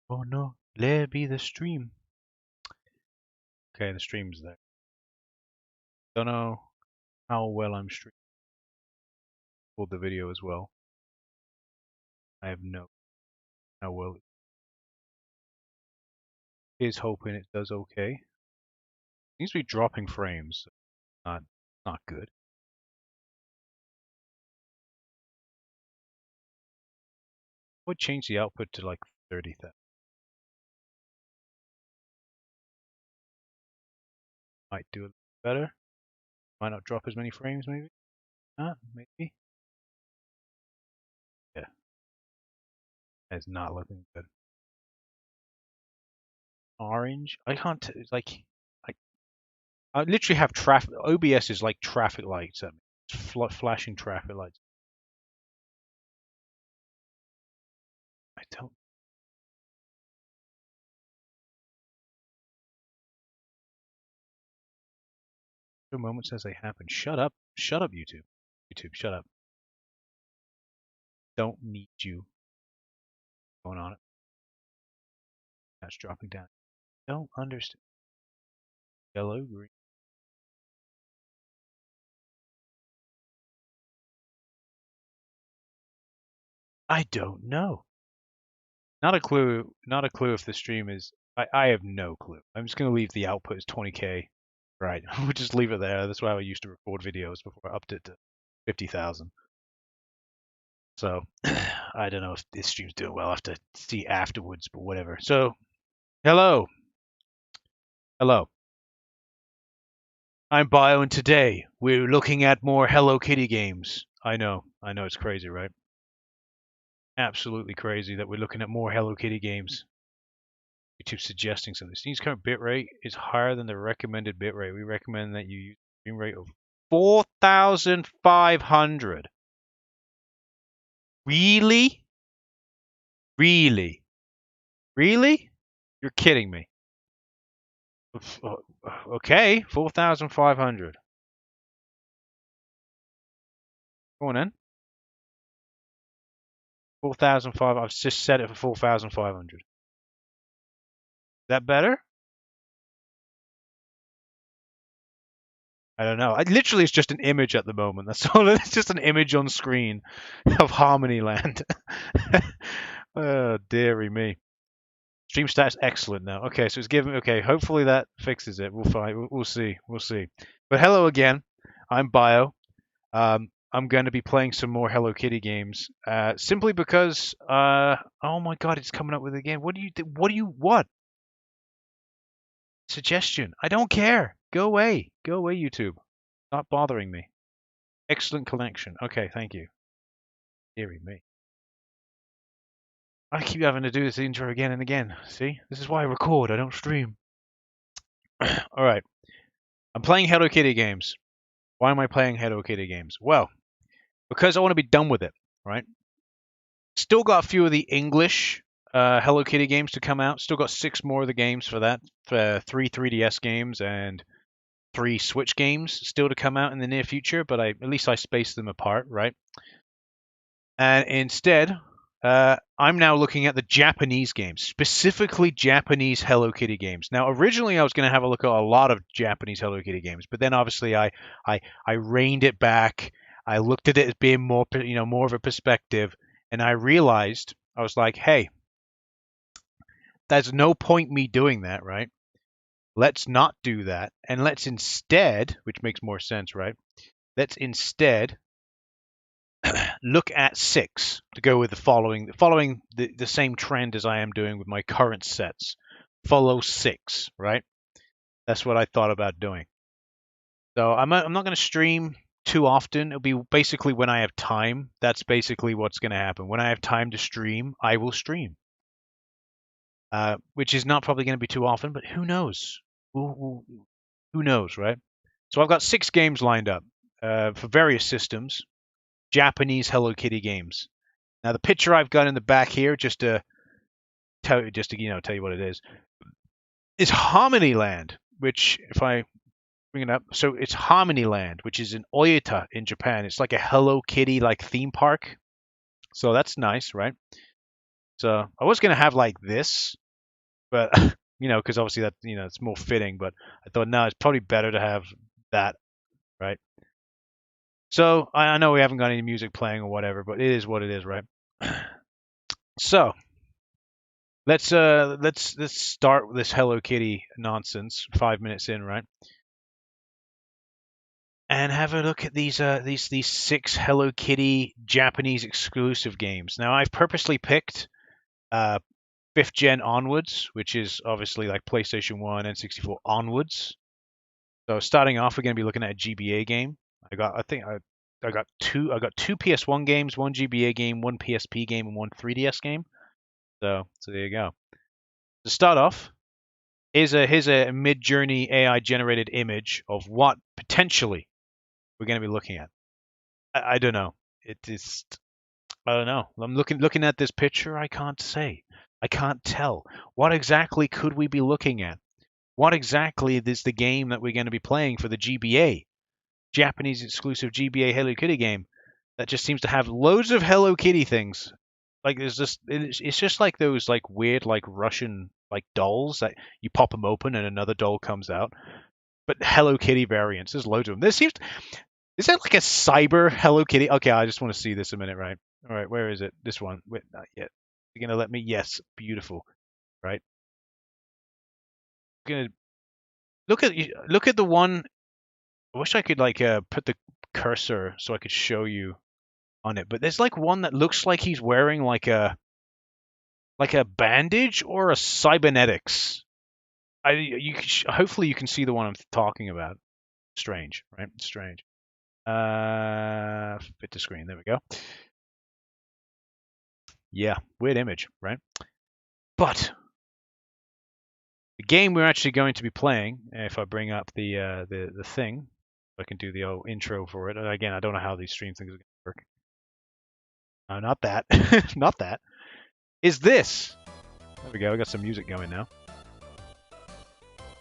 Oh no, let be the stream. Okay, the stream's there. Don't know how well I'm streaming for the video as well. I have no how well it is. Hoping it does okay. Seems to be dropping frames. Not good. I would change the output to like 30,000. Might do it better. Might not drop as many frames, maybe. Maybe. Yeah, it's not looking good. Orange. I can't. It's like I literally have traffic. OBS is like traffic lights at me. It's flashing traffic lights. I don't. The moments as they happen. Shut up. Shut up, YouTube. YouTube, shut up. Don't need you going on it. That's dropping down. Don't understand. Yellow, green. I don't know. Not a clue. Not a clue if the stream is. I have no clue. I'm just gonna leave the output as 20K. Right. We'll just leave it there. That's why I used to record videos before I upped it to 50,000. So I don't know if this stream's doing well. I'll have to see afterwards, but whatever. So hello. Hello. I'm Bio, and today we're looking at more Hello Kitty games. I know it's crazy, right? Absolutely crazy that we're looking at more Hello Kitty games. YouTube suggesting something. Steam's current bitrate is higher than the recommended bitrate. We recommend that you use a stream rate of 4,500. Really? Really? Really? You're kidding me. Okay, 4,500. Go on in. 4,500. I've just set it for 4,500. Is that better? I don't know. Literally, it's just an image at the moment. That's all. It's just an image on screen of Harmony Land. Oh, dearie me. Stream stats excellent now. Okay, so it's giving. Okay, hopefully that fixes it. We'll find. We'll see. We'll see. But hello again. I'm Bio. I'm going to be playing some more Hello Kitty games. Simply because. Oh my God, it's coming up with it again. What do you? What do you? What? Suggestion. I don't care. Go away. Go away, YouTube. Not bothering me. Excellent collection. Okay, thank you. Deary me. I keep having to do this intro again and again. See? This is why I record. I don't stream. All right. I'm playing Hello Kitty games. Why am I playing Hello Kitty games? Well, because I want to be done with it, right? Still got a few of the English Hello Kitty games to come out. Still got 6 more of the games for that. 3 3DS games and 3 Switch games still to come out in the near future, but at least I spaced them apart, right? And instead, I'm now looking at the Japanese games, specifically Japanese Hello Kitty games. Now, originally I was going to have a look at a lot of Japanese Hello Kitty games, but then obviously I reined it back. I looked at it as being more, more of a perspective, and I realized I was like, hey, there's no point me doing that, right? Let's not do that, and let's instead, which makes more sense, right? Let's instead look at 6 to go with following the same trend as I am doing with my current sets. Follow 6, right? That's what I thought about doing. So I'm not going to stream too often. It'll be basically when I have time. That's basically what's going to happen. When I have time to stream, I will stream. Which is not probably going to be too often, but who knows? Who knows, right? So I've got 6 games lined up for various systems. Japanese Hello Kitty games. Now the picture I've got in the back here, just to tell you what it is Harmony Land, which if I bring it up, so it's Harmony Land, which is in Oyata in Japan. It's like a Hello Kitty like theme park, so that's nice, right? So I was gonna have like this, but you know, because obviously that it's more fitting. But I thought no, it's probably better to have that, right? So I know we haven't got any music playing or whatever, but it is what it is, right? So let's start with this Hello Kitty nonsense. 5 minutes in, right? And have a look at these 6 Hello Kitty Japanese exclusive games. Now I've purposely picked 5th gen onwards, which is obviously like PlayStation 1 and 64 onwards. So starting off, we're going to be looking at a GBA game. I got two PS1 games, one GBA game, one PSP game, and one 3DS game. So there you go. To start off, here's a mid-journey AI generated image of what potentially we're going to be looking at. I don't know. It is. I don't know. I'm looking at this picture. I can't say. I can't tell. What exactly could we be looking at? What exactly is the game that we're going to be playing for the GBA? Japanese exclusive GBA Hello Kitty game that just seems to have loads of Hello Kitty things. Like it's just like those like weird like Russian like dolls that you pop them open and another doll comes out. But Hello Kitty variants, there's loads of them. Is that like a cyber Hello Kitty? Okay, I just want to see this a minute, right? All right, where is it? This one. Wait, not yet. You're gonna let me? Yes, beautiful. Right. Gonna look at the one. I wish I could like put the cursor so I could show you on it. But there's like one that looks like he's wearing like a bandage or a cybernetics. Hopefully you can see the one I'm talking about. Strange, right? Strange. Fit to screen. There we go. Yeah, weird image, right? But the game we're actually going to be playing, if I bring up the thing, I can do the old intro for it. And again, I don't know how these stream things are going to work. No, not that. Not that. Is this. There we go. We got some music going now.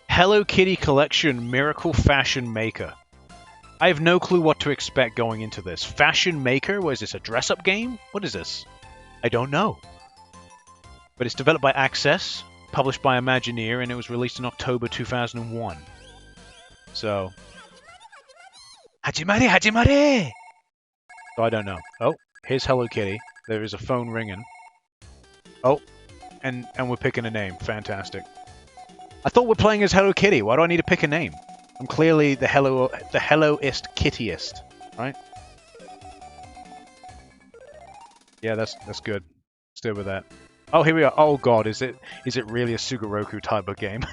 Hello Kitty Collection Miracle Fashion Maker. I have no clue what to expect going into this. Fashion Maker? What is this, a dress-up game? What is this? I don't know. But it's developed by Access, published by Imagineer, and it was released in October 2001. So... Hajimare! Hajimare! So I don't know. Oh, here's Hello Kitty. There is a phone ringing. Oh, and we're picking a name. Fantastic. I thought we're playing as Hello Kitty. Why do I need to pick a name? I'm clearly the helloist kittiest, right? Yeah, that's good. Still with that. Oh, here we are. Oh god, is it really a Sugoroku type of game?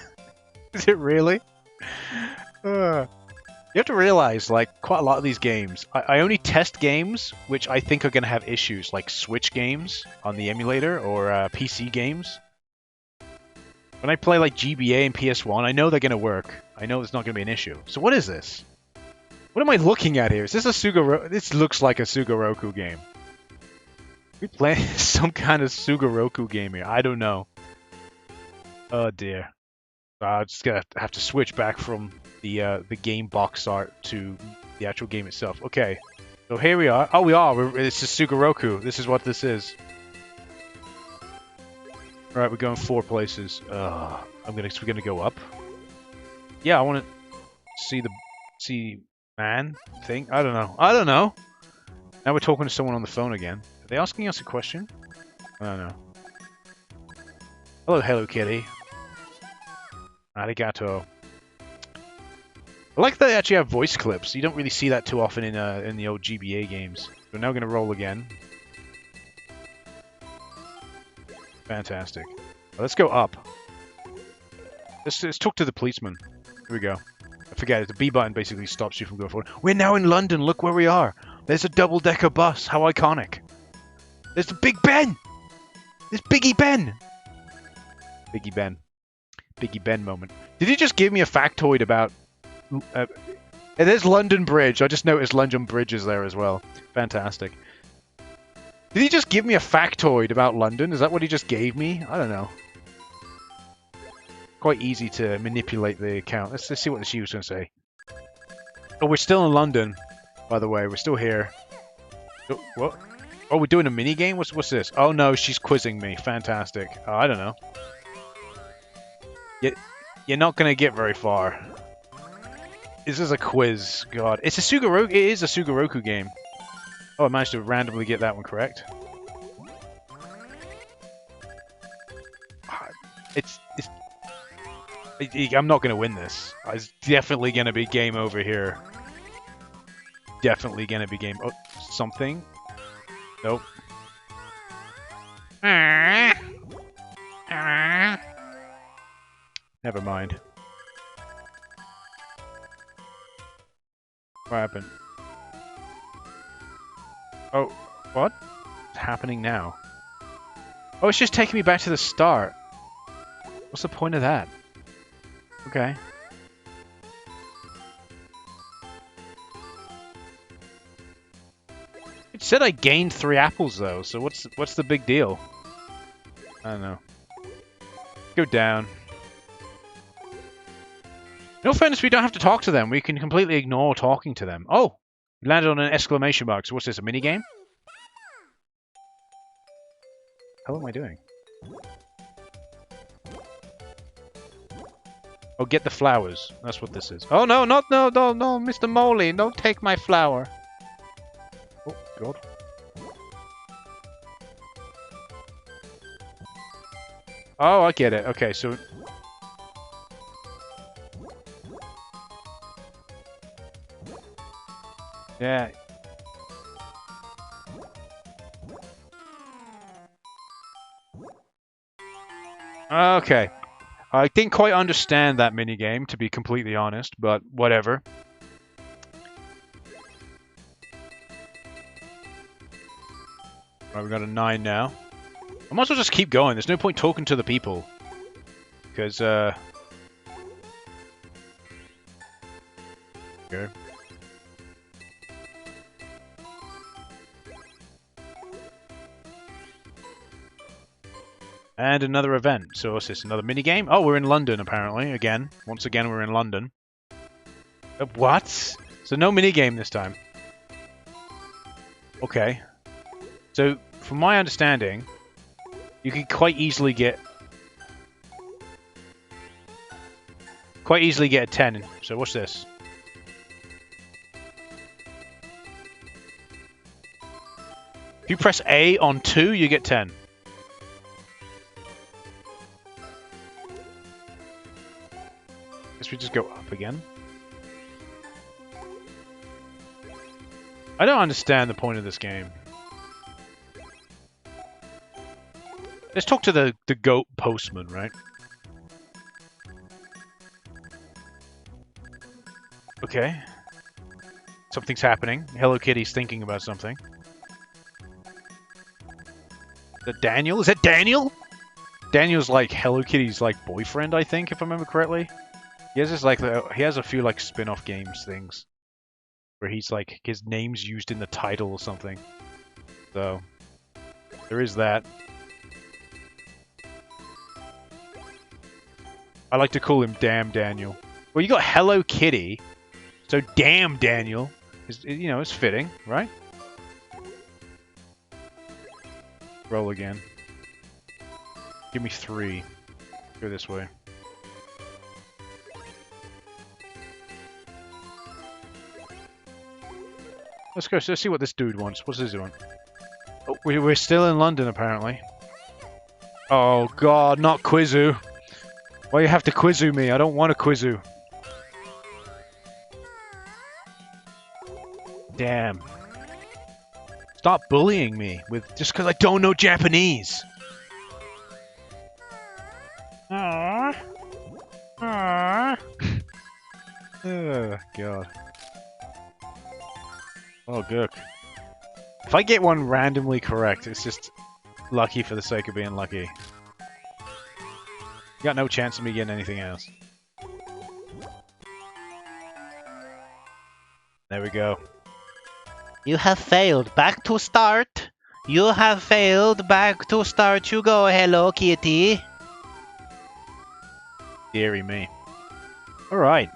Is it really? You have to realize, like, quite a lot of these games, I only test games which I think are going to have issues, like Switch games on the emulator or PC games. When I play like GBA and PS1, I know they're going to work. I know it's not going to be an issue. So what is this? What am I looking at here? Is this a Sugoroku? This looks like a Sugoroku game. We playing some kind of Sugoroku game here. I don't know. Oh dear. I'm just gonna have to switch back from the game box art to the actual game itself. Okay, so here we are. Oh, we are. It's a Sugoroku. This is what this is. All right, we're going 4 places. We're gonna go up. Yeah, I want to see man thing. I don't know. I don't know. Now we're talking to someone on the phone again. Are they asking us a question? I don't know. Hello, Hello Kitty. Arigato. I like that they actually have voice clips. You don't really see that too often in the old GBA games. We're now going to roll again. Fantastic. Well, let's go up. Let's talk to the policeman. Here we go. I forget it. The B button basically stops you from going forward. We're now in London. Look where we are. There's a double-decker bus. How iconic. There's the Big Ben. There's Biggie Ben. Biggie Ben. Biggie Ben moment. Did he just give me a factoid about... there's London Bridge. I just noticed London Bridge is there as well. Fantastic. Did he just give me a factoid about London? Is that what he just gave me? I don't know. Quite easy to manipulate the account. Let's see what she was going to say. Oh, we're still in London, by the way. We're still here. Oh, what? Oh, we're doing a mini game. What's this? Oh no, she's quizzing me. Fantastic. Oh, I don't know. You're not gonna get very far. This is a quiz. God, it's a Sugoroku. It is a Sugoroku game. Oh, I managed to randomly get that one correct. I'm not gonna win this. It's definitely gonna be game over here. Definitely gonna be game. Oh, something. Nope. Never mind. What happened? Oh, what? What's happening now? Oh, it's just taking me back to the start. What's the point of that? Okay. It said I gained 3 apples though, so what's the big deal? I don't know. Go down. No offense, we don't have to talk to them. We can completely ignore talking to them. Oh! We landed on an exclamation mark. So what's this, a minigame? How am I doing? Oh, get the flowers. That's what this is. Oh, no, no, Mr. Moley. Don't take my flower. Oh, God. Oh, I get it. Okay, so... Yeah. Okay. I didn't quite understand that minigame, to be completely honest, but whatever. Right, we got a 9 now. I might as well just keep going. There's no point talking to the people. Because, Okay. And another event. So what's this? Another minigame? Oh, we're in London, apparently. Again. Once again, we're in London. What? So no minigame this time. Okay. So, from my understanding, you can quite easily get a 10. So what's this? If you press A on 2, you get 10. Guess we just go up again. I don't understand the point of this game. Let's talk to the goat postman, right? Okay. Something's happening. Hello Kitty's thinking about something. Is that Daniel? Is that Daniel? Daniel's like Hello Kitty's like boyfriend, I think, if I remember correctly. He has this like he has a few like spin-off games things where he's like his name's used in the title or something. So there is that. I like to call him Damn Daniel. Well, you got Hello Kitty, so Damn Daniel is, you know, it's fitting, right? Roll again. Give me 3. Go this way. Let's go. Let's see what this dude wants. What's this doing? Oh, we're still in London, apparently. Oh God, not Quizu. Why you have to Quizu me? I don't want to Quizu. Damn. Stop bullying me with just because I don't know Japanese. Aww. Aww. Oh, God. Oh, good. If I get one randomly correct, it's just lucky for the sake of being lucky. You got no chance of me getting anything else. There we go. You have failed. Back to start. You have failed. Back to start you go. Hello, Kitty. Deary me. Alright.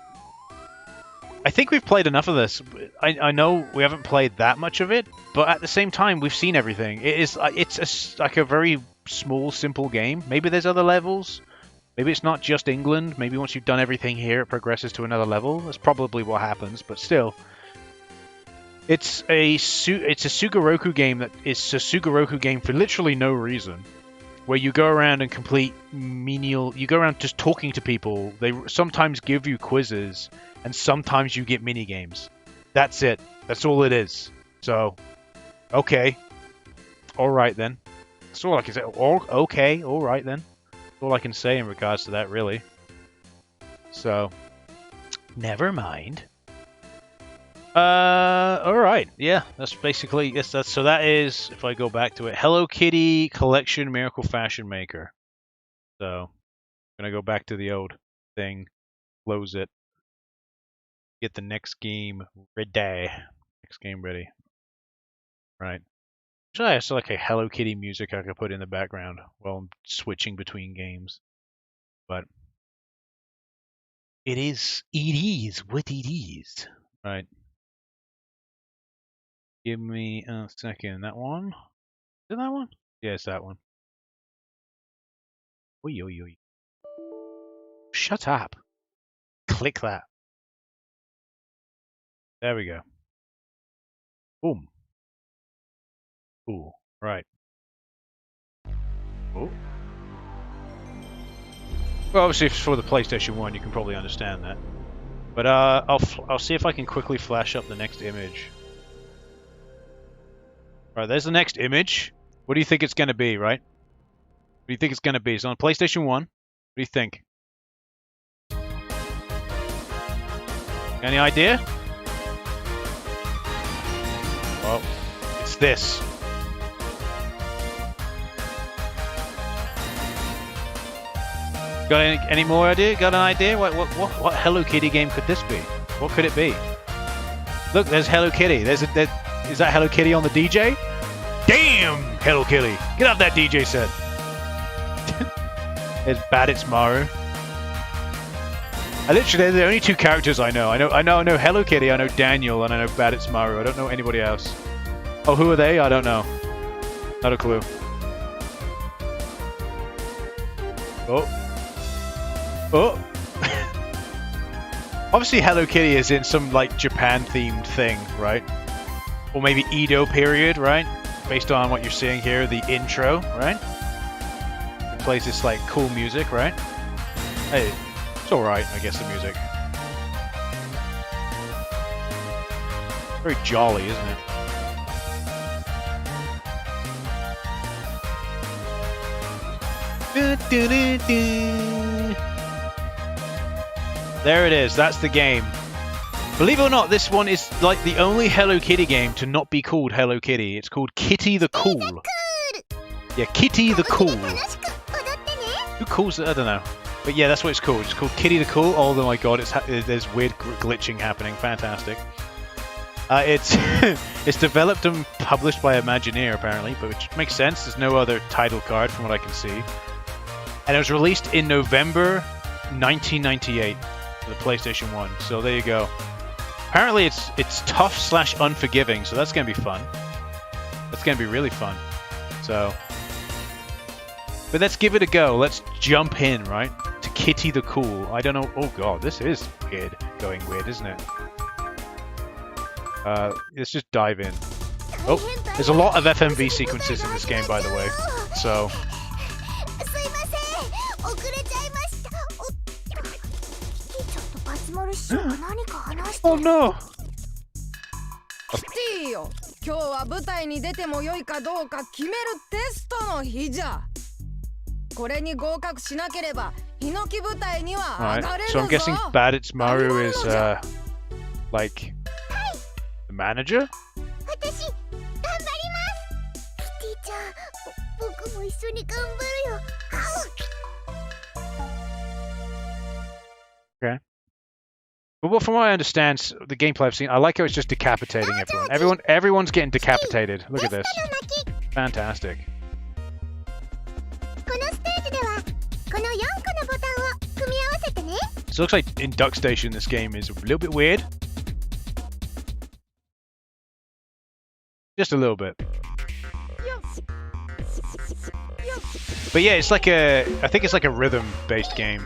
think we've played enough of this. I know we haven't played that much of it, but at the same time, we've seen everything. It's like a very small, simple game. Maybe there's other levels. Maybe it's not just England. Maybe once you've done everything here, it progresses to another level. That's probably what happens, but still. It's a Sugoroku game that is a Sugoroku game for literally no reason. Where you go around and complete menial... You go around just talking to people. They sometimes give you quizzes, and sometimes you get mini-games. That's it. That's all it is. So, okay. Alright then. That's all I can say. Okay, alright then. That's all I can say in regards to that, really. So, never mind. Alright, yeah, that's basically, yes, so that is, if I go back to it, Hello Kitty Collection Miracle Fashion Maker. So, I'm gonna go back to the old thing, close it, get the next game ready. Next game ready. Right. Actually, I have like a Hello Kitty music I could put in the background while I'm switching between games. But, it is what it is. Right. Give me a second. That one? Is it that one? Yeah, it's that one. Oi, oi, oi. Shut up. Click that. There we go. Boom. Cool. Right. Oh. Well, obviously, for the PlayStation 1, you can probably understand that. But I'll see if I can quickly flash up the next image. Right, there's the next image. What do you think it's going to be, right? What do you think it's going to be? It's on PlayStation 1. What do you think? Any idea? Well, it's this. Got any more idea? Got an idea? What Hello Kitty game could this be? What could it be? Look, there's Hello Kitty. Is that Hello Kitty on the DJ? Damn, Hello Kitty! Get off that DJ set. There's Badit's Maru. They're the only two characters I know. I know Hello Kitty. I know Daniel, and I know Badit's Maru. I don't know anybody else. Oh, who are they? I don't know. Not a clue. Oh. Oh! Obviously Hello Kitty is in some, like, Japan-themed thing, right? Or maybe Edo period, right? Based on what you're seeing here, the intro, right? It plays this, like, cool music, right? Hey, it's alright, I guess, the music. Very jolly, isn't it? There it is, that's the game. Believe it or not, this one is like the only Hello Kitty game to not be called Hello Kitty. It's called Kitty the Kool. Yeah, Kitty the Kool. Who calls it? I don't know. But yeah, that's what it's called. It's called Kitty the Kool. Oh my god, there's weird glitching happening. Fantastic. It's developed and published by Imagineer, apparently, but which makes sense. There's no other title card from what I can see. And it was released in November 1998 for the PlayStation 1. So there you go. Apparently it's tough / unforgiving, so that's going to be fun. That's going to be really fun. So, but let's give it a go. Let's jump in, right? To Kitty the Kool. I don't know. Oh god, this is weird. Going weird, isn't it? Let's just dive in. Oh, there's a lot of FMV sequences in this game, by the way. So. Oh no! いいよ。今日は舞台に出ても良いかどうか決めるテストの日じゃ。これに合格しなければ、ヒノキ舞台には上がれるぞ。So I'm guessing Badit's Maru is like the manager? 私、頑張ります。キティちゃん、僕も一緒に頑張るよ。Okay. But from what I understand, the gameplay I've seen, I like how it's just decapitating everyone. Everyone's getting decapitated. Look at this. Fantastic. このステージではこの4個のボタンを組み合わせてね。So it looks like in Duck Station, this game is a little bit weird. Just a little bit. But yeah, it's like I think it's like a rhythm-based game.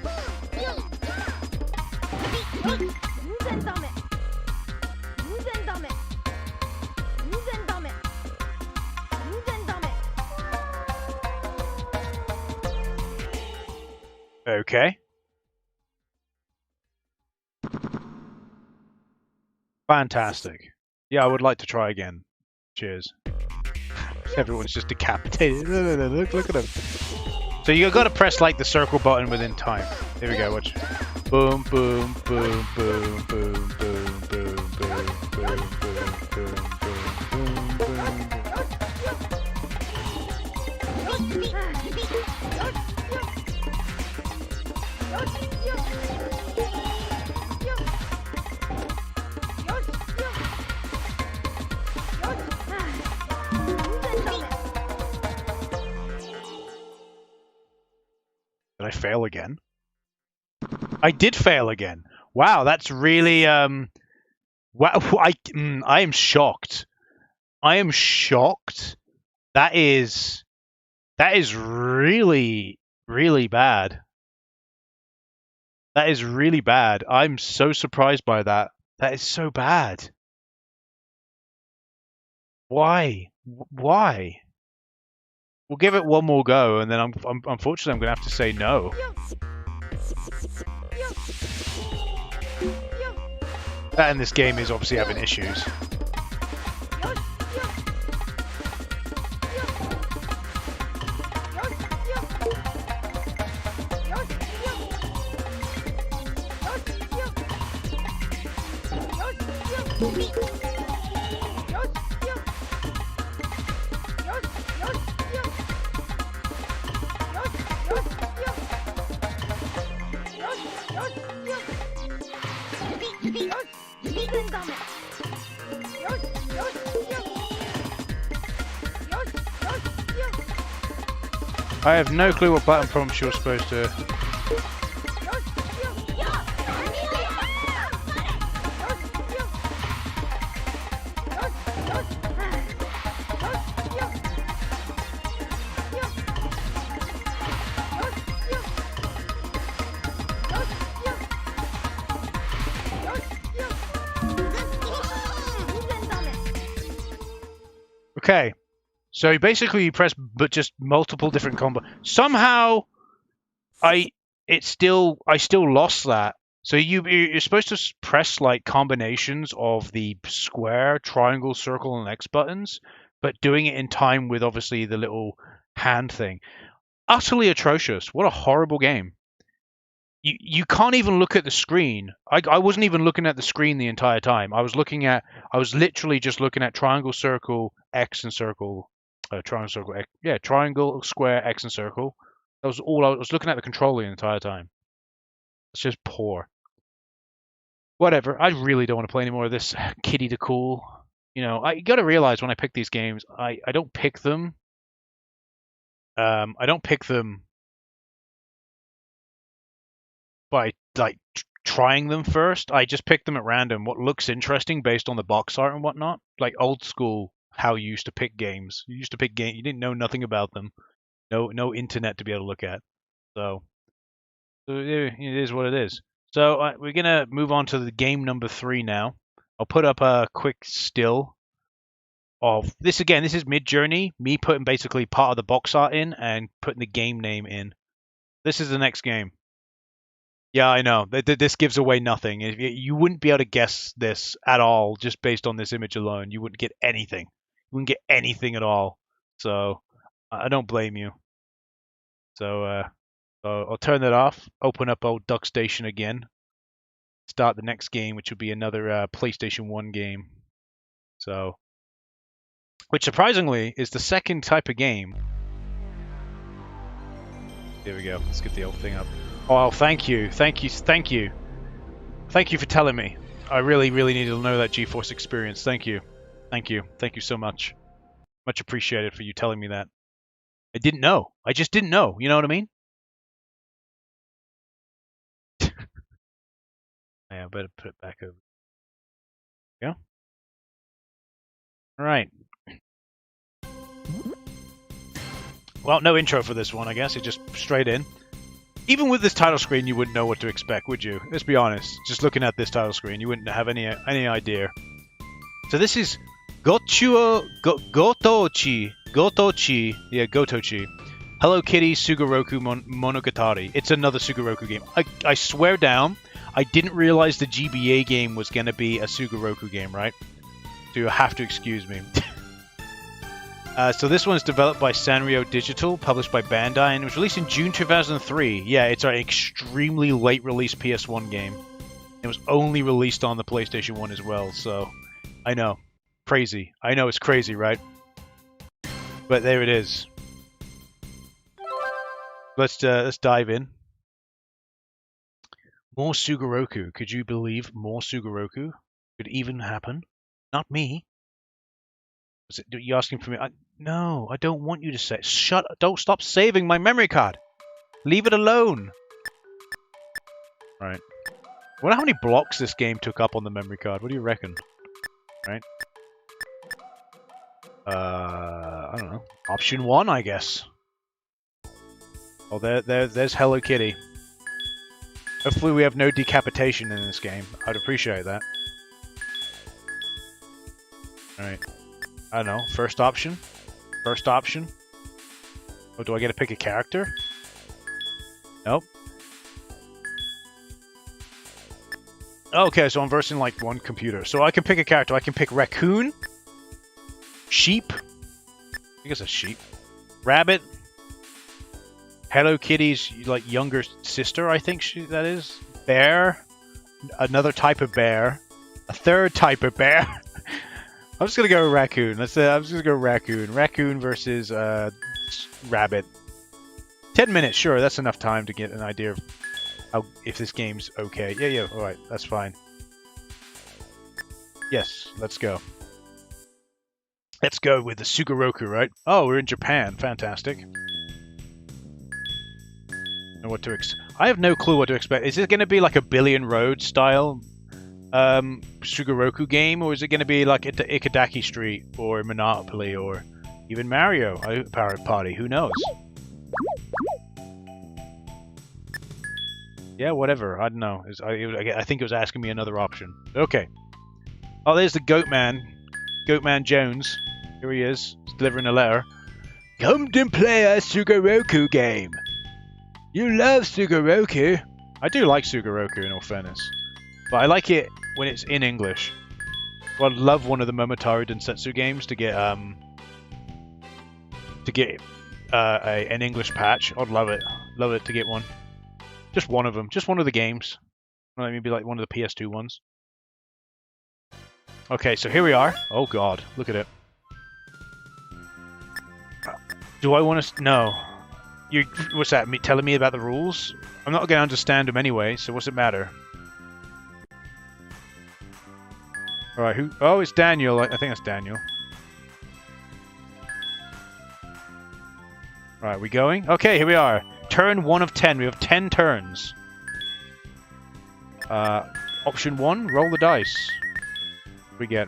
Okay. Fantastic. Yeah, I would like to try again. Cheers. Everyone's just decapitated. Look at them. So you got to press like the circle button within time. Here we go. Watch. Boom, boom, boom, boom, boom, boom, boom, boom, boom, boom, boom, boom, boom. Did I fail again? I did fail again. Wow, that's really wow. I am shocked. I am shocked. That is really bad. That is really bad. I'm so surprised by that. That is so bad. Why? Why? We'll give it one more go, and then unfortunately I'm gonna have to say no. That in this game is obviously having issues. I have no clue what button prompts you're supposed to... Okay. So basically you press but just multiple different combo. Somehow I still lost that. So you're supposed to press like combinations of the square, triangle, circle and X buttons, but doing it in time with obviously the little hand thing. Utterly atrocious. What a horrible game. You can't even look at the screen. I wasn't even looking at the screen the entire time. I was literally just looking at triangle, circle, X and circle. Triangle, circle, X. Yeah, triangle, square, X and circle. That was all I was looking at the controller the entire time. It's just poor. Whatever. I really don't want to play any more of this Kitty to Cool. You know, I got to realize when I pick these games, I don't pick them. I don't pick them by like trying them first. I just pick them at random. What looks interesting based on the box art and whatnot, like old school. How you used to pick games. You used to pick games. You didn't know nothing about them. No internet to be able to look at. So it is what it is. So we're gonna move on to the game number 3 now. I'll put up a quick still of this again. This is Mid-Journey. Me putting basically part of the box art in and putting the game name in. This is the next game. Yeah, I know. This gives away nothing. You wouldn't be able to guess this at all just based on this image alone. You wouldn't get anything. You wouldn't get anything at all. So I don't blame you. So I'll turn that off. Open up old Duck Station again. Start the next game, which would be another PlayStation 1 game. So, which surprisingly is the second type of game. There we go. Let's get the old thing up. Oh, thank you for telling me. I really needed to know that GeForce experience. Thank you so much. Much appreciated for you telling me that. I didn't know. I just didn't know. You know what I mean? Yeah, I better put it back over. Yeah. All right. Well, no intro for this one, I guess. It's just straight in. Even with this title screen, you wouldn't know what to expect, would you? Let's be honest. Just looking at this title screen, you wouldn't have any idea. So this is Gotouchi. Yeah, Gotouchi. Hello Kitty Sugoroku Monogatari. It's another Sugoroku game. I swear down, I didn't realize the GBA game was going to be a Sugoroku game, right? So you have to excuse me. So this one's developed by Sanrio Digital, published by Bandai, and it was released in June 2003. Yeah, it's an extremely late release PS1 game. It was only released on the PlayStation 1 as well, so I know. Crazy. I know it's crazy, right? But there it is. Let's dive in. More Sugoroku. Could you believe more Sugoroku could even happen? Not me. Was it, you asking for me? No, I don't want you to say. Don't stop saving my memory card. Leave it alone. Right. I wonder how many blocks this game took up on the memory card. What do you reckon? Right. I don't know. Option 1, I guess. Oh, there's Hello Kitty. Hopefully we have no decapitation in this game. I'd appreciate that. Alright. I don't know. First option? First option? Oh, do I get to pick a character? Nope. Okay, so I'm versing like one computer. So I can pick a character. I can pick raccoon, sheep. I think it's a sheep. Rabbit. Hello Kitty's like younger sister, I think that is. Bear. Another type of bear. A third type of bear. I'm just gonna go raccoon. I'm just gonna go raccoon. Raccoon versus rabbit. 10 minutes, sure. That's enough time to get an idea of how, if this game's okay. Yeah. All right, that's fine. Yes, let's go. Let's go with the Sugoroku, right? Oh, we're in Japan. Fantastic. And what to I have no clue what to expect. Is it going to be like a Billion Road style Sugoroku game, or is it going to be like Ikadaki Street or Monopoly or even Mario Party? Who knows? Yeah, whatever. I don't know. I think it was asking me another option. Okay. Oh, there's the Goatman. Goatman Jones. Here he is. He's delivering a letter. Come to play a Sugoroku game. You love Sugoroku. I do like Sugoroku, in all fairness. But I like it when it's in English. Well, I'd love one of the Monogatari Densetsu games to get an English patch. I'd love it. Love it to get one. Just one of them. Just one of the games. Maybe like one of the PS2 ones. Okay, so here we are. Oh god, look at it. Do I want to... No. What's that? Me telling me about the rules? I'm not going to understand them anyway, so what's it matter? Alright, who... Oh, it's Daniel. I think that's Daniel. Alright, we going? Okay, here we are. Turn 1 of 10. We have 10 turns. Option 1, roll the dice. We get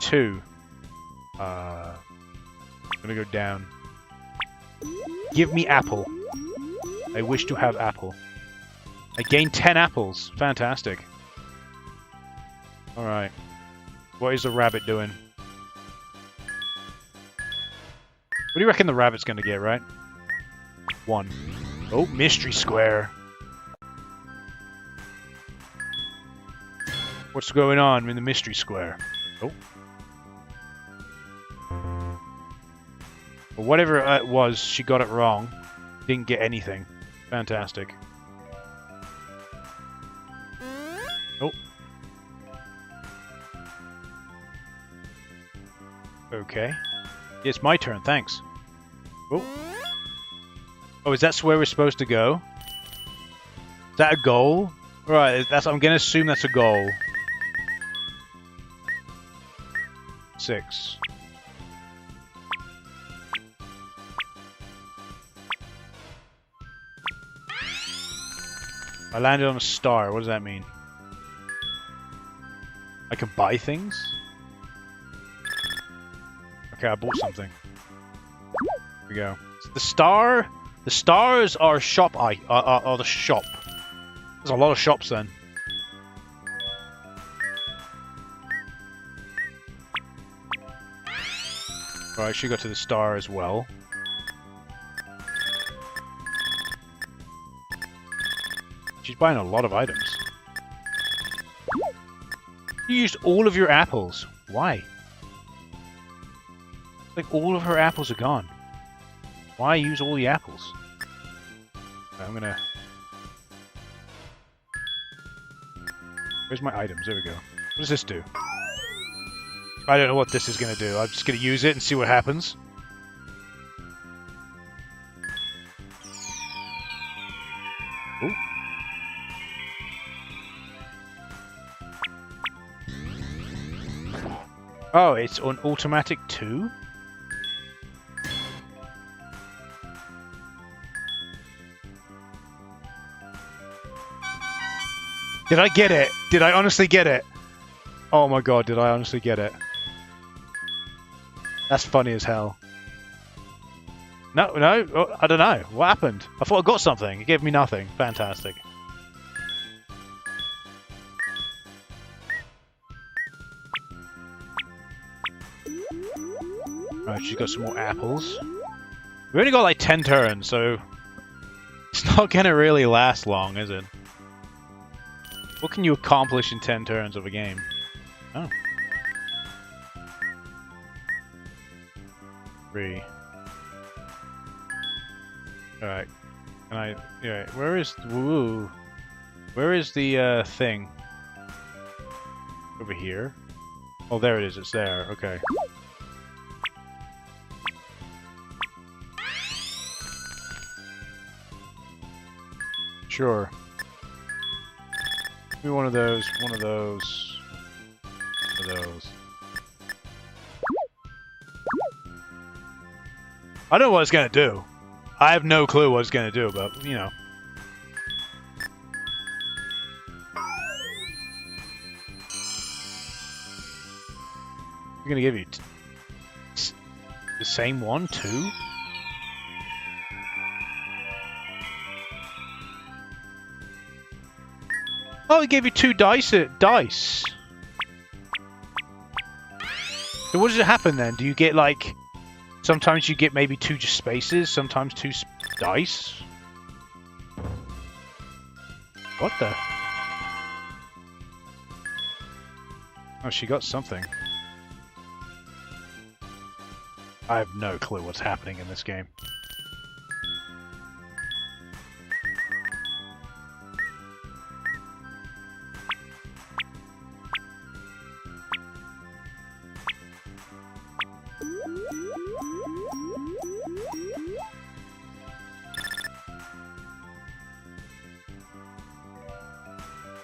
2. I'm gonna go down. Give me apple. I wish to have apple. I gain 10 apples. Fantastic. Alright. What is the rabbit doing? What do you reckon the rabbit's gonna get, right? 1. Oh, mystery square. What's going on in the mystery square? Oh. But whatever it was, she got it wrong. Didn't get anything. Fantastic. Oh. Okay. It's my turn, thanks. Oh. Oh, is that where we're supposed to go? Is that a goal? Right, I'm gonna assume that's a goal. 6. I landed on a star. What does that mean? I can buy things? Okay, I bought something. we go. The star. The stars are shop. Are the shop. There's a lot of shops then. Right, she got to the star as well. She's buying a lot of items. You used all of your apples. Why? Like, all of her apples are gone. Why use all the apples? I'm gonna... Where's my items? There we go. What does this do? I don't know what this is gonna do. I'm just gonna use it and see what happens. Ooh. Oh, it's on automatic too? Did I get it? Did I honestly get it? Oh my god, did I honestly get it? That's funny as hell. No, oh, I don't know. What happened? I thought I got something. It gave me nothing. Fantastic. Right, she's got some more apples. We only got like 10 turns, so it's not gonna really last long, is it? What can you accomplish in 10 turns of a game? Oh. 3. Alright. Can I... Yeah, where is... Woo! Where is the, thing? Over here? Oh, there it is. It's there. Okay. Sure. Give me one of those, one of those, one of those. I don't know what it's gonna do. I have no clue what it's gonna do, but, you know. I'm gonna give you the same one, too? Oh, he gave you 2 dice. So what does it happen then? Do you get like... Sometimes you get maybe 2 just spaces, sometimes 2 dice? What the... Oh, she got something. I have no clue what's happening in this game.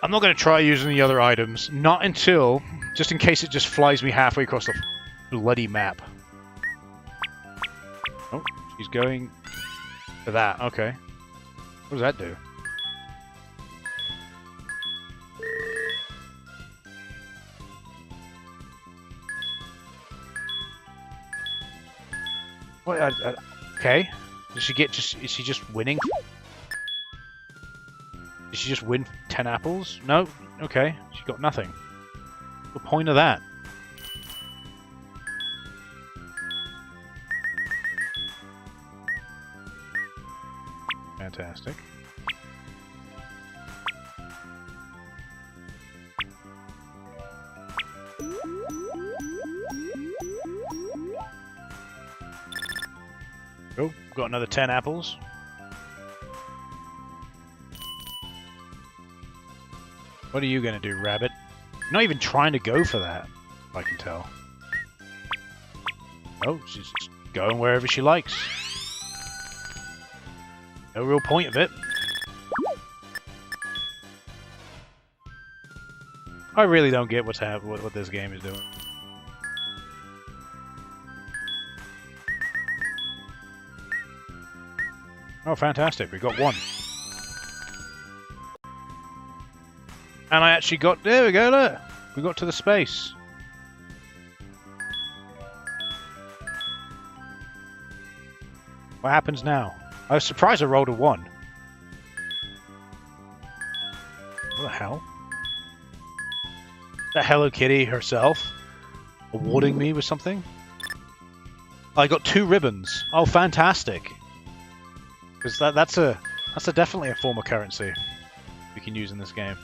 I'm not going to try using the other items, not until, just in case it just flies me halfway across the bloody map. Oh, she's going to that, okay. What does that do? What, okay. Does she get just, is she just winning? Did she just win 10 apples? No? Okay. She got nothing. What's the point of that? Fantastic. Oh, got another 10 apples. What are you gonna do, rabbit? You're not even trying to go for that, if I can tell. Oh, she's just going wherever she likes. No real point of it. I really don't get what this game is doing. Oh, fantastic. We got 1. And I actually got... There we go, look! We got to the space. What happens now? I was surprised I rolled a 1. What the hell? Is that Hello Kitty herself awarding me with something? I got 2 ribbons. Oh, fantastic! Because that's definitely a form of currency we can use in this game.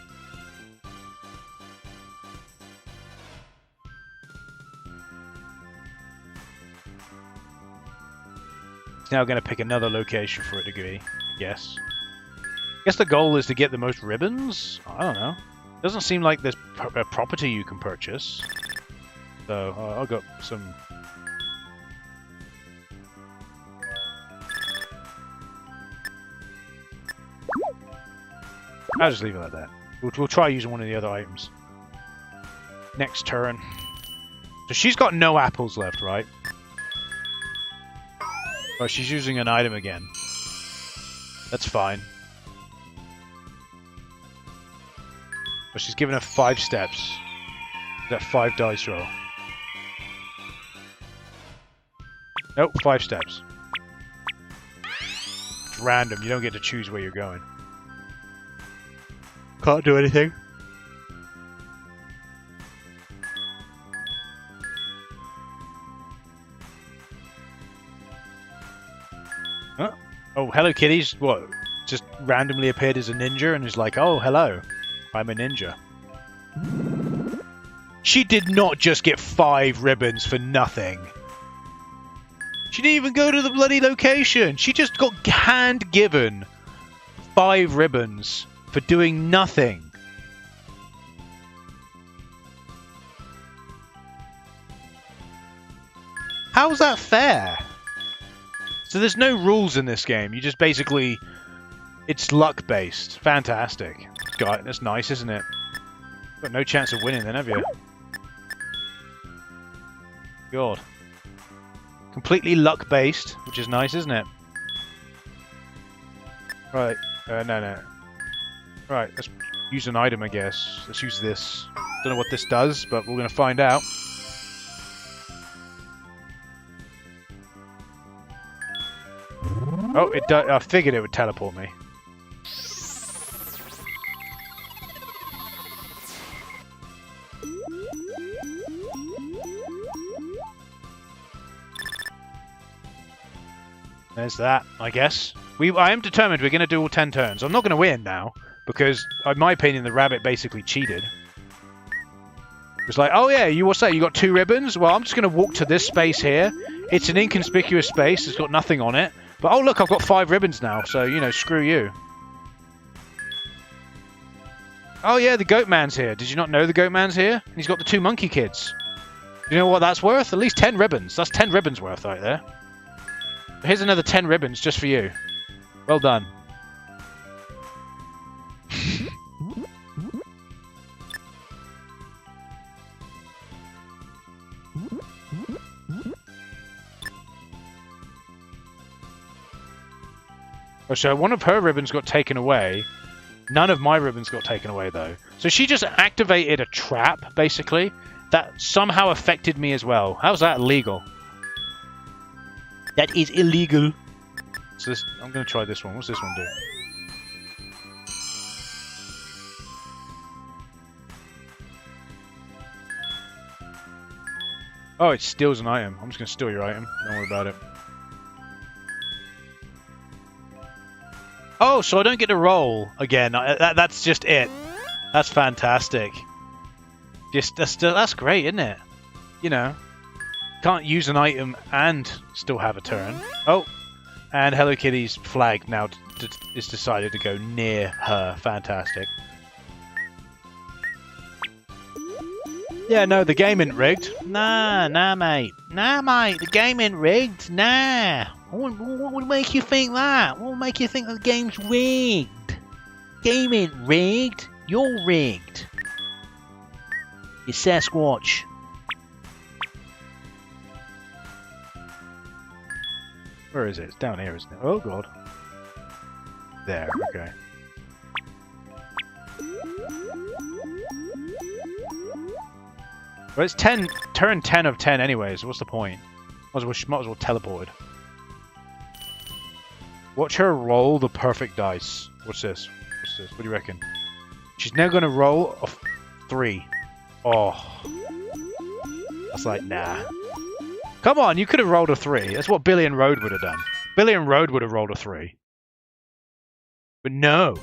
It's now going to pick another location for it to be. Yes. I guess the goal is to get the most ribbons? I don't know. Doesn't seem like there's a property you can purchase. So, I've got some... I'll just leave it like that. We'll try using one of the other items. Next turn. So she's got no apples left, right? Oh, she's using an item again. That's fine. But she's given her 5 steps. That 5 dice roll. Nope, 5 steps. It's random, you don't get to choose where you're going. Can't do anything. Huh? Oh, Hello Kitty's what? Just randomly appeared as a ninja and is like, oh, hello, I'm a ninja. She did not just get 5 ribbons for nothing. She didn't even go to the bloody location. She just got hand-given 5 ribbons for doing nothing. How's that fair? So there's no rules in this game. You just basically... It's luck-based. Fantastic. God, that's nice, isn't it? Got no chance of winning then, have you? God. Completely luck-based, which is nice, isn't it? Right. No. Right, let's use an item, I guess. Let's use this. Don't know what this does, but we're going to find out. Oh, it does. I figured it would teleport me. There's that, I guess. I am determined we're going to do all 10 turns. I'm not going to win now, because, in my opinion, the rabbit basically cheated. It's like, oh yeah, what's that? You got 2 ribbons? Well, I'm just going to walk to this space here. It's an inconspicuous space. It's got nothing on it. But, oh look, I've got 5 ribbons now, so, you know, screw you. Oh yeah, the goat man's here. Did you not know the goat man's here? And he's got the 2 monkey kids. You know what that's worth? At least 10 ribbons. That's 10 ribbons worth right there. Here's another 10 ribbons just for you. Well done. Oh, so one of her ribbons got taken away. None of my ribbons got taken away, though. So she just activated a trap, basically, that somehow affected me as well. How's that illegal? That is illegal. So this, I'm going to try this one. What's this one do? Oh, it steals an item. I'm just going to steal your item. Don't worry about it. Oh, so I don't get to roll again. That's just it. That's fantastic. That's great, isn't it? You know. Can't use an item and still have a turn. Oh, and Hello Kitty's flag now is decided to go near her. Fantastic. Yeah, no, the game ain't rigged. Nah, mate. Nah, mate, the game ain't rigged. Nah. What would make you think that? What would make you think the game's rigged? Game ain't rigged. You're rigged. You Sasquatch. Where is it? It's down here, isn't it? Oh, God. There, okay. Well, it's turn 10 of 10 anyways. What's the point? Might as well teleported. Watch her roll the perfect dice. What's this? What's this? What do you reckon? She's now going to roll a 3. Oh. That's like, nah. Come on, you could have rolled a 3. That's what Billy and Road would have done. Billy and Road would have rolled a 3. But no.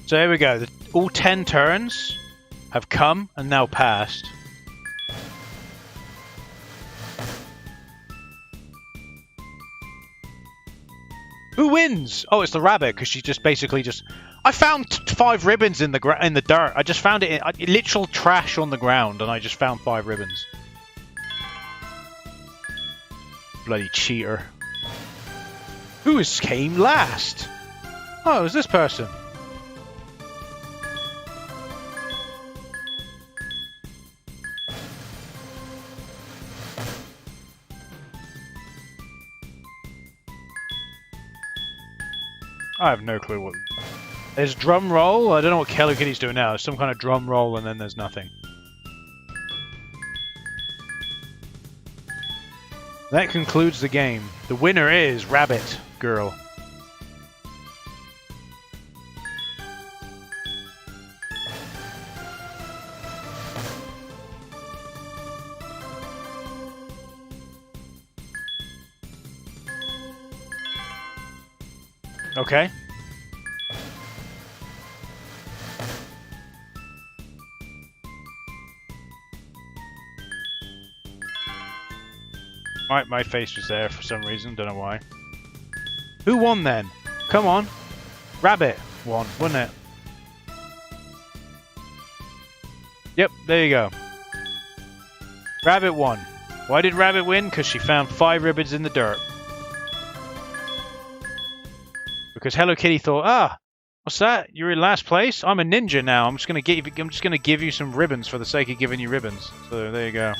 So here we go. All 10 turns have come and now passed. Who wins? Oh, it's the rabbit, because she just basically just... I found 5 ribbons in the dirt. I just found it in literal trash on the ground, and I just found 5 ribbons. Bloody cheater. Who came last? Oh, it was this person. I have no clue what... There's drum roll? I don't know what Hello Kitty's doing now. There's some kind of drum roll and then there's nothing. That concludes the game. The winner is Rabbit Girl. Okay. My face was there for some reason, don't know why. Who won then? Come on. Rabbit won, wasn't it? Yep, there you go. Rabbit won. Why did Rabbit win? Because she found 5 ribbons in the dirt. Because Hello Kitty thought, ah, what's that? You're in last place? I'm a ninja now. I'm just gonna give you some ribbons for the sake of giving you ribbons. So there you go.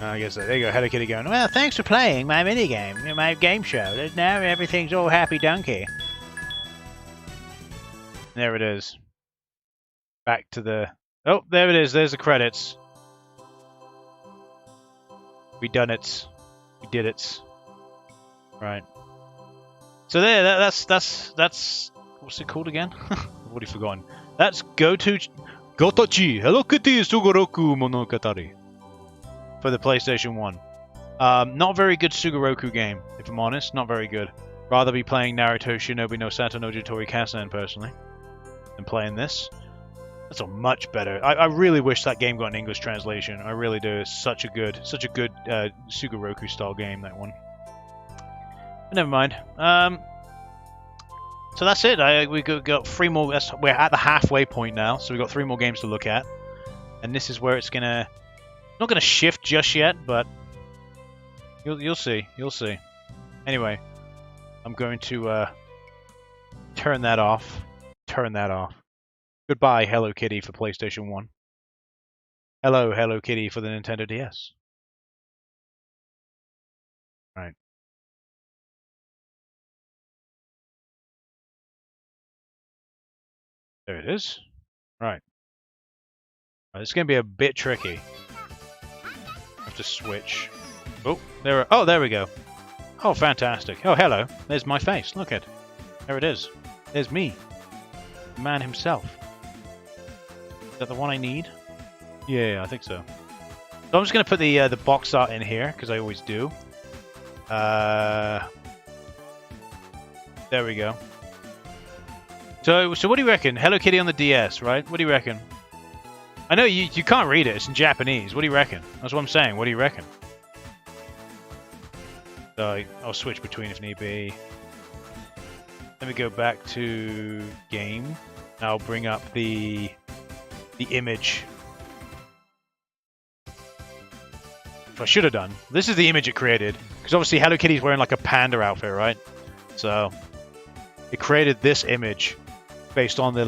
I guess there you go. Hello Kitty going, well, thanks for playing my minigame, my game show. Now everything's all happy-dunky. There it is. Back to the... Oh, there it is. There's the credits. We done it. We did it. Right. So there, that's what's it called again? I've already forgotten. That's Gotouchi Hello Kitty Sugoroku Monogatari for the PlayStation 1. Not very good Sugoroku game, if I'm honest. Not very good. Rather be playing Naruto Shinobi no Sato no Jitori Kasen personally than playing this. That's a much better. I really wish that game got an English translation. I really do. It's such a good Sugoroku style game, that one. But never mind. So that's it. We got 3 more. We're at the halfway point now, so we've got 3 more games to look at. And this is where it's gonna... Not gonna shift just yet, but you'll see. You'll see. Anyway, I'm going to turn that off. Turn that off. Goodbye, Hello Kitty for PlayStation 1. Hello, Hello Kitty for the Nintendo DS. Right. There it is. Right. It's going to be a bit tricky. I have to switch. Oh, there we go. Oh, fantastic. Oh, hello. There's my face. Look at. There it is. There's me. The man himself. Is that the one I need? Yeah, I think so. So I'm just going to put the box art in here, because I always do. There we go. So what do you reckon? Hello Kitty on the DS, right? What do you reckon? I know you can't read it. It's in Japanese. What do you reckon? That's what I'm saying. What do you reckon? So I'll switch between if need be. Let me go back to game. I'll bring up the image. If I should have done. This is the image it created. Because obviously Hello Kitty's wearing like a panda outfit, right? So it created this image based on the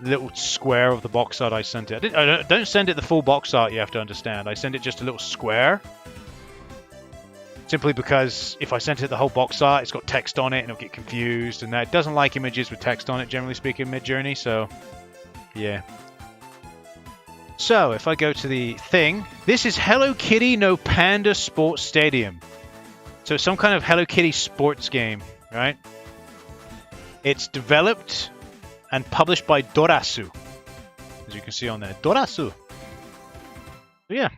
little square of the box art I sent it. I don't send it the full box art, you have to understand. I send it just a little square. Simply because if I sent it the whole box art, it's got text on it and it'll get confused. And it doesn't like images with text on it, generally speaking, Mid-Journey. So, yeah. So, if I go to the thing, this is Hello Kitty no Panda Sports Stadium. So, some kind of Hello Kitty sports game, right? It's developed and published by Dorasu, as you can see on there. Dorasu! So, yeah.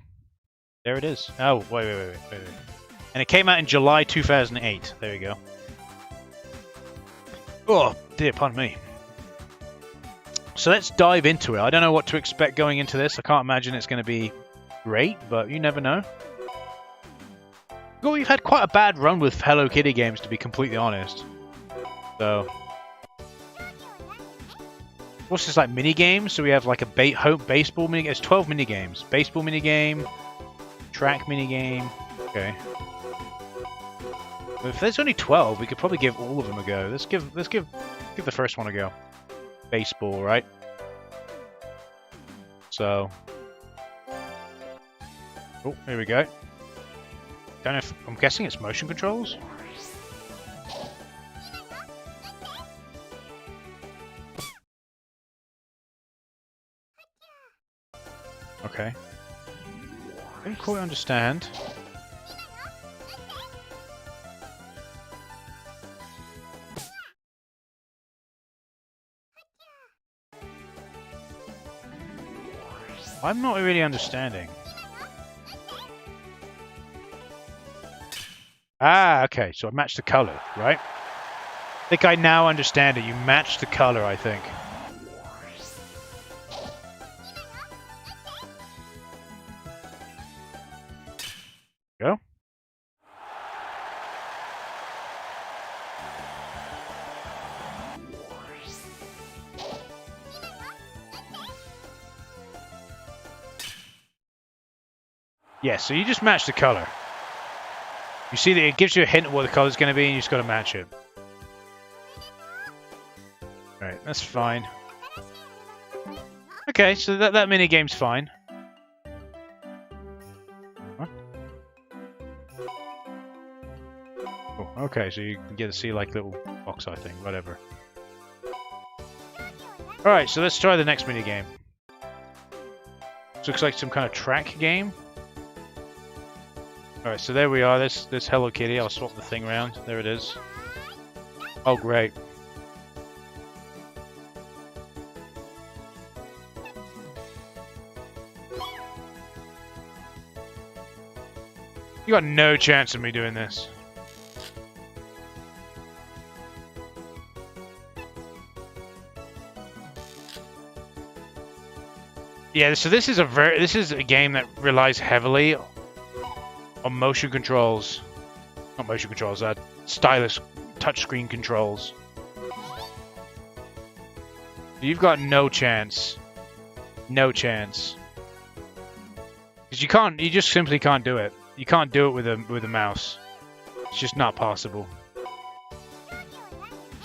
There it is. Oh, wait. And it came out in July 2008. There you go. Oh, dear, pardon me. So let's dive into it. I don't know what to expect going into this. I can't imagine it's going to be great, but you never know. Well, we've had quite a bad run with Hello Kitty games, to be completely honest. So, what's this, like mini games? So we have like a baseball mini. It's 12 mini games. Baseball mini game, track mini game. Okay. But if there's only 12, we could probably give all of them a go. Let's give the first one a go. Baseball, right? So, oh, here we go. Don't know if I'm guessing it's motion controls. Okay. Don't quite understand. I'm not really understanding. Ah, okay. So I matched the color, right? I think I now understand it. You match the color, I think. Go. Yeah, so you just match the color. You see that it gives you a hint of what the color's going to be, and you just got to match it. Right, that's fine. Okay, so that mini game's fine. Huh? Oh, okay, so you can get to see like little box, I think, whatever. Alright, so let's try the next mini game. This looks like some kind of track game. Alright, so there we are. There's Hello Kitty. I'll swap the thing around. There it is. Oh, great. You got no chance of me doing this. Yeah, so this is a game that relies heavily on motion controls. Not motion controls, stylus touchscreen controls. You've got no chance. No chance. Because you just simply can't do it. You can't do it with a mouse. It's just not possible.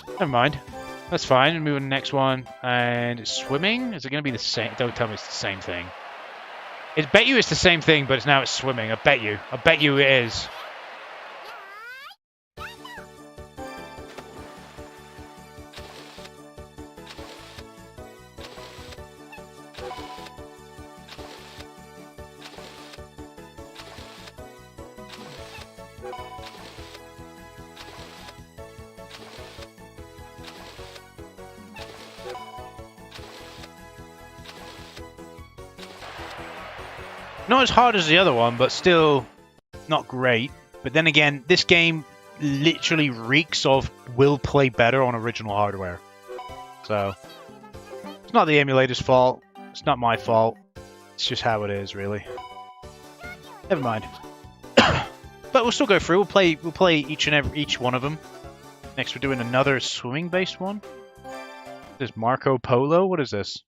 Never mind. That's fine. Move on to the next one. And it's swimming? Is it going to be the same? Don't tell me it's the same thing. I bet you it's the same thing, but now it's swimming. I bet you. I bet you it is. Not as hard as the other one, but still not great. But then again, this game literally reeks of will play better on original hardware. So, it's not the emulator's fault. It's not my fault. It's just how it is, really. Never mind. But we'll still go through. We'll play each one of them. Next, we're doing another swimming-based one. This is Marco Polo. What is this?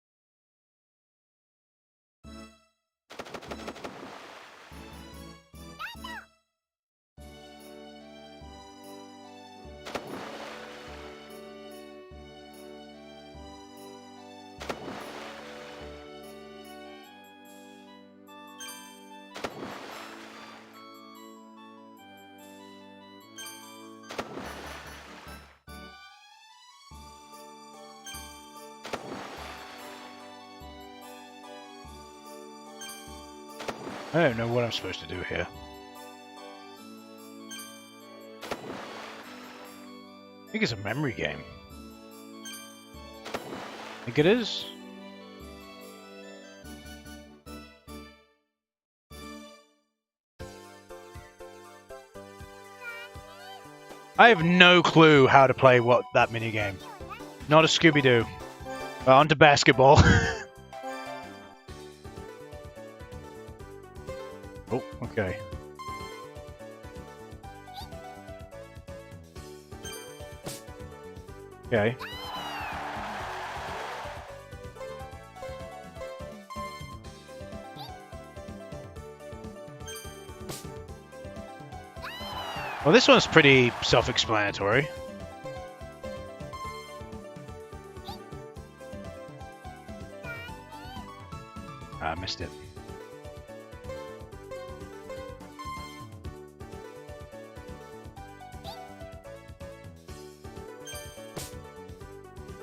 I don't know what I'm supposed to do here. I think it's a memory game. Think it is? I have no clue how to play that minigame. Not a Scooby-Doo. On to basketball. Oh, okay. Okay. Well, this one's pretty self-explanatory. I missed it.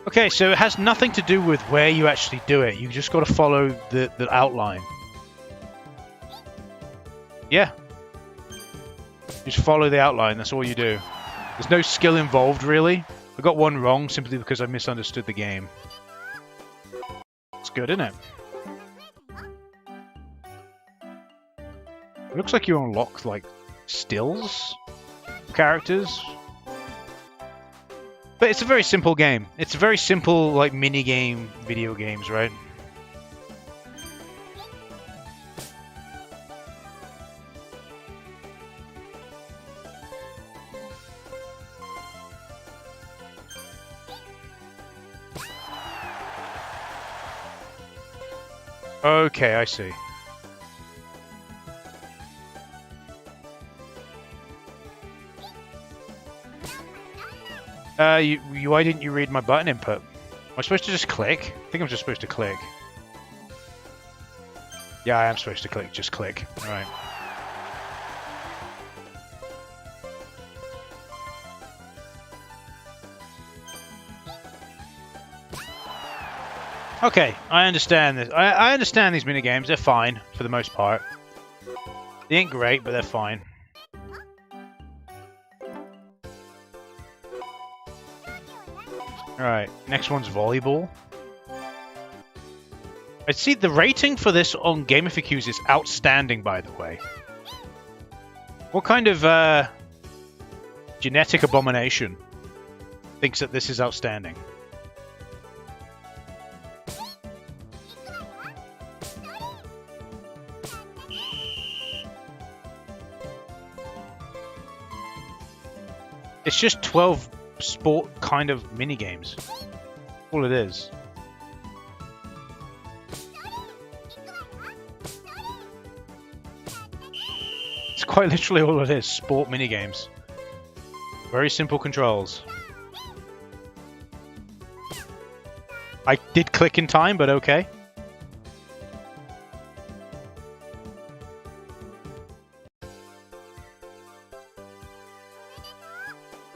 Okay, so it has nothing to do with where you actually do it. You just got to follow the outline. Yeah. Just follow the outline, that's all you do. There's no skill involved, really. I got one wrong simply because I misunderstood the game. It's good, isn't it? It looks like you unlock, like, stills? Characters? But it's a very simple game. It's a very simple, like, mini-game video games, right? Okay, I see. Why didn't you read my button input? Am I supposed to just click? I think I'm just supposed to click. Yeah, I am supposed to click. Just click. Alright. Okay, I understand this. I understand these minigames. They're fine, for the most part. They ain't great, but they're fine. Alright, next one's volleyball. I see the rating for this on GameFAQs is outstanding, by the way. What kind of genetic abomination thinks that this is outstanding? It's just 12 sport kind of minigames. All it is. It's quite literally all it is. Sport minigames. Very simple controls. I did click in time, but okay.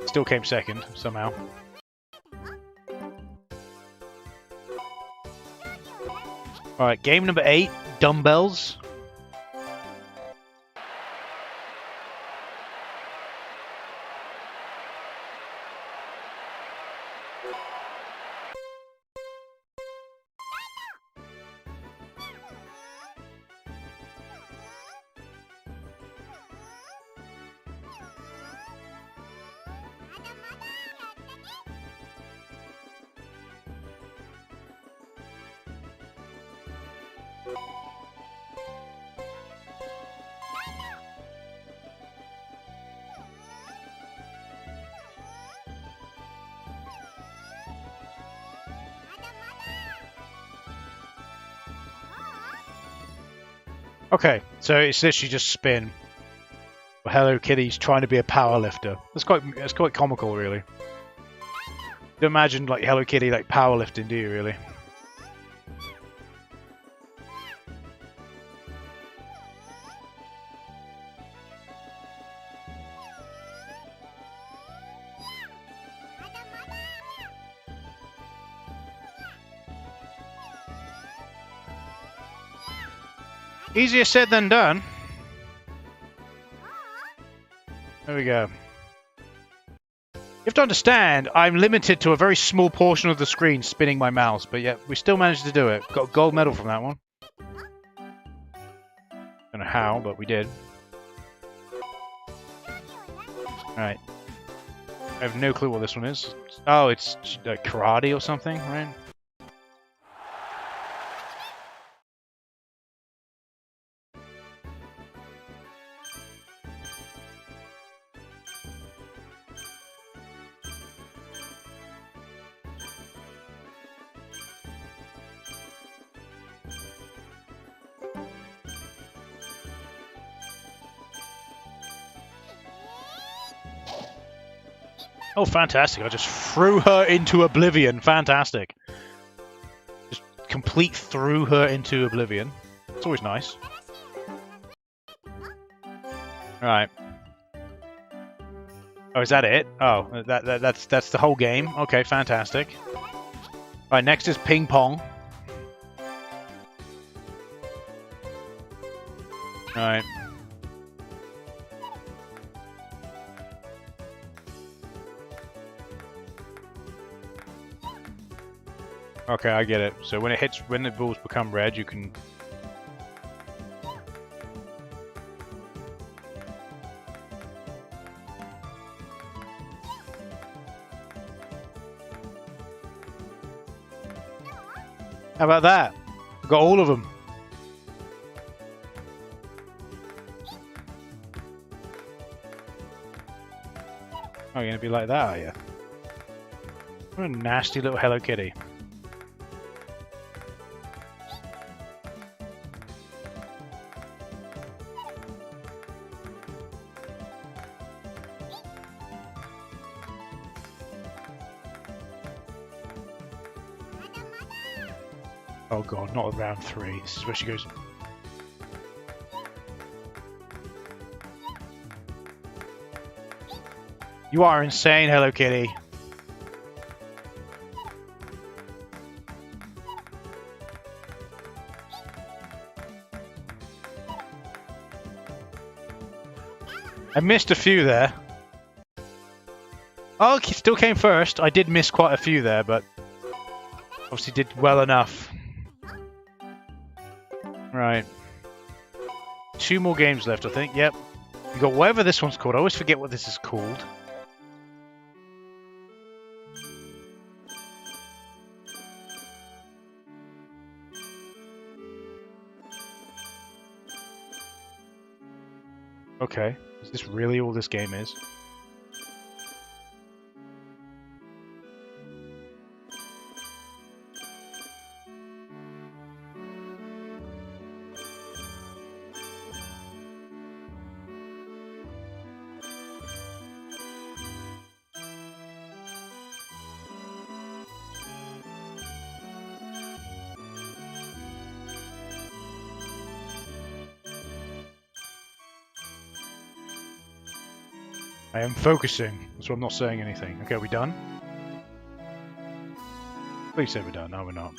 Still came second, somehow. Alright, game number 8, dumbbells. Okay, so it's literally just spin. Hello Kitty's trying to be a power lifter. That's quite comical, really. You imagine like Hello Kitty like powerlifting, do you really? Easier said than done. There we go. You have to understand, I'm limited to a very small portion of the screen spinning my mouse, but yet we still managed to do it. Got a gold medal from that one. Don't know how, but we did. Alright. I have no clue what this one is. Oh, it's karate or something, right? Oh, fantastic. I just threw her into oblivion. Fantastic. Just complete threw her into oblivion. It's always nice. Right. Oh, is that it? Oh, that's the whole game. Okay, fantastic. Right, next is ping pong. Alright. Okay, I get it. So when the balls become red, you can... How about that? Got all of them. Oh, you're gonna be like that, are you? What a nasty little Hello Kitty. Oh god, not round 3. This is where she goes. You are insane, Hello Kitty. I missed a few there. Oh, it still came first. I did miss quite a few there, but obviously did well enough. Right. 2 more games left, I think. Yep. You got whatever this one's called. I always forget what this is called. Okay. Is this really all this game is? I am focusing, so I'm not saying anything. Okay, are we done? Please say we're done. No, we're not.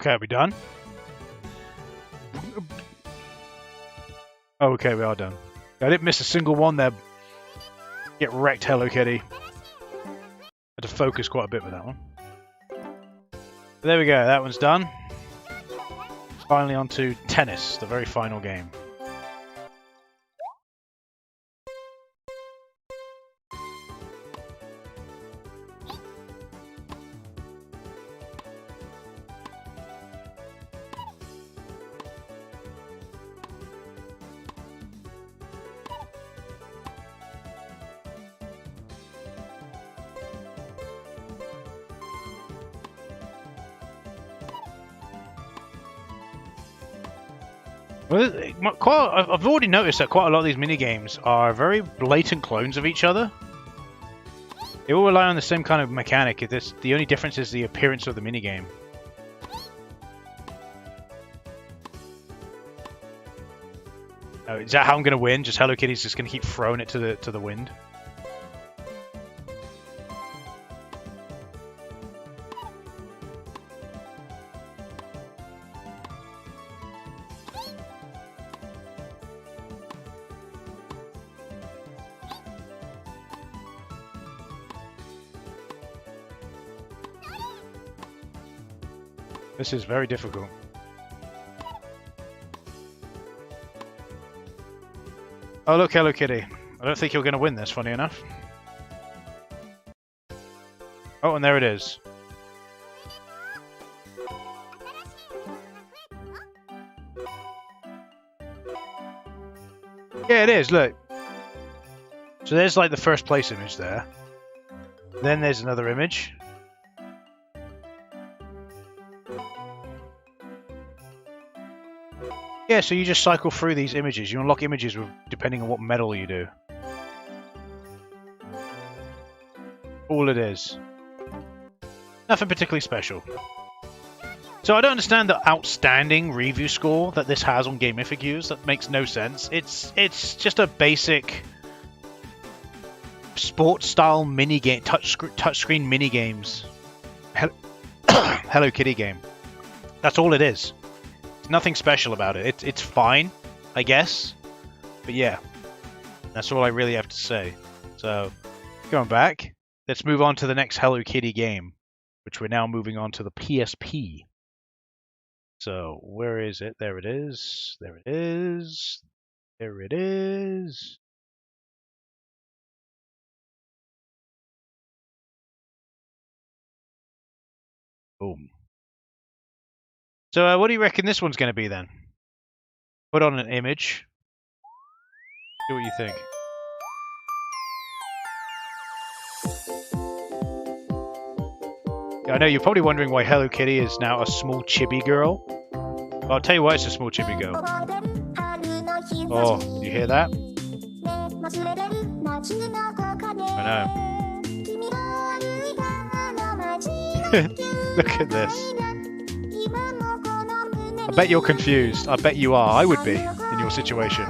Okay, are we done? Oh, okay, we are done. I didn't miss a single one there. Get wrecked, Hello Kitty. Had to focus quite a bit with that one. But there we go, that one's done. Finally on to tennis, the very final game. Well, I've already noticed that quite a lot of these minigames are very blatant clones of each other. They all rely on the same kind of mechanic. The only difference is the appearance of the minigame. Oh, is that how I'm going to win? Just Hello Kitty's just going to keep throwing it to the wind? This is very difficult. Oh look, Hello Kitty. I don't think you're going to win this, funny enough. Oh, and there it is. Yeah, it is, look. So there's like the first place image there. Then there's another image. Yeah, so you just cycle through these images. You unlock images depending on what medal you do. All it is. Nothing particularly special. So I don't understand the outstanding review score that this has on Gamific Use. That makes no sense. It's just a basic sports-style minigame, touchscreen minigames. Hello Kitty game. That's all it is. Nothing special about it. It's fine, I guess. But yeah, that's all I really have to say. So, going back, let's move on to the next Hello Kitty game, which we're now moving on to the PSP. So, where is it? There it is. There it is. There it is. Boom. So, what do you reckon this one's going to be then? Put on an image. See what you think. Yeah, I know you're probably wondering why Hello Kitty is now a small chibi girl. Well, I'll tell you why it's a small chibi girl. Oh, you hear that? I know. Look at this. I bet you're confused. I bet you are. I would be in your situation.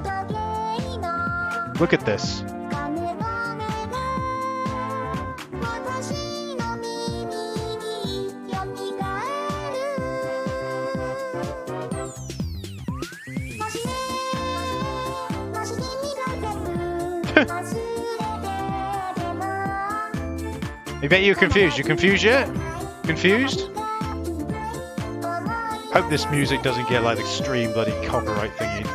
Look at this. I bet you're confused. You confused yet? Confused? Hope this music doesn't get like extreme bloody copyright thingy.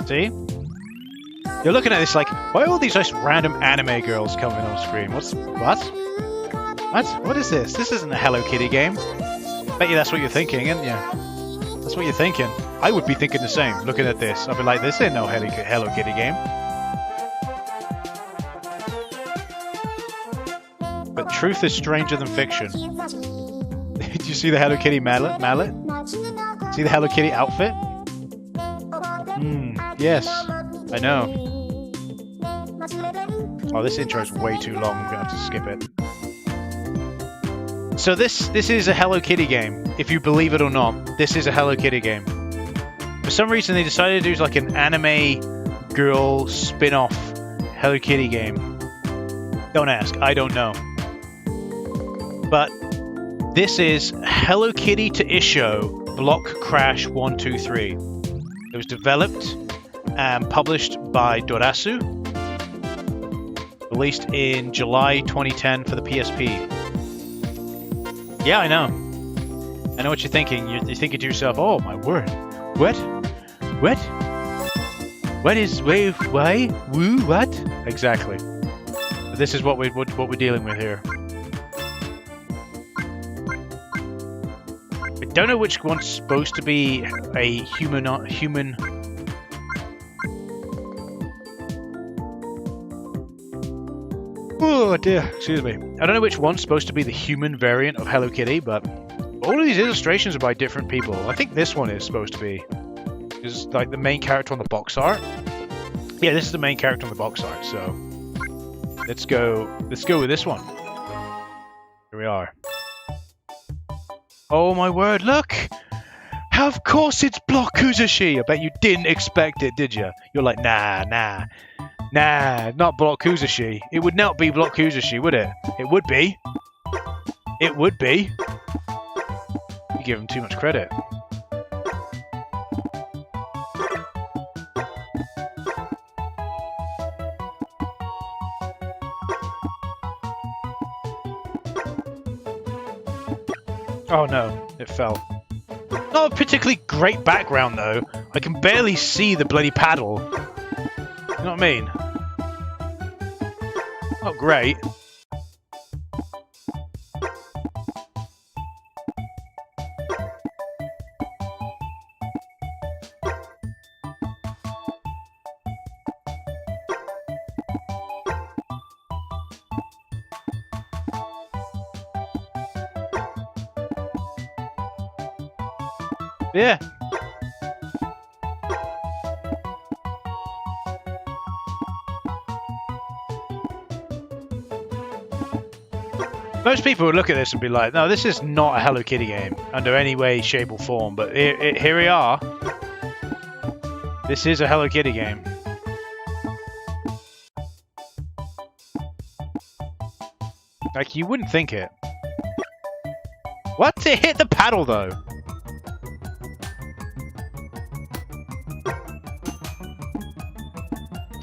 See? You're looking at this like, why are all these nice random anime girls coming on screen? What? What is this? This isn't a Hello Kitty game. Bet you that's what you're thinking, isn't you? That's what you're thinking. I would be thinking the same, looking at this. I'd be like, this ain't no Hello Kitty game. But truth is stranger than fiction. Did you see the Hello Kitty mallet? See the Hello Kitty outfit? Yes, I know. Oh, this intro is way too long. I'm gonna have to skip it. So this is a Hello Kitty game. If you believe it or not, this is a Hello Kitty game. For some reason, they decided to do like an anime girl spin-off Hello Kitty game. Don't ask. I don't know. But this is Hello Kitty to Issho Block Crash 123. It was developed and published by Dorasu. Released in July 2010 for the PSP. Yeah, I know. I know what you're thinking. You're thinking to yourself, oh my word. What? What? What is wave? Why? Woo? What? Exactly. But this is what we're dealing with here. I don't know which one's supposed to be a human. Oh dear, excuse me. I don't know which one's supposed to be the human variant of Hello Kitty, but all of these illustrations are by different people. I think this one is supposed to be. Is like the main character on the box art. Yeah, this is the main character on the box art, so let's go with this one. Here we are. Oh my word, look! Of course it's Block Kuzushi! I bet you didn't expect it, did you? You're like, nah, not Block Kuzushi. It would not be Block Kuzushi, would it? It would be. It would be. You give him too much credit. Oh no, it fell. Not a particularly great background though. I can barely see the bloody paddle. You know what I mean? Not great. Yeah. Most people would look at this and be like, no, this is not a Hello Kitty game under any way, shape or form, but here we are. This is a Hello Kitty game. Like, you wouldn't think it. What? It hit the paddle though.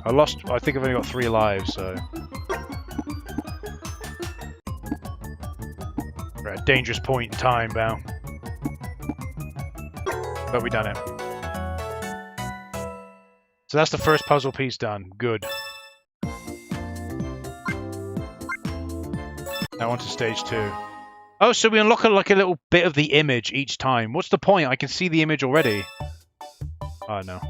I think I've only got 3 lives, so... We're at a dangerous point in time, Bow. But we done it. So that's the first puzzle piece done. Good. Now on to stage 2. Oh, so we unlock like a little bit of the image each time. What's the point? I can see the image already. Oh, no.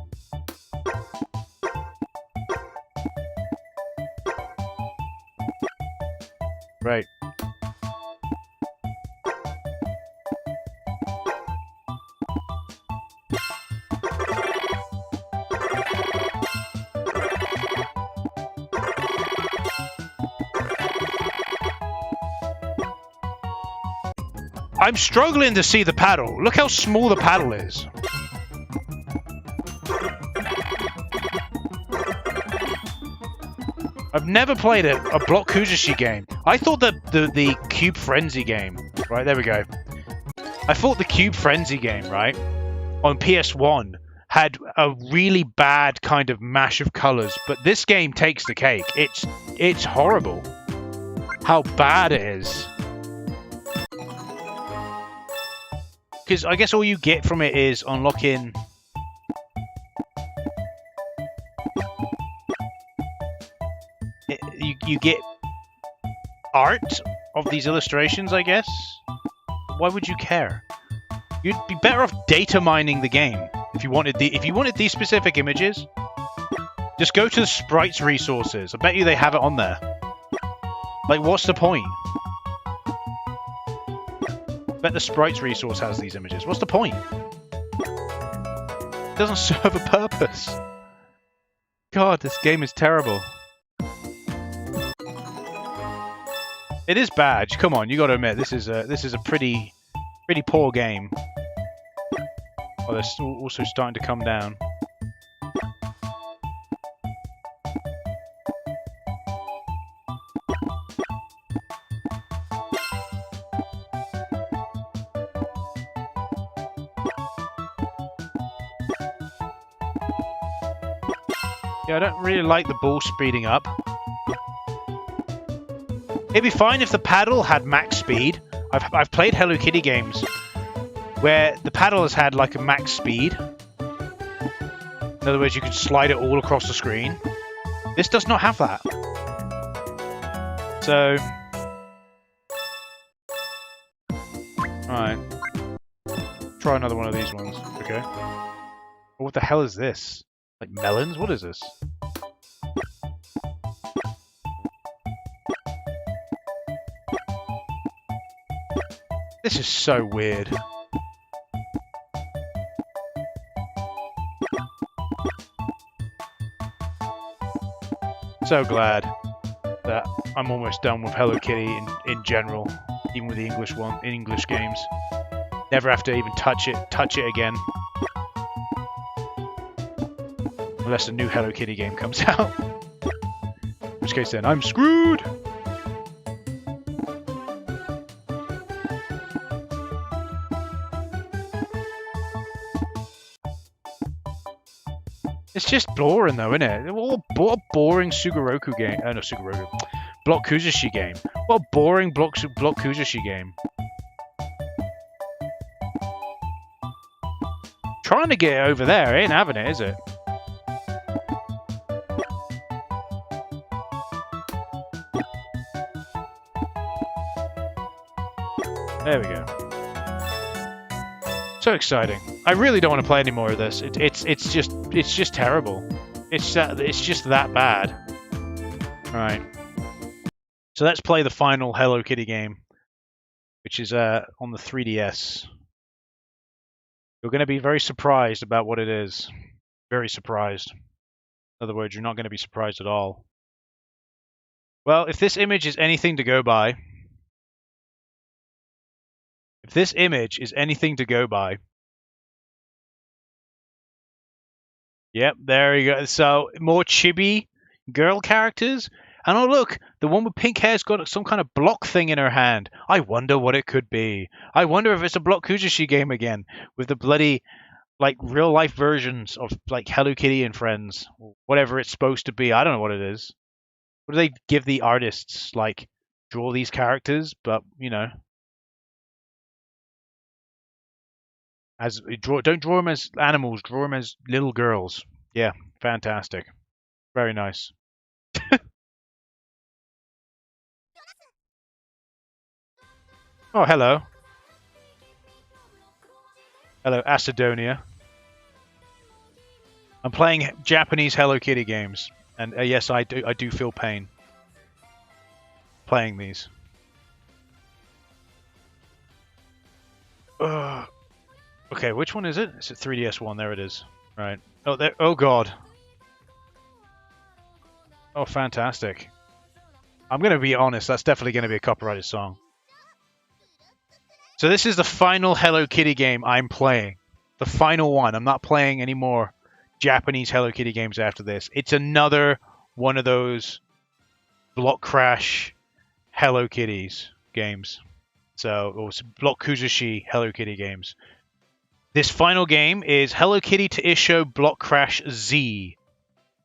Right. I'm struggling to see the paddle. Look how small the paddle is. I've never played a Block Kuzushi game. I thought that the Cube Frenzy game, right, there we go. I thought the Cube Frenzy game, right, on PS1 had a really bad kind of mash of colors, but this game takes the cake. It's horrible how bad it is. Because I guess all you get from it is unlocking... You get art of these illustrations, I guess? Why would you care? You'd be better off data mining the game if you wanted these specific images. Just go to the sprites resources. I bet you they have it on there. Like, what's the point? I bet the sprites resource has these images. What's the point? It doesn't serve a purpose. God, this game is terrible. It is bad. Come on, you got to admit this is a pretty poor game. Oh, they're also starting to come down. Yeah, I don't really like the ball speeding up. It'd be fine if the paddle had max speed. I've played Hello Kitty games where the paddle has had like a max speed. In other words, you can slide it all across the screen. This does not have that. So... Alright. Try another one of these ones. Okay. What the hell is this? Like melons? What is this? This is so weird. So glad that I'm almost done with Hello Kitty in general, even with the English games. Never have to even touch it again. Unless a new Hello Kitty game comes out. In which case then I'm screwed! It's just boring though, isn't it? What a boring Sugoroku game. No, Sugoroku. Block Kuzushi game. What a boring Block Kuzushi game. Trying to get it over there, ain't having it, is it? There we go. So exciting. I really don't want to play any more of this. It's just terrible. It's just that bad. Alright. So let's play the final Hello Kitty game, which is on the 3DS. You're going to be very surprised about what it is. Very surprised. In other words, you're not going to be surprised at all. Well, if this image is anything to go by, yep, there you go. So, more chibi girl characters. And oh look, the one with pink hair's got some kind of block thing in her hand. I wonder what it could be. I wonder if it's a Block Kuzushi game again, with the bloody, like, real-life versions of, like, Hello Kitty and Friends. Whatever it's supposed to be. I don't know what it is. What do they give the artists? Like, draw these characters, but, you know. Don't draw them as animals, draw them as little girls. Yeah, fantastic. Very nice. Oh, hello. Hello, Acidonia. I'm playing Japanese Hello Kitty games, and yes, I do feel pain playing these. Okay, which one is it? It's a 3DS one. There it is. Right. Oh, there. Oh God. Oh, fantastic. I'm gonna be honest. That's definitely gonna be a copyrighted song. So this is the final Hello Kitty game I'm playing. The final one. I'm not playing any more Japanese Hello Kitty games after this. It's another one of those Block Crash Hello Kitties games. So, or Block Kuzushi Hello Kitty games. This final game is Hello Kitty to Issho Block Crash Z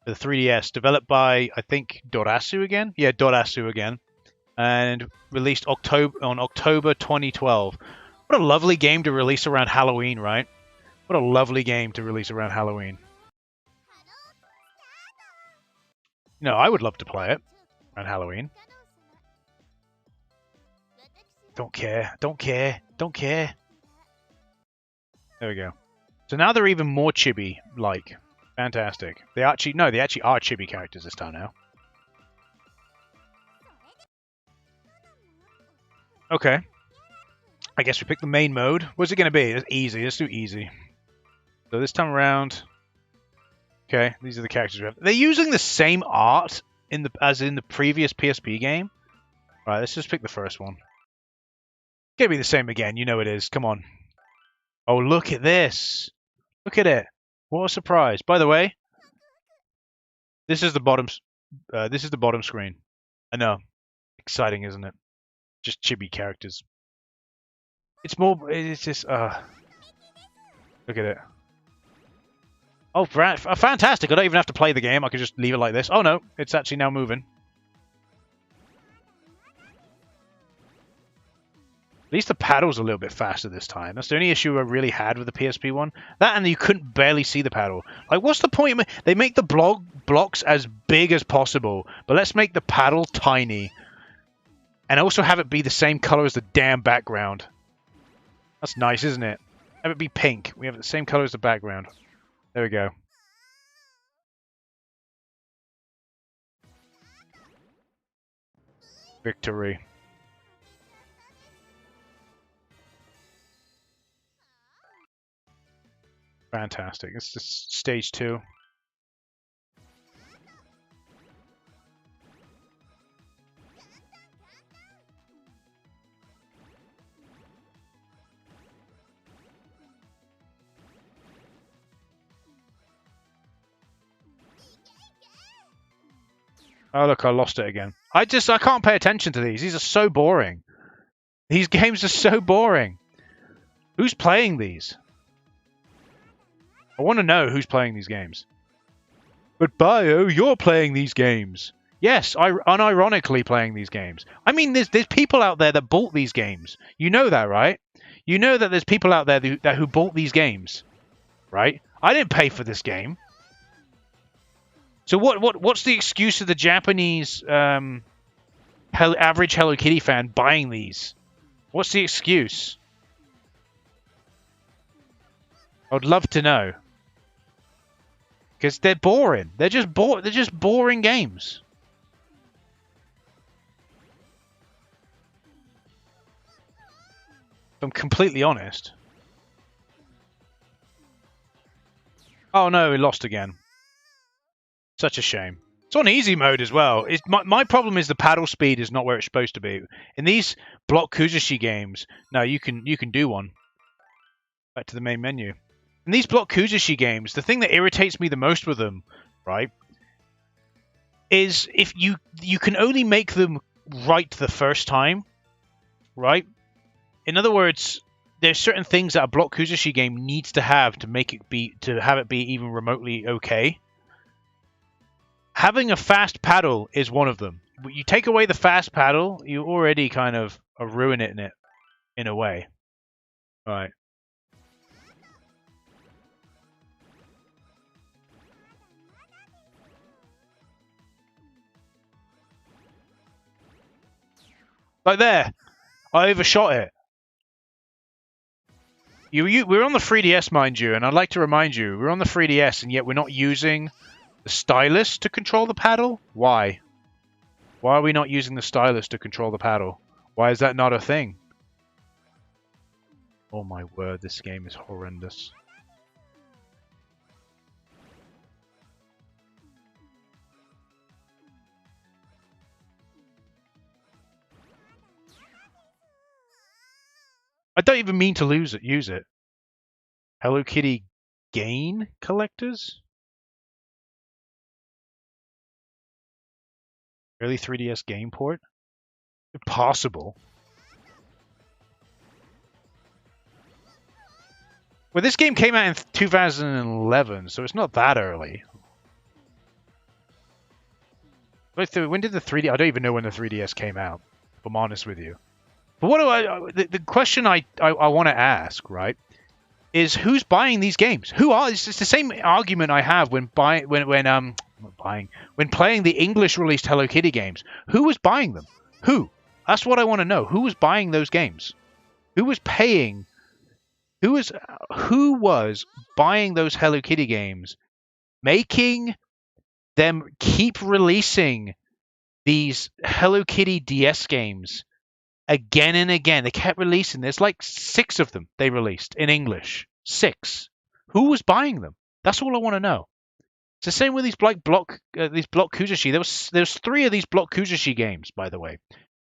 for the 3DS, developed by, I think, Dorasu again? Yeah, Dorasu again. And released on October 2012. What a lovely game to release around Halloween, right? What a lovely game to release around Halloween. No, I would love to play it around Halloween. Don't care, don't care, don't care. There we go. So now they're even more chibi-like. Fantastic. They actually are chibi characters this time now. Okay. I guess we pick the main mode. What's it going to be? It's easy. Let's do easy. So this time around... Okay, these are the characters we have. They're using the same art as in the previous PSP game. Right, let's just pick the first one. It's going to be the same again. You know it is. Come on. Oh, look at this. Look at it. What a surprise. By the way, this is the bottom screen. I know. Exciting, isn't it? Just chibi characters. It's just, look at it. Oh, fantastic. I don't even have to play the game. I can just leave it like this. Oh, no. It's actually now moving. At least the paddle's a little bit faster this time. That's the only issue I really had with the PSP one. That and you couldn't barely see the paddle. Like, what's the point? They make the blocks as big as possible, but let's make the paddle tiny. And also have it be the same color as the damn background. That's nice, isn't it? Have it be pink. We have the same color as the background. There we go. Victory. Fantastic. It's just stage 2. Oh look, I lost it again. I can't pay attention to these. These are so boring. These games are so boring. Who's playing these? I want to know who's playing these games. But Bio, you're playing these games. Yes, unironically playing these games. I mean, there's people out there that bought these games. You know that, right? You know that there's people out there who bought these games, right? I didn't pay for this game. So what's the excuse of the Japanese average Hello Kitty fan buying these? What's the excuse? I'd love to know. Because they're boring. They're just boring games. If I'm completely honest. Oh no, we lost again. Such a shame. It's on easy mode as well. My problem is the paddle speed is not where it's supposed to be. In these block Kuzushi games, no, you can do one. Back to the main menu. In these block Kuzushi games, the thing that irritates me the most with them, right, is if you can only make them right the first time, right? In other words, there's certain things that a block Kuzushi game needs to have to make it be even remotely okay. Having a fast paddle is one of them. You take away the fast paddle, you already kind of are ruining it in a way. All right. Like there, I overshot it. We're on the 3DS, mind you, and I'd like to remind you, we're on the 3DS, and yet we're not using the stylus to control the paddle? Why? Why are we not using the stylus to control the paddle? Why is that not a thing? Oh my word, this game is horrendous. I don't even mean to use it. Hello Kitty Gain Collectors? Early 3DS game port? Impossible. Well, this game came out in 2011, so it's not that early. When did the 3D... I don't even know when the 3DS came out, if I'm honest with you. But what the question I want to ask, right, is who's buying these games? It's the same argument I have when playing the English released Hello Kitty games. Who was buying them? Who? That's what I want to know. Who was buying those games? Who was paying? Who was buying those Hello Kitty games, making them keep releasing these Hello Kitty DS games again and again? They kept releasing. There's like 6 of them they released in English. 6. Who was buying them? That's all I want to know. It's the same with these block Kuzushi. There was 3 of these block Kuzushi games, by the way.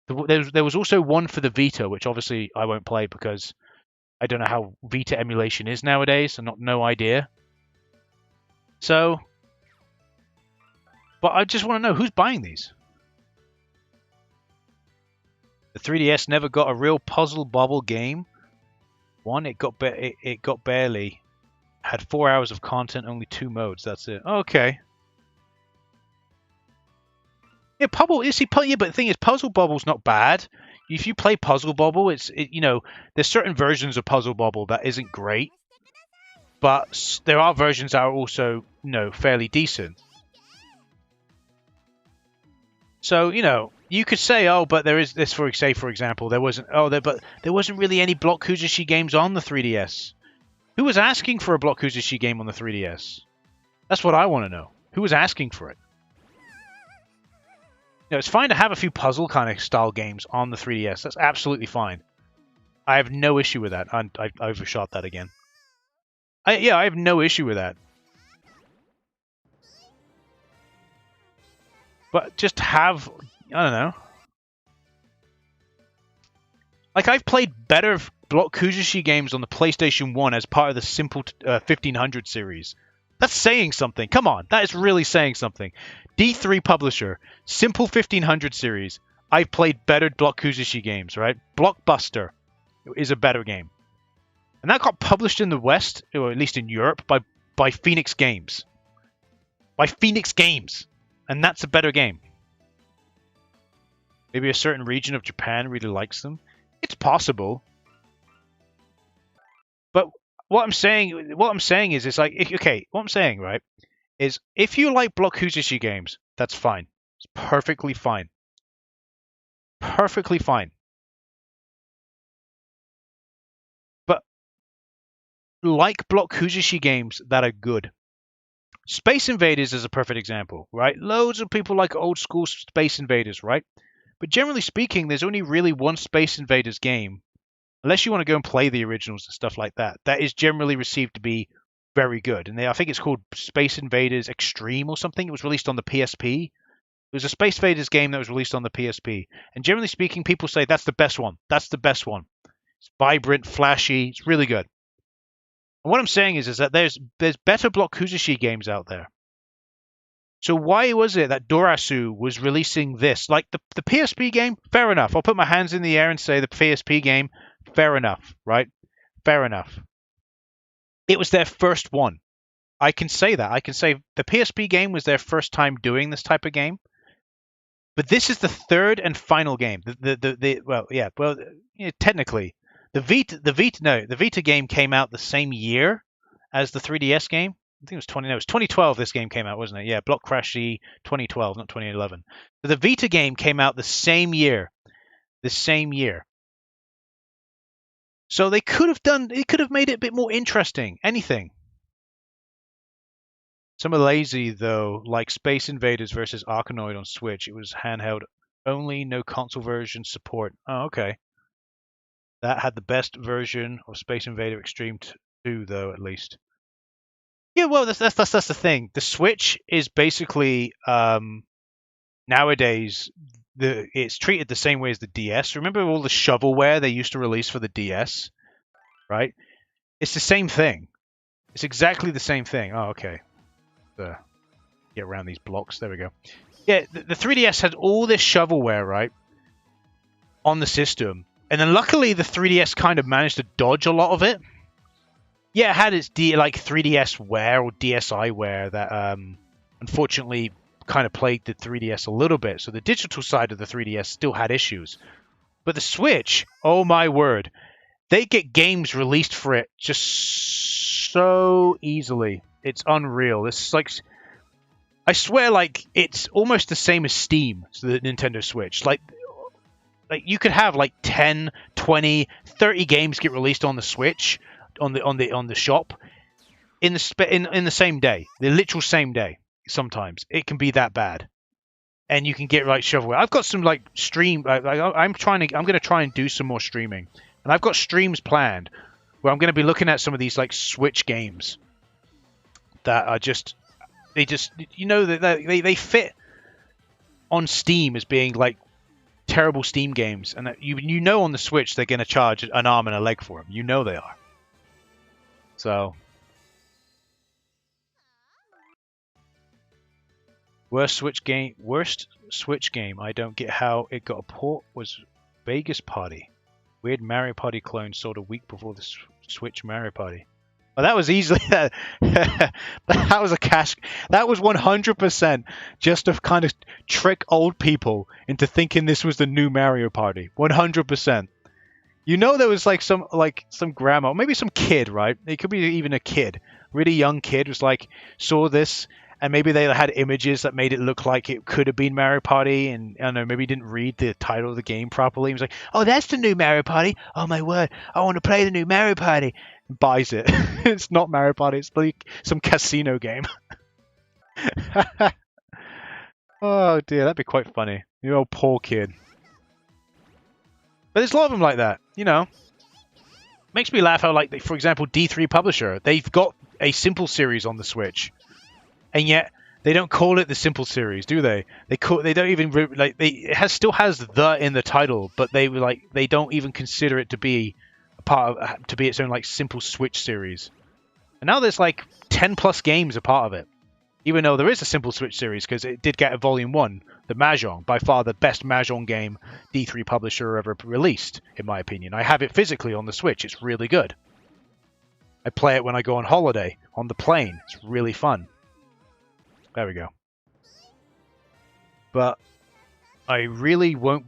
There was also one for the Vita, which obviously I won't play because I don't know how Vita emulation is nowadays. I've no idea. So, but I just want to know who's buying these. The 3DS never got a real puzzle bubble game. It got barely. Had 4 hours of content, only 2 modes. That's it. Okay. Yeah, but the thing is, Puzzle Bubble's not bad. If you play Puzzle Bubble, there's certain versions of Puzzle Bubble that isn't great, but there are versions that are also, fairly decent. So, you could say, oh, but there is this, for example, there wasn't really any Block Kuzushi games on the 3DS. Who was asking for a Block Kuzushi game on the 3DS? That's what I want to know. Who was asking for it? It's fine to have a few puzzle kind of style games on the 3DS. That's absolutely fine. I have no issue with that. I overshot that again. Yeah, I have no issue with that. But just have, I don't know. Like, I've played better Block Kuzushi games on the PlayStation 1 as part of the Simple 1500 series. That's saying something. Come on, that is really saying something. D3 publisher, Simple 1500 series. I've played better Block Kuzushi games, right? Blockbuster is a better game. And that got published in the West, or at least in Europe, by Phoenix Games. By Phoenix Games. And that's a better game. Maybe a certain region of Japan really likes them. It's possible. But what I'm saying is, it's like, okay, what I'm saying, right, is if you like Block Kuzushi games, that's fine. It's perfectly fine. Perfectly fine. But like Block Kuzushi games that are good. Space Invaders is a perfect example, right? Loads of people like old school Space Invaders, right? But generally speaking, there's only really one Space Invaders game, unless you want to go and play the originals and stuff like that, that is generally received to be very good. And I think it's called Space Invaders Extreme or something. It was released on the PSP. It was a Space Invaders game that was released on the PSP. And generally speaking, people say that's the best one. That's the best one. It's vibrant, flashy. It's really good. And what I'm saying is that there's better Block Kuzushi games out there. So why was it that Dorasu was releasing this? Like the PSP game, fair enough. I'll put my hands in the air and say the PSP game, fair enough, right? Fair enough. It was their first one. I can say that. I can say the PSP game was their first time doing this type of game. But this is the third and final game. Technically. The Vita game came out the same year as the 3DS game. I think it was 2012 this game came out, wasn't it? Yeah, Block Crashy 2012, not 2011. But the Vita game came out the same year. The same year. So they could have made it a bit more interesting. Anything. Some are lazy though, like Space Invaders versus Arkanoid on Switch. It was handheld only, no console version support. Oh, okay. That had the best version of Space Invader Extreme 2, though, at least. Yeah, well, that's the thing. The Switch is basically nowadays it's treated the same way as the DS. Remember all the shovelware they used to release for the DS, right? It's the same thing. It's exactly the same thing. Oh, okay. Get around these blocks. There we go. Yeah, the 3DS had all this shovelware, right, on the system. And then luckily the 3DS kind of managed to dodge a lot of it. Yeah, it had its 3DS wear or DSi wear that unfortunately kind of plagued the 3DS a little bit. So the digital side of the 3DS still had issues. But the Switch, oh my word, they get games released for it just so easily. It's unreal. It's like, I swear, like it's almost the same as Steam, so the Nintendo Switch. Like you could have like 10, 20, 30 games get released on the Switch, on the shop, in the same day, the literal same day. Sometimes it can be that bad, and you can get like shovelware. I've got some like stream. I'm going to try and do some more streaming, and I've got streams planned where I'm going to be looking at some of these like Switch games that are they fit on Steam as being like terrible Steam games, and that you know on the Switch they're going to charge an arm and a leg for them. You know they are. So worst Switch game. I don't get how it got a port. Was Vegas Party. Weird Mario Party clone sold a week before the Switch Mario Party. Oh, that was easily that was a cash. That was 100% just to kind of trick old people into thinking this was the new Mario Party. 100%. You know, there was like some grandma, or maybe some kid, right? It could be even a kid, really young kid, was like saw this, and maybe they had images that made it look like it could have been Mario Party, and I don't know, maybe didn't read the title of the game properly. He was like, "Oh, that's the new Mario Party! Oh my word, I want to play the new Mario Party!" And buys it. It's not Mario Party. It's like some casino game. Oh dear, that'd be quite funny. You old poor kid. But there's a lot of them like that, you know. makes me laugh how, like, for example, D3 Publisher, they've got a simple series on the Switch, and yet they don't call it the simple series, do they? They don't even like still has the in the title, but they don't even consider it to be a part of to be its own like simple Switch series. And now there's like 10 plus games a part of it, even though there is a simple Switch series because it did get a Volume 1, the Mahjong, by far the best Mahjong game D3 Publisher ever released, in my opinion. I have it physically on the Switch. It's really good. I play it when I go on holiday on the plane. It's really fun. There we go. But I really won't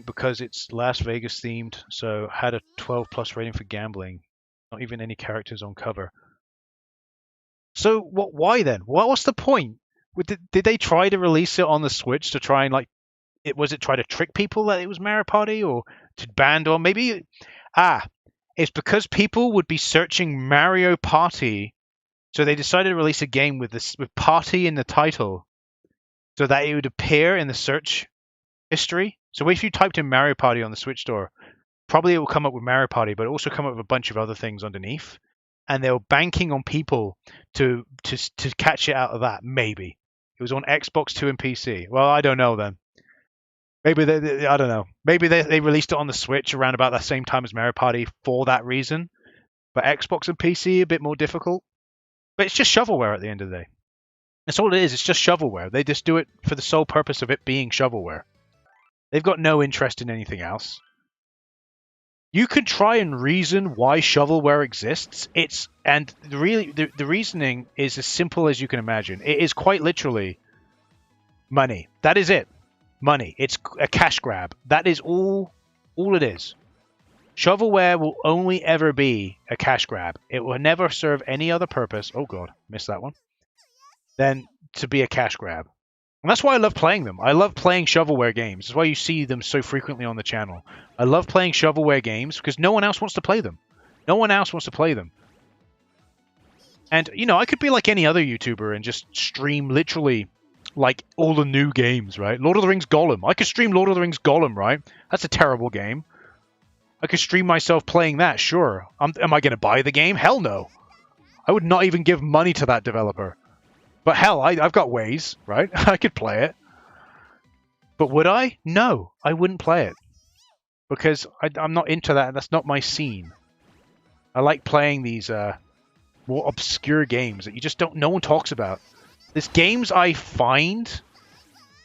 because it's Las Vegas themed, so had a 12 plus rating for gambling. Not even any characters on cover. So why then? What's the point? Did they try to release it on the Switch to try and like was it try to trick people that it was Mario Party, or to ban, or maybe it's because people would be searching Mario Party, so they decided to release a game with party in the title so that it would appear in the search history. So if you typed in Mario Party on the Switch store, probably it will come up with Mario Party, but it also come up with a bunch of other things underneath. And they were banking on people to catch it out of that. Maybe it was on Xbox 2 and PC. Well, I don't know then. Maybe I don't know. Maybe they released it on the Switch around about the same time as Mario Party for that reason. But Xbox and PC a bit more difficult. But it's just shovelware at the end of the day. That's all it is. It's just shovelware. They just do it for the sole purpose of it being shovelware. They've got no interest in anything else. You can try and reason why shovelware exists. The reasoning is as simple as you can imagine. It is quite literally money. That is it. Money. It's a cash grab. That is all it is. Shovelware will only ever be a cash grab. It will never serve any other purpose. Oh god, missed that one. Than to be a cash grab. And that's why I love playing them. I love playing shovelware games. That's why you see them so frequently on the channel. I love playing shovelware games because no one else wants to play them. No one else wants to play them. And, you know, I could be like any other YouTuber and just stream literally like all the new games, right? Lord of the Rings Gollum. I could stream Lord of the Rings Gollum, right? That's a terrible game. I could stream myself playing that, sure. Am I going to buy the game? Hell no. I would not even give money to that developer. But hell, I've got ways, right? I could play it. But would I? No, I wouldn't play it. Because I'm not into that. That's not my scene. I like playing these more obscure games that you just no one talks about. There's games I find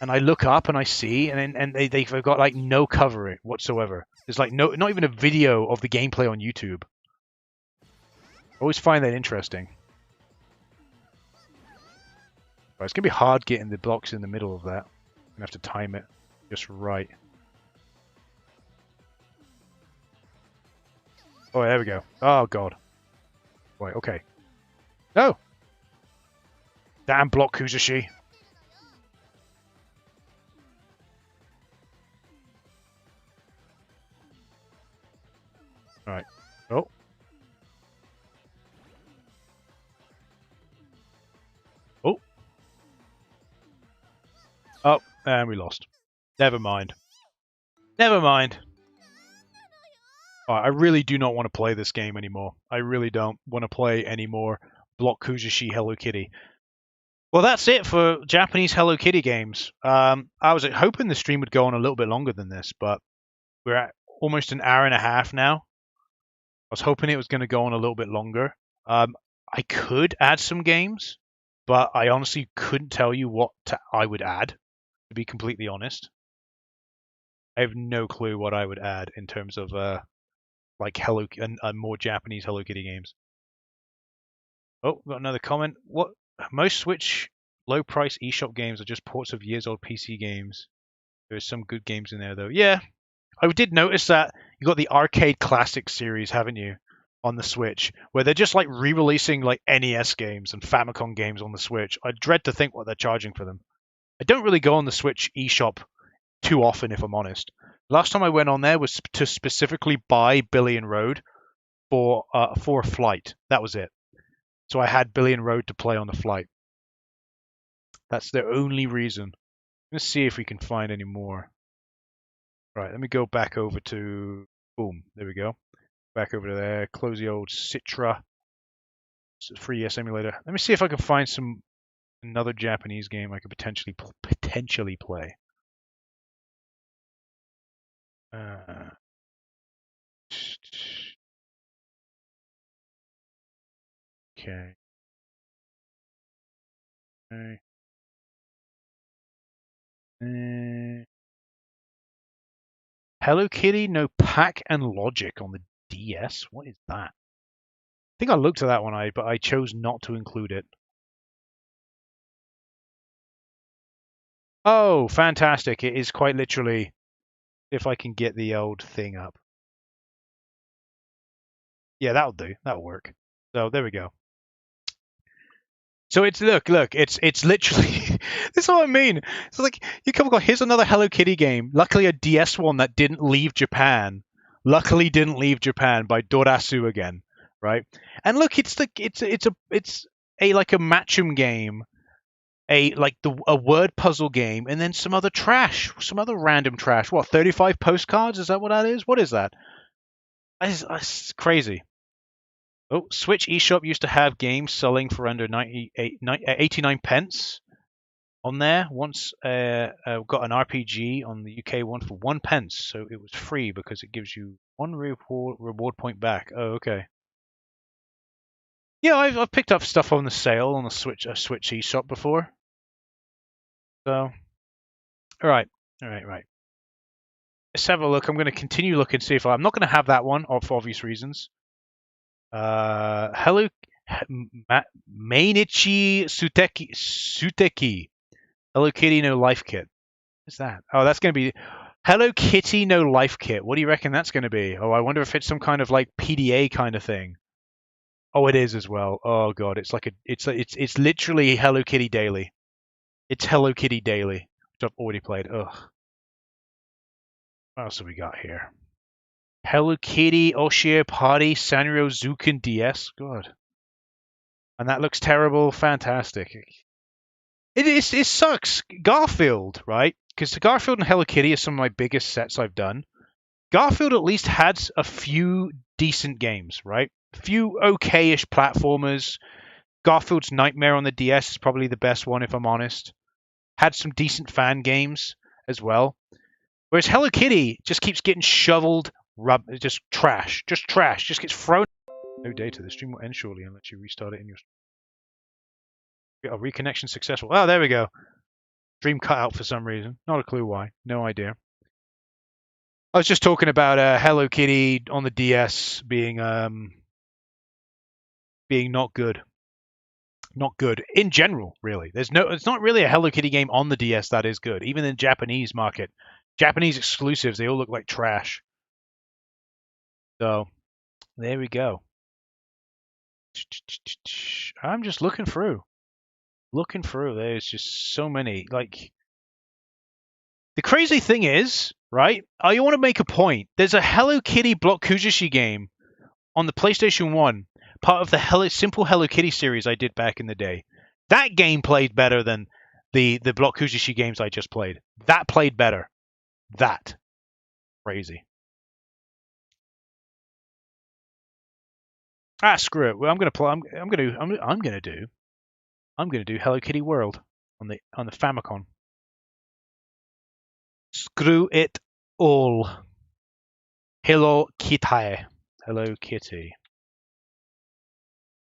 and I look up and I see and they've got like no cover whatsoever. There's like not even a video of the gameplay on YouTube. I always find that interesting. Right, it's going to be hard getting the blocks in the middle of that. I'm going to have to time it just right. Oh, there we go. Oh, God. Right, okay. No! Damn block, Kuzushi. Alright. Oh. Oh. Oh, and we lost. Never mind. Never mind. I really do not want to play this game anymore. I really don't want to play any more Block Kuzushi Hello Kitty. Well, that's it for Japanese Hello Kitty games. I was hoping the stream would go on a little bit longer than this, but we're at almost an hour and a half now. I was hoping it was going to go on a little bit longer. I could add some games, but I honestly couldn't tell you what I would add, to be completely honest. I have no clue what I would add in terms of like more Japanese Hello Kitty games. Oh, got another comment. What? Most Switch low-price eShop games are just ports of years-old PC games. There's some good games in there, though. Yeah, I did notice that you got the Arcade Classics series, haven't you, on the Switch, where they're just like re-releasing like NES games and Famicom games on the Switch. I dread to think what they're charging for them. I don't really go on the Switch eShop too often, if I'm honest. Last time I went on there was to specifically buy Billion Road for a flight. That was it. So I had Billion Road to play on the flight. That's the only reason. Let's see if we can find any more. Right, let me go back over to... Boom, there we go. Back over to there. Close the old Citra. It's a free emulator. Let me see if I can find another Japanese game I could potentially play. Okay. Hello Kitty, no Pack and Logic on the DS. What is that? I think I looked at that one, but I chose not to include it. Oh, fantastic! It is quite literally. If I can get the old thing up. Yeah, that'll do. That'll work. So there we go. So it's look, it's literally this is what I mean. It's like you come across here's another Hello Kitty game. Luckily a DS one that didn't leave Japan. Luckily didn't leave Japan by Dorasu again, right? And look, it's a like a matchum game, a word puzzle game, and then some other trash, some other random trash. What 35 postcards? Is that what that is? What is that? That's crazy. Oh, Switch eShop used to have games selling for under 89 pence on there. Once got an RPG on the UK one for 1 pence, so it was free because it gives you 1 reward point back. Oh, okay. Yeah, I've picked up stuff on the sale on the Switch eShop before. So, all right. Let's have a look. I'm going to continue looking, see if I'm not going to have that one for obvious reasons. Hello Mainichi Suteki. Hello Kitty no life kit. What's that? Oh, that's going to be Hello Kitty no life kit. What do you reckon that's going to be? Oh, I wonder if it's some kind of like PDA kind of thing. Oh, it is as well. Oh god, it's literally Hello Kitty Daily. It's Hello Kitty Daily, which I've already played. Ugh. What else have we got here? Hello Kitty, Oshie Party, Sanrio Zuken DS. God. And that looks terrible. Fantastic. It sucks. Garfield, right? Because Garfield and Hello Kitty are some of my biggest sets I've done. Garfield at least had a few decent games, right? A few okay-ish platformers. Garfield's Nightmare on the DS is probably the best one, if I'm honest. Had some decent fan games as well. Whereas Hello Kitty just keeps getting shoveled. Just trash, just gets thrown. No data. The stream will end shortly unless you restart it in your. Reconnection successful. Oh, there we go. Stream cut out for some reason. Not a clue why. No idea. I was just talking about Hello Kitty on the DS being not good. Not good in general, really. It's not really a Hello Kitty game on the DS that is good. Even in the Japanese market, Japanese exclusives, they all look like trash. So, there we go. I'm just looking through. There's just so many. Like, the crazy thing is, right? I want to make a point. There's a Hello Kitty Block Kujishi game on the PlayStation 1, part of the Simple Hello Kitty series I did back in the day. That game played better than the Block Kujishi games I just played. That played better. That. Crazy. Ah, screw it. Well, I'm gonna do Hello Kitty World on the Famicom. Screw it all. Hello Kitty. Hello Kitty.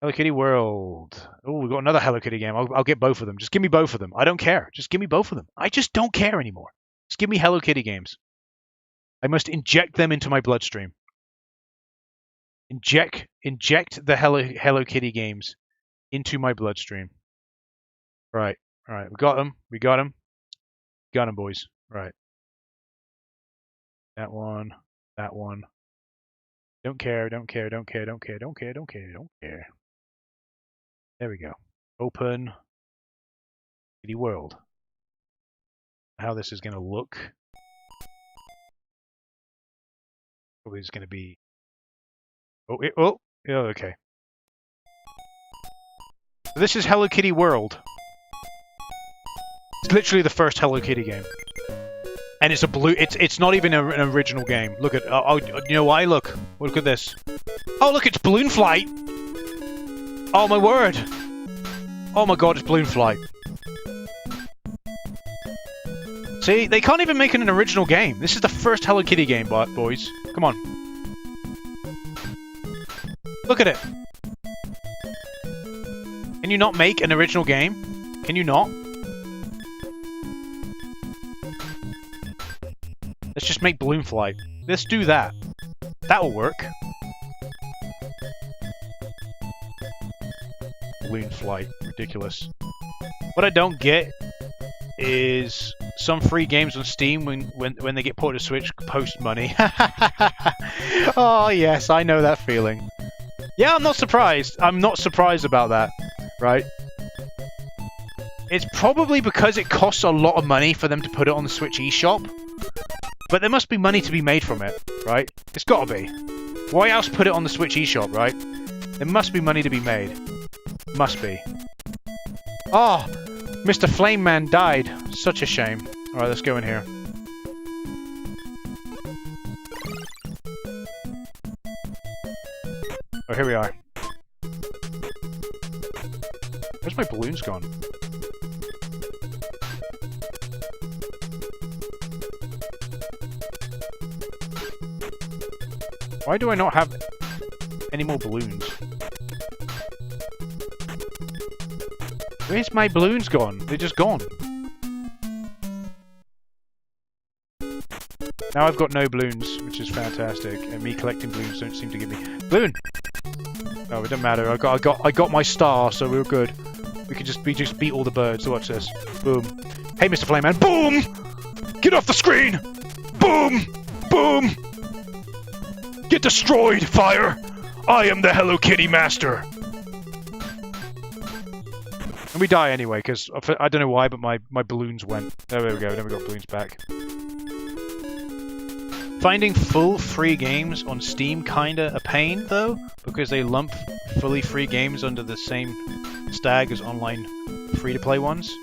Hello Kitty World. Oh, we've got another Hello Kitty game. I'll get both of them. Just give me both of them. I don't care. Just give me both of them. I just don't care anymore. Just give me Hello Kitty games. I must inject them into my bloodstream. Inject the Hello Kitty games into my bloodstream. Right. All right. We got them. Got them, boys. Right. That one. Don't care. There we go. Open Kitty World. How this is going to look. Probably is going to be. Oh, okay. So this is Hello Kitty World. It's literally the first Hello Kitty game. And it's a blue. It's not even an original game. Look at. Oh, you know why? Look at this. Oh, look, it's Balloon Flight. Oh my word. Oh my god, it's Balloon Flight. See, they can't even make it an original game. This is the first Hello Kitty game, boys. Come on. Look at it. Can you not make an original game? Can you not? Let's just make Balloon Flight. Let's do that. That'll work. Balloon Flight. Ridiculous. What I don't get is some free games on Steam when they get ported to Switch post money. Oh yes, I know that feeling. Yeah, I'm not surprised. I'm not surprised about that, right? It's probably because it costs a lot of money for them to put it on the Switch eShop. But there must be money to be made from it, right? It's gotta be. Why else put it on the Switch eShop, right? There must be money to be made. Must be. Oh! Mr. Flame Man died. Such a shame. Alright, let's go in here. Oh, here we are. Where's my balloons gone? Why do I not have any more balloons? Where's my balloons gone? They're just gone. Now I've got no balloons, which is fantastic. And me collecting balloons don't seem to give me balloon. Oh, it doesn't matter. I got my star, so we're good. We can just beat all the birds. Watch this. Boom. Hey, Mr. Flame Man. Boom! Get off the screen! Boom! Boom! Get destroyed, fire! I am the Hello Kitty master! And we die anyway, because I don't know why, but my balloons went. There we go, then we got balloons back. Finding full free games on Steam kinda a pain, though, because they lump fully free games under the same stag as online free-to-play ones.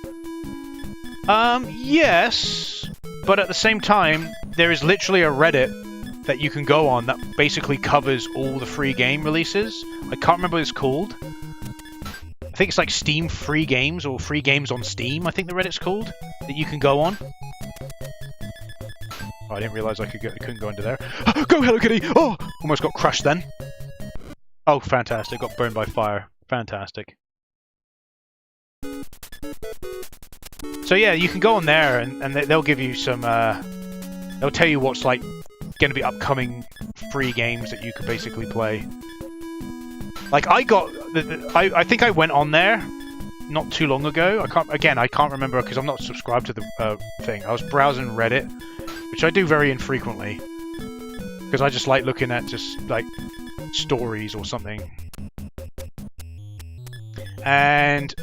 Yes, but at the same time, there is literally a Reddit that you can go on that basically covers all the free game releases. I can't remember what it's called. I think it's like Steam Free Games or Free Games on Steam, I think the Reddit's called, that you can go on. Oh, I didn't realise I couldn't go under there. Go Hello Kitty! Oh! Almost got crushed then. Oh, fantastic. Got burned by fire. Fantastic. So yeah, you can go on there and they'll give you some... they'll tell you what's like going to be upcoming free games that you could basically play. Like I got... I think I went on there not too long ago. I can't remember because I'm not subscribed to the thing. I was browsing Reddit, which I do very infrequently, because I just like looking at just like stories or something. And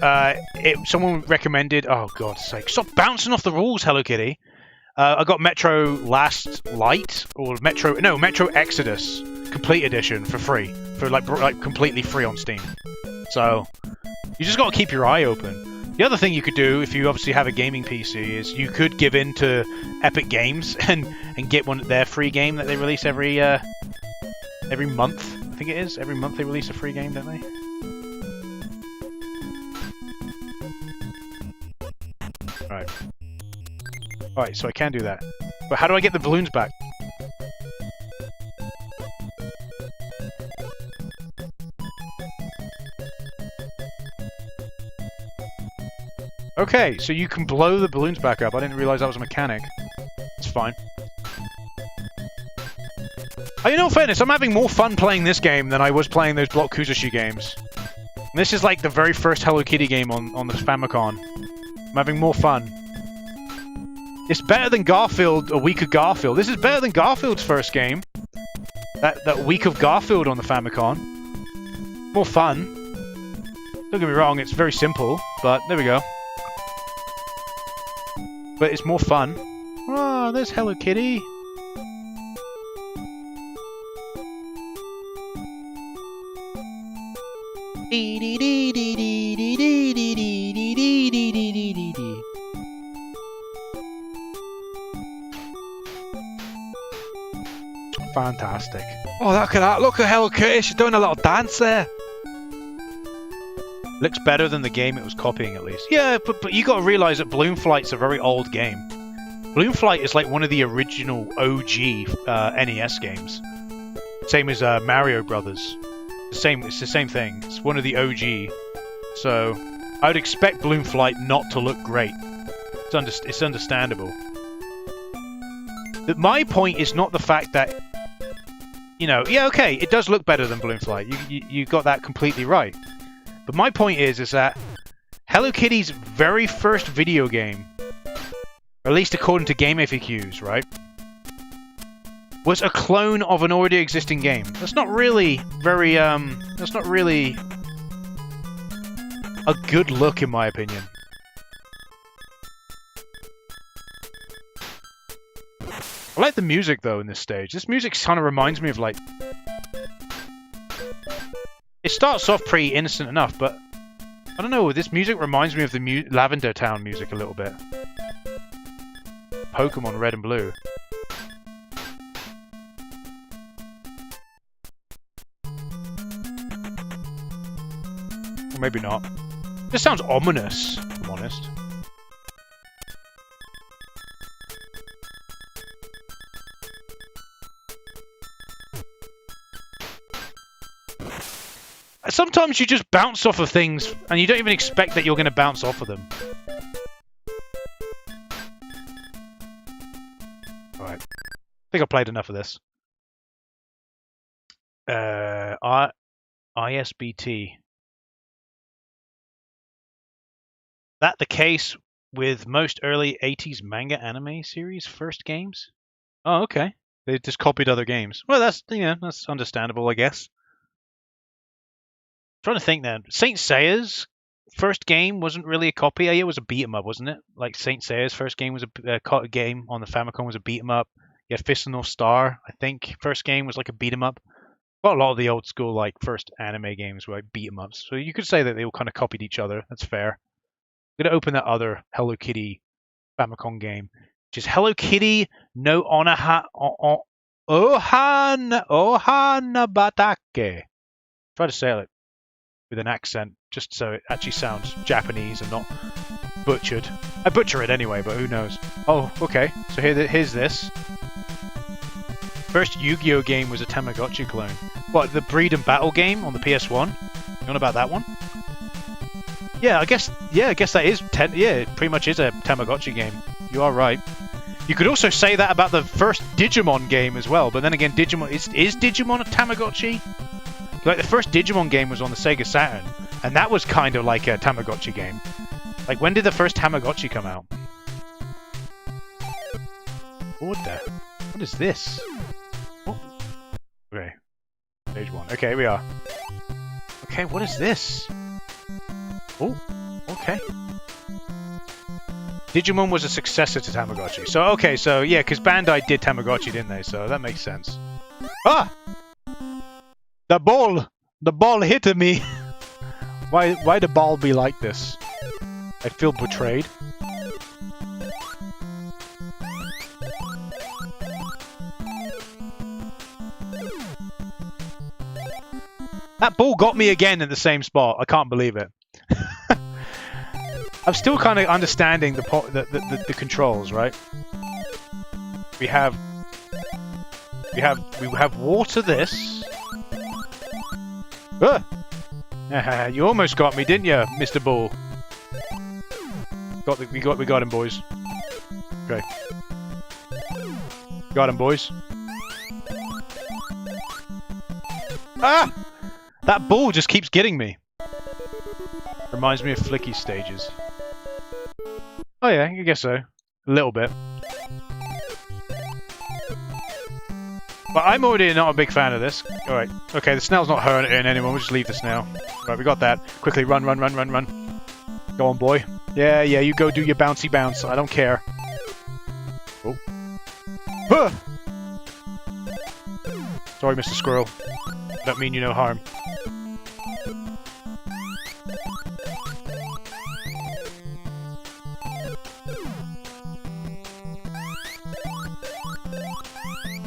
someone recommended, oh god's sake, stop bouncing off the rules, Hello Kitty. I got Metro Last Light or Metro Exodus Complete Edition for free, for like completely free on Steam. So you just got to keep your eye open. The other thing you could do, if you obviously have a gaming PC, is you could give in to Epic Games and get one of their free game that they release every month. I think it is. Every month they release a free game, don't they? Right. Alright, so I can do that. But how do I get the balloons back? Okay, so you can blow the balloons back up. I didn't realize that was a mechanic. It's fine. Oh, in all fairness, I'm having more fun playing this game than I was playing those Block Gotouchi games. And this is like the very first Hello Kitty game on the Famicom. I'm having more fun. It's better than Garfield, A Week of Garfield. This is better than Garfield's first game. That Week of Garfield on the Famicom. More fun. Don't get me wrong, it's very simple, but there we go. But it's more fun. Oh, there's Hello Kitty. Fantastic. Oh, look at that. Look at Hello Kitty. She's doing a little dance there. Looks better than the game it was copying, at least. Yeah, but you got to realize that Bloom Flight's a very old game. Bloom Flight is like one of the original OG NES games. Same as Mario Brothers. It's the same thing. It's one of the OG. So I would expect Bloom Flight not to look great. It's understandable. But my point is not the fact that, you know, yeah, okay, it does look better than Bloom Flight. You got that completely right. But my point is that Hello Kitty's very first video game, at least according to Game FAQs, right, was a clone of an already existing game. That's not really very, that's not really a good look, in my opinion. I like the music, though, in this stage. This music kind of reminds me of, like... It starts off pretty innocent enough, but... I don't know, this music reminds me of the Lavender Town music a little bit. Pokemon Red and Blue. Or maybe not. This sounds ominous, if I'm honest. Sometimes you just bounce off of things, and you don't even expect that you're going to bounce off of them. Alright. I think I played enough of this. ISBT. That the case with most early 80s manga anime series first games? Oh, okay. They just copied other games. Well, that's, you know, that's understandable, I guess. I'm trying to think then. Saint Seiya's first game wasn't really a copy. It was a beat 'em up, wasn't it? Like Saint Seiya's first game was a game on the Famicom was a beat 'em up. Yeah, Fist of North Star, I think, first game was like a beat 'em up. Well, a lot of the old school like first anime games were like beat 'em ups. So you could say that they all kind of copied each other. That's fair. I'm gonna open that other Hello Kitty Famicom game, which is Hello Kitty no Ohanabatake. Try to say it with an accent, just so it actually sounds Japanese and not butchered. I butcher it anyway, but who knows? Oh, okay. So here's this. First Yu-Gi-Oh game was a Tamagotchi clone. What, the Breed and Battle game on the PS1? You know about that one? Yeah, I guess that is it pretty much is a Tamagotchi game. You are right. You could also say that about the first Digimon game as well, but then again, Digimon is Digimon a Tamagotchi? Like, the first Digimon game was on the Sega Saturn, and that was kind of like a Tamagotchi game. Like, when did the first Tamagotchi come out? What is this? Oh. Okay. Stage 1. Okay, here we are. Okay, what is this? Oh, okay. Digimon was a successor to Tamagotchi. So, okay, so, yeah, because Bandai did Tamagotchi, didn't they? So, that makes sense. Ah! The ball hit me. Why the ball be like this? I feel betrayed. That ball got me again in the same spot. I can't believe it. I'm still kind of understanding the controls, right? We have water this. You almost got me, didn't you, Mr. Ball? We got him, boys. Okay. Got him, boys. Ah! That ball just keeps getting me. Reminds me of Flicky stages. Oh yeah, I guess so. A little bit. But I'm already not a big fan of this. Alright. Okay, the snail's not hurting anymore. We'll just leave the snail. Right, we got that. Quickly, run. Go on, boy. Yeah, you go do your bouncy bounce. I don't care. Oh. Huh! Sorry, Mr. Squirrel. Don't mean you no harm.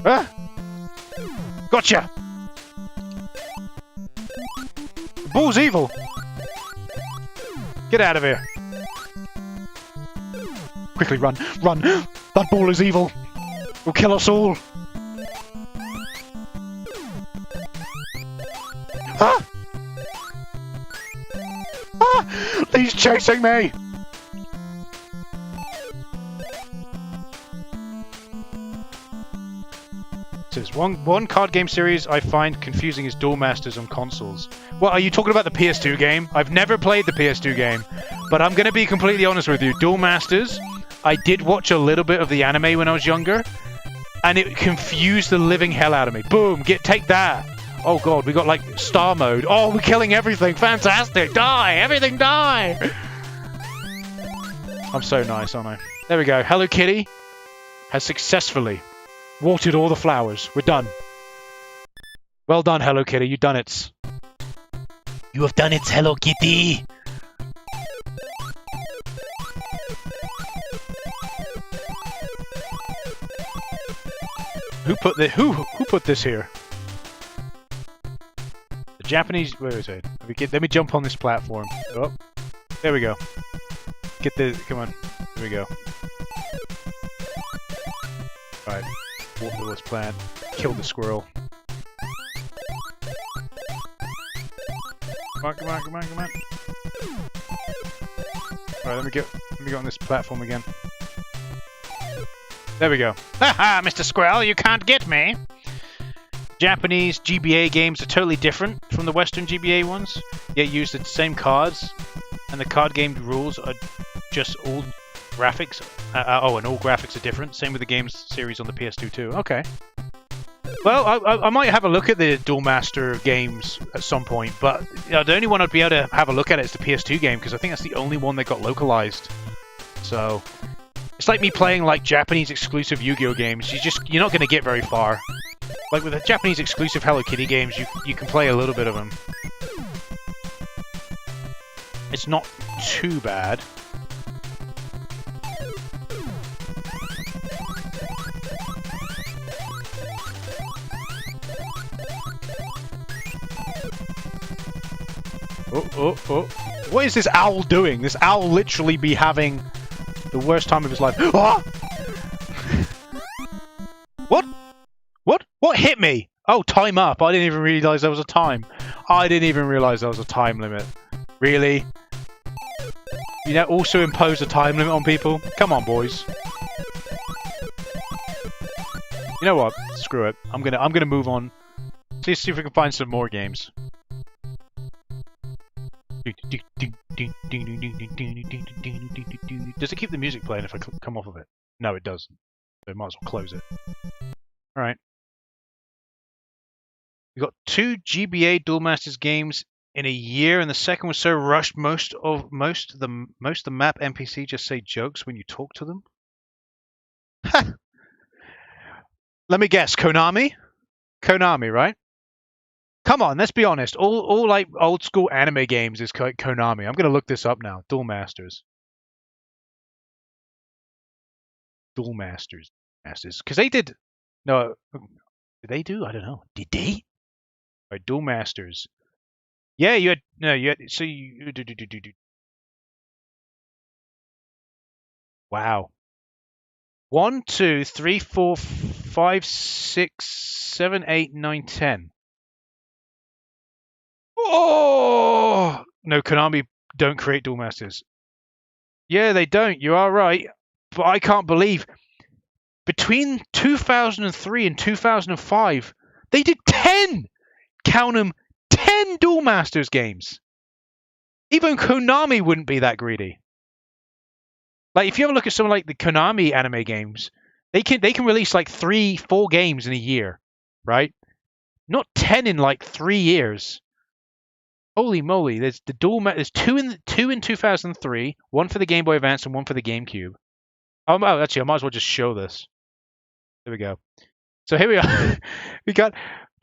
Ah! Gotcha! The ball's evil! Get out of here! Quickly run! Run! That ball is evil! It'll kill us all! Ah! Ah! He's chasing me! Says one card game series I find confusing is Duel Masters on consoles. Well, are you talking about the PS2 game? I've never played the PS2 game, but I'm going to be completely honest with you. Duel Masters, I did watch a little bit of the anime when I was younger, and it confused the living hell out of me. Boom, take that. Oh god, we got like star mode. Oh, we're killing everything. Fantastic. Die, everything die. I'm so nice, aren't I? There we go. Hello Kitty has successfully watered all the flowers. We're done. Well done, Hello Kitty. You've done it. You have done it, Hello Kitty. Who put this here? The Japanese. Wait. Let me jump on this platform. Oh, there we go. Get the. Come on. There we go. Right. What was planned? Kill the squirrel. Come on. Alright, let me get on this platform again. There we go. Haha, Mr. Squirrel, you can't get me! Japanese GBA games are totally different from the Western GBA ones, yet use the same cards, and the card game rules are just all graphics. And all graphics are different. Same with the games series on the PS2 too. Okay. Well, I might have a look at the Duel Master games at some point, but the only one I'd be able to have a look at is the PS2 game, because I think that's the only one that got localized. So it's like me playing like Japanese exclusive Yu-Gi-Oh games. You're not going to get very far. Like with the Japanese exclusive Hello Kitty games, you can play a little bit of them. It's not too bad. Oh. What is this owl doing? This owl literally be having the worst time of his life. Ah! What hit me? Oh, time up. I didn't even realize there was a time. I didn't even realize there was a time limit. Really? You know, also impose a time limit on people? Come on, boys. You know what? Screw it. I'm gonna move on. Let's see if we can find some more games. Does it keep the music playing if I come off of it? No, it doesn't. So I might as well close it. Alright. We got 2 GBA Duel Masters games in a year, and the second was so rushed most of the map NPC just say jokes when you talk to them. Let me guess, Konami? Konami, right? Come on, let's be honest. All like old school anime games is Konami. I'm gonna look this up now. Duel Masters. Duel Masters. Because they did. No, did they do? I don't know. Did they? Right, Duel Masters. Yeah, you had. No, you had. So you. Wow. 1, 2, 3, 4, 5, 6, 7, 8, 9, 10. Oh! No, Konami don't create Duel Masters. Yeah, they don't. You are right. But I can't believe between 2003 and 2005, they did 10! Count them, 10 Duel Masters games. Even Konami wouldn't be that greedy. Like, if you ever look at some like the Konami anime games, they can release like 3, 4 games in a year, right? Not 10 in like 3 years. Holy moly! There's the there's two in 2003, one for the Game Boy Advance and one for the GameCube. Oh, actually, I might as well just show this. There we go. So here we are. We got.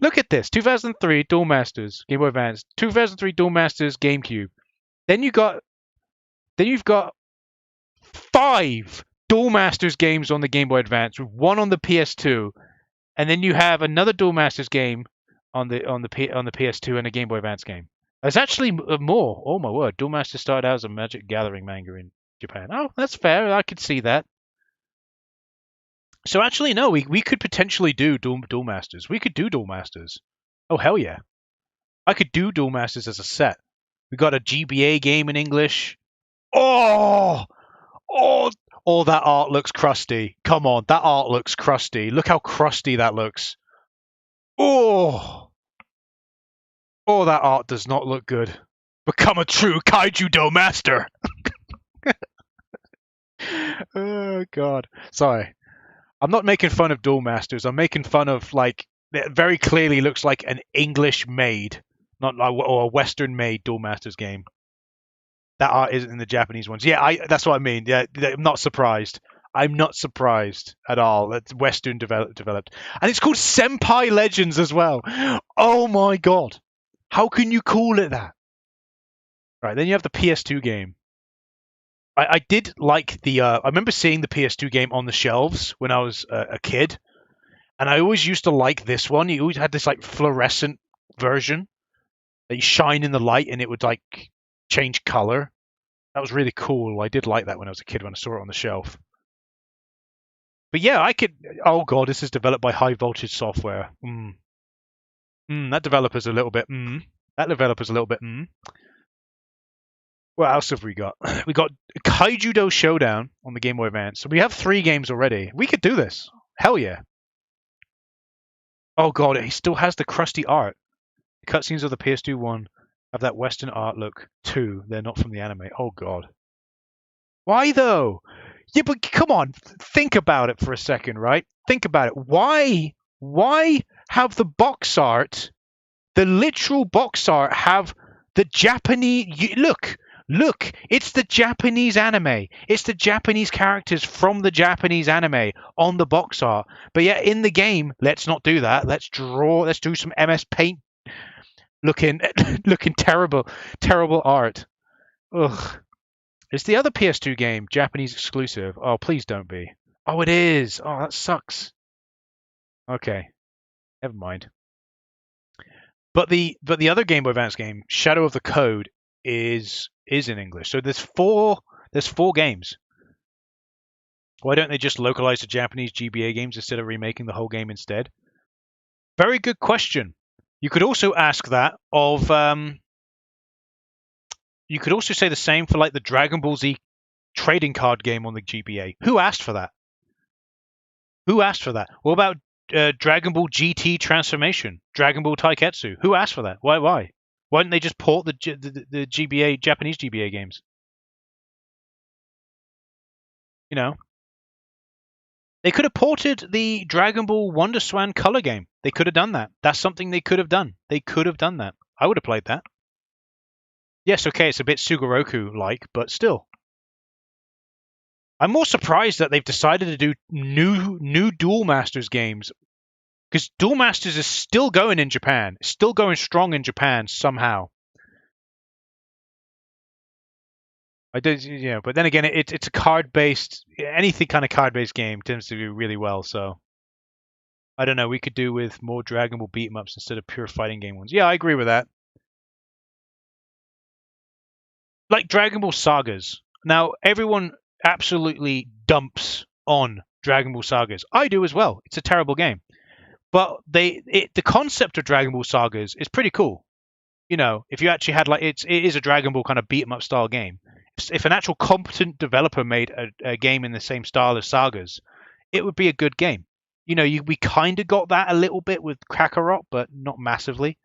Look at this. 2003 Duel Masters Game Boy Advance. 2003 Duel Masters GameCube. Then you've got 5 Duel Masters games on the Game Boy Advance, with 1 on the PS2, and then you have another Duel Masters game on the PS2 and a Game Boy Advance game. There's actually more. Oh my word! Duel Masters started out as a Magic Gathering manga in Japan. Oh, that's fair. I could see that. So actually, no, we could potentially do Duel Masters. We could do Duel Masters. Oh hell yeah! I could do Duel Masters as a set. We got a GBA game in English. Oh, oh, that art looks crusty. Come on, that art looks crusty. Look how crusty that looks. Oh, that art does not look good. Become a true Kaiju Do master. Oh god. Sorry. I'm not making fun of Duel Masters. I'm making fun of like it very clearly looks like an English made, not like or a Western made Duel Masters game. That art isn't in the Japanese ones. Yeah, that's what I mean. Yeah, I'm not surprised. I'm not surprised at all. It's Western developed, and it's called Senpai Legends as well. Oh my god, how can you call it that? Right, then you have the PS2 game. I did like the. I remember seeing the PS2 game on the shelves when I was a kid, and I always used to like this one. You always had this like fluorescent version that you shine in the light, and it would like change color. That was really cool. I did like that when I was a kid when I saw it on the shelf. But yeah, I could. Oh god, this is developed by High Voltage Software. That developer's a little bit. That developer's a little bit. What else have we got? We got Kaijudo Showdown on the Game Boy Advance. So we have 3 games already. We could do this. Hell yeah. Oh god, he still has the crusty art. The cutscenes of the PS2 one have that Western art look too. They're not from the anime. Oh god. Why though? Yeah, but come on. Think about it for a second, right? Think about it. Why have the box art, the literal box art, have the Japanese... Look, it's the Japanese anime. It's the Japanese characters from the Japanese anime on the box art. But yeah, in the game, let's not do that. Let's do some MS Paint looking terrible art. Ugh. Is the other PS2 game Japanese exclusive? Oh, please don't be. Oh, it is. Oh, that sucks. Okay. Never mind. But the other Game Boy Advance game, Shadow of the Code, is in English. So there's four games. Why don't they just localize the Japanese GBA games instead of remaking the whole game instead? Very good question. You could also ask that of you could also say the same for like the Dragon Ball Z trading card game on the GBA. Who asked for that? What about Dragon Ball GT Transformation? Dragon Ball Taiketsu? Who asked for that? Why? Why didn't they just port the GBA Japanese GBA games? You know, they could have ported the Dragon Ball Wonder Swan color game. They could have done that. That's something they could have done. They could have done that. I would have played that. Yes, okay, it's a bit Sugoroku-like, but still. I'm more surprised that they've decided to do new Duel Masters games, because Duel Masters is still going in Japan, still going strong in Japan somehow. But then again, it's a card-based, anything kind of card-based game tends to do really well. So I don't know. We could do with more Dragon Ball beat 'em ups instead of pure fighting game ones. Yeah, I agree with that. Like Dragon Ball Sagas. Now, everyone absolutely dumps on Dragon Ball Sagas. I do as well. It's a terrible game. But the concept of Dragon Ball Sagas is pretty cool. You know, if you actually had it is a Dragon Ball kind of beat 'em up style game. If an actual competent developer made a game in the same style as Sagas, it would be a good game. You know, we kind of got that a little bit with Kakarot, but not massively.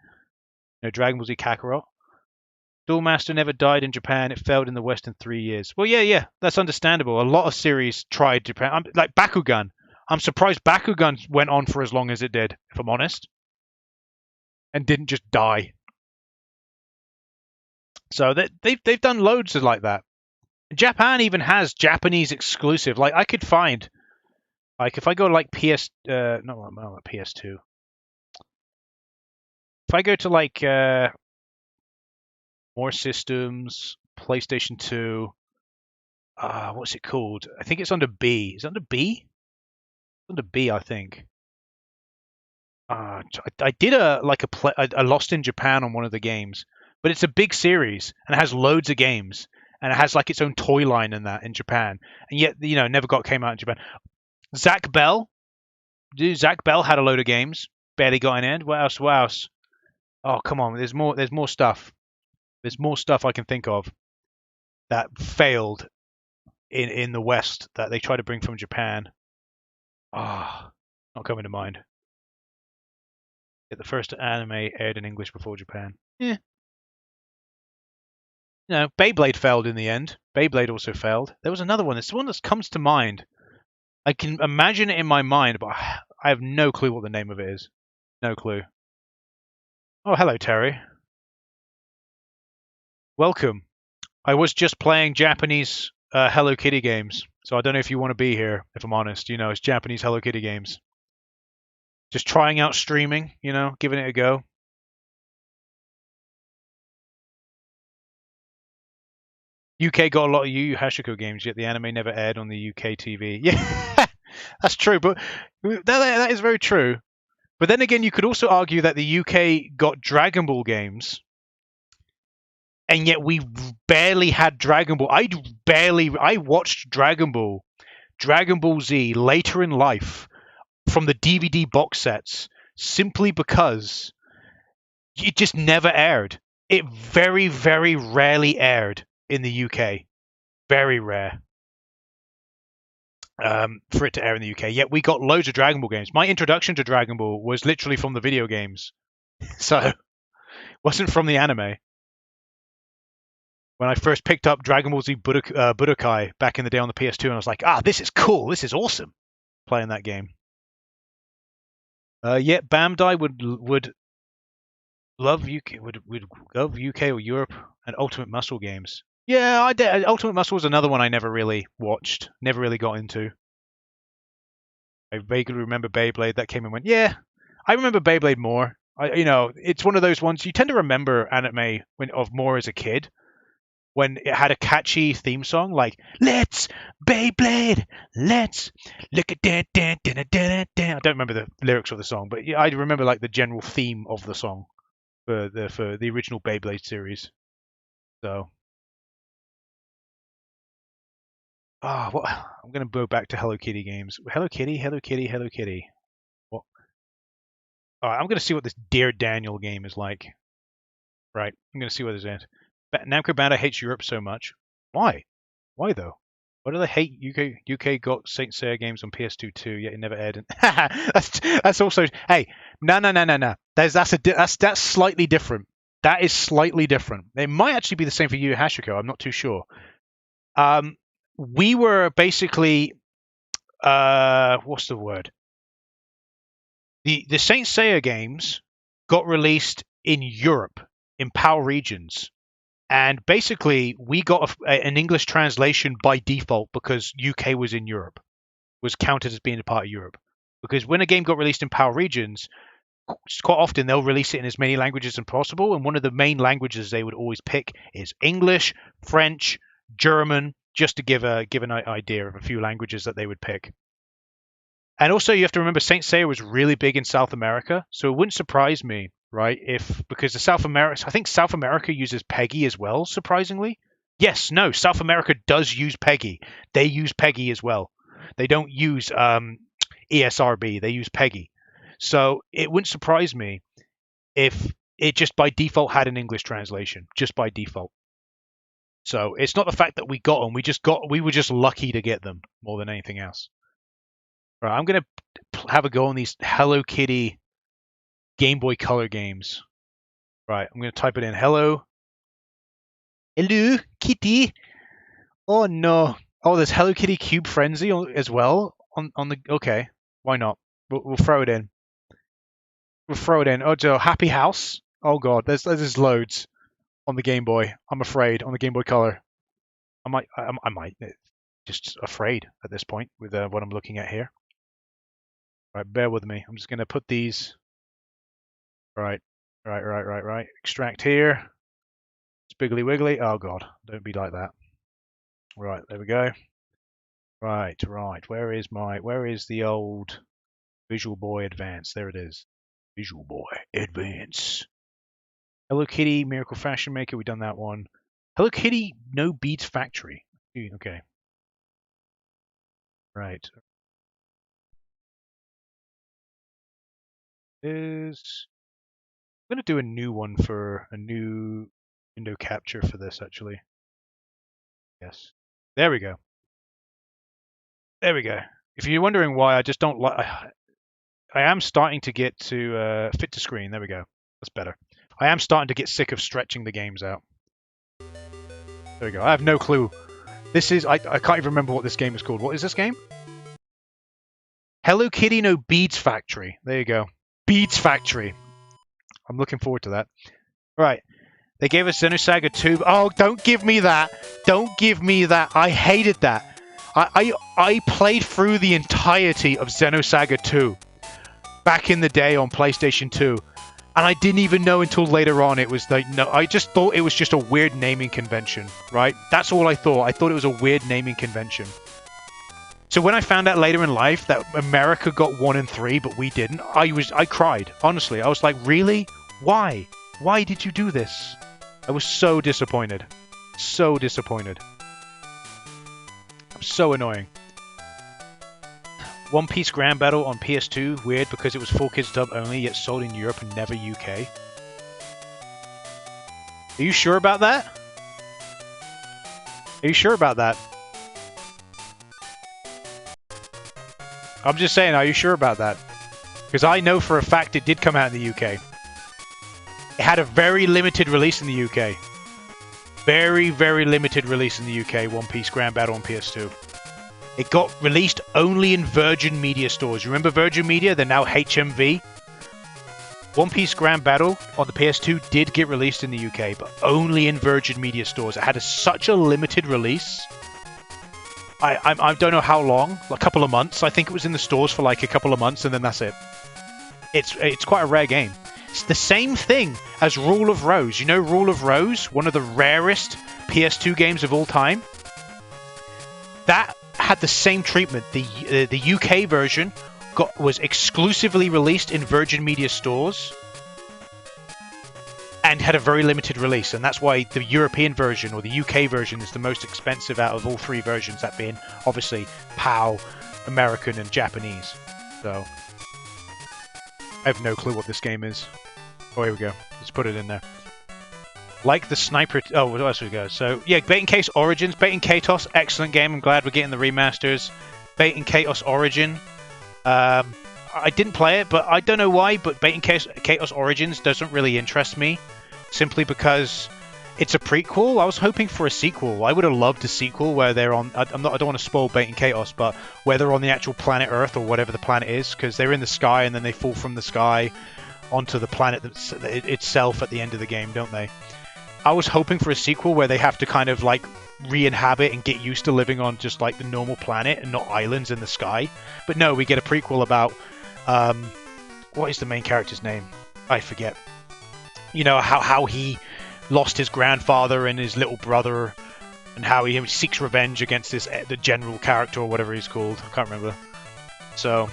You know, Dragon Ball Z Kakarot. Duel Master never died in Japan. It failed in the West in 3 years. Well, yeah, that's understandable. A lot of series tried Japan. Like Bakugan. I'm surprised Bakugan went on for as long as it did, if I'm honest. And didn't just die. So they've done loads of like that. Japan even has Japanese exclusive. Like I could find, like if I go to like not PS2. If I go to like more systems, PlayStation 2. What's it called? I think it's under B. Is it under B? It's under B, I think. I did a Lost in Japan on one of the games, but it's a big series and it has loads of games and it has like its own toy line in that in Japan, and yet never came out in Japan. Zach Bell, dude, Zach Bell had a load of games, barely got an end. What else? What else? Oh, come on, there's more. There's more stuff. There's more stuff I can think of that failed in the West that they try to bring from Japan. Ah, not coming to mind. The first anime aired in English before Japan. Yeah. No, Beyblade failed in the end. Beyblade also failed. There was another one. It's the one that comes to mind. I can imagine it in my mind, but I have no clue what the name of it is. No clue. Oh, hello, Terry. Welcome. I was just playing Japanese Hello Kitty games, so I don't know if you want to be here, if I'm honest. It's Japanese Hello Kitty games. Just trying out streaming, giving it a go. UK got a lot of Yu Yu Hakusho games, yet the anime never aired on the UK TV. Yeah, that's true, but that is very true. But then again, you could also argue that the UK got Dragon Ball games, and yet we barely had Dragon Ball. I watched Dragon Ball Z later in life from the DVD box sets simply because it just never aired. It very, very rarely aired in the UK. Very rare for it to air in the UK. Yet we got loads of Dragon Ball games. My introduction to Dragon Ball was literally from the video games. So it wasn't from the anime. When I first picked up Dragon Ball Z Budokai back in the day on the PS2, and I was like, this is cool. This is awesome. Playing that game. Yet Bandai would love UK would love UK or Europe and Ultimate Muscle games. Yeah, I did. Ultimate Muscle was another one I never really watched, never really got into. I vaguely remember Beyblade that came and went. Yeah, I remember Beyblade more. It's one of those ones you tend to remember anime of more as a kid when it had a catchy theme song like "Let's Beyblade, let's look at that." I don't remember the lyrics of the song, but I remember like the general theme of the song for the original Beyblade series. So. What? I'm gonna go back to Hello Kitty games. Hello Kitty, Hello Kitty, Hello Kitty. What? All right, I'm gonna see what this Dear Daniel game is like. Right, I'm gonna see what this is. Namco Bandai hates Europe so much. Why? Why though? Why do they hate UK got Saint Seiya games on PS2 too, yet it never aired? That's also. Hey, no. That's slightly different. That is slightly different. It might actually be the same for Yu Yu Hakusho. I'm not too sure. We were basically what's the word? The Saint Seiya games got released in Europe in PAL regions, and basically we got an English translation by default because UK was in Europe, was counted as being a part of Europe. Because when a game got released in PAL regions, quite often they'll release it in as many languages as possible, and one of the main languages they would always pick is English, French, German, just to give an idea of a few languages that they would pick. And also you have to remember Saint Seiya was really big in South America, so it wouldn't surprise me, right, because I think South America uses PEGI as well, surprisingly. Yes, no, South America does use PEGI. They use PEGI as well. They don't use ESRB, they use PEGI. So it wouldn't surprise me if it just by default had an English translation, just by default. So it's not the fact that we got them. We were just lucky to get them more than anything else. Right, I'm gonna have a go on these Hello Kitty Game Boy Color games. Right, I'm gonna type it in. Hello Kitty. Oh no. Oh, there's Hello Kitty Cube Frenzy as well on the. Okay, why not? We'll throw it in. We'll throw it in. Oh, Joe, Happy House. Oh god, there's loads on the Game Boy. I'm afraid on the Game Boy Color. I might just afraid at this point with what I'm looking at here. Right, bear with me. I'm just gonna put these. Right. Extract here. Spiggly wiggly. Oh god, don't be like that. Right, there we go. Right. Where is the old Visual Boy Advance? There it is. Visual Boy Advance. Hello Kitty Miracle Fashion Maker. We've done that one. Hello Kitty No Beads Factory. Okay. Right. I'm gonna do a new one for a new window capture for this actually. Yes. There we go. There we go. If you're wondering why I just don't like, I am starting to get to fit to screen. There we go. That's better. I am starting to get sick of stretching the games out. There we go. I have no clue. This is I can't even remember what this game is called. What is this game? Hello Kitty No Beads Factory. There you go. Beads Factory. I'm looking forward to that. Right. They gave us Xenosaga 2. Oh, don't give me that. Don't give me that. I hated that. I played through the entirety of Xenosaga 2 back in the day on PlayStation 2. And I didn't even know until later on it was like, no, I just thought it was just a weird naming convention, right? That's all I thought. I thought it was a weird naming convention. So when I found out later in life that America got 1 and 3, but we didn't, I cried. Honestly, I was like, really? Why? Why did you do this? I was so disappointed. So disappointed. So annoying. One Piece Grand Battle on PS2, weird because it was 4Kids dub only, yet sold in Europe and never UK. Are you sure about that? Are you sure about that? I'm just saying, are you sure about that? Because I know for a fact it did come out in the UK. It had a very limited release in the UK. Very, very limited release in the UK, One Piece Grand Battle on PS2. It got released only in Virgin Media stores. You remember Virgin Media? They're now HMV. One Piece Grand Battle on the PS2 did get released in the UK, but only in Virgin Media stores. It had such a limited release. I don't know how long, a couple of months. I think it was in the stores for like a couple of months, and then that's it. It's quite a rare game. It's the same thing as Rule of Rose. You know Rule of Rose, one of the rarest PS2 games of all time? That had the same treatment. The UK version was exclusively released in Virgin Media stores and had a very limited release, and that's why the European version or the UK version is the most expensive out of all 3 versions, that being obviously PAL, American, and Japanese. So I have no clue what this game is. Oh, here we go. Let's put it in there. Like the Sniper... Oh, what else we go? So, yeah, Bait and Case Origins. Bait and Katos, excellent game. I'm glad we're getting the remasters. Bait and Katos Origin. I didn't play it, but I don't know why, but Bait and Katos Origins doesn't really interest me. Simply because it's a prequel. I was hoping for a sequel. I would have loved a sequel where they're on... I don't want to spoil Bait and Katos, but where they're on the actual planet Earth or whatever the planet is, because they're in the sky and then they fall from the sky onto the planet itself at the end of the game, don't they? I was hoping for a sequel where they have to kind of like re-inhabit and get used to living on just like the normal planet and not islands in the sky. But no, we get a prequel about what is the main character's name? I forget. You know, how he lost his grandfather and his little brother, and how he seeks revenge against the general character or whatever he's called. I can't remember. So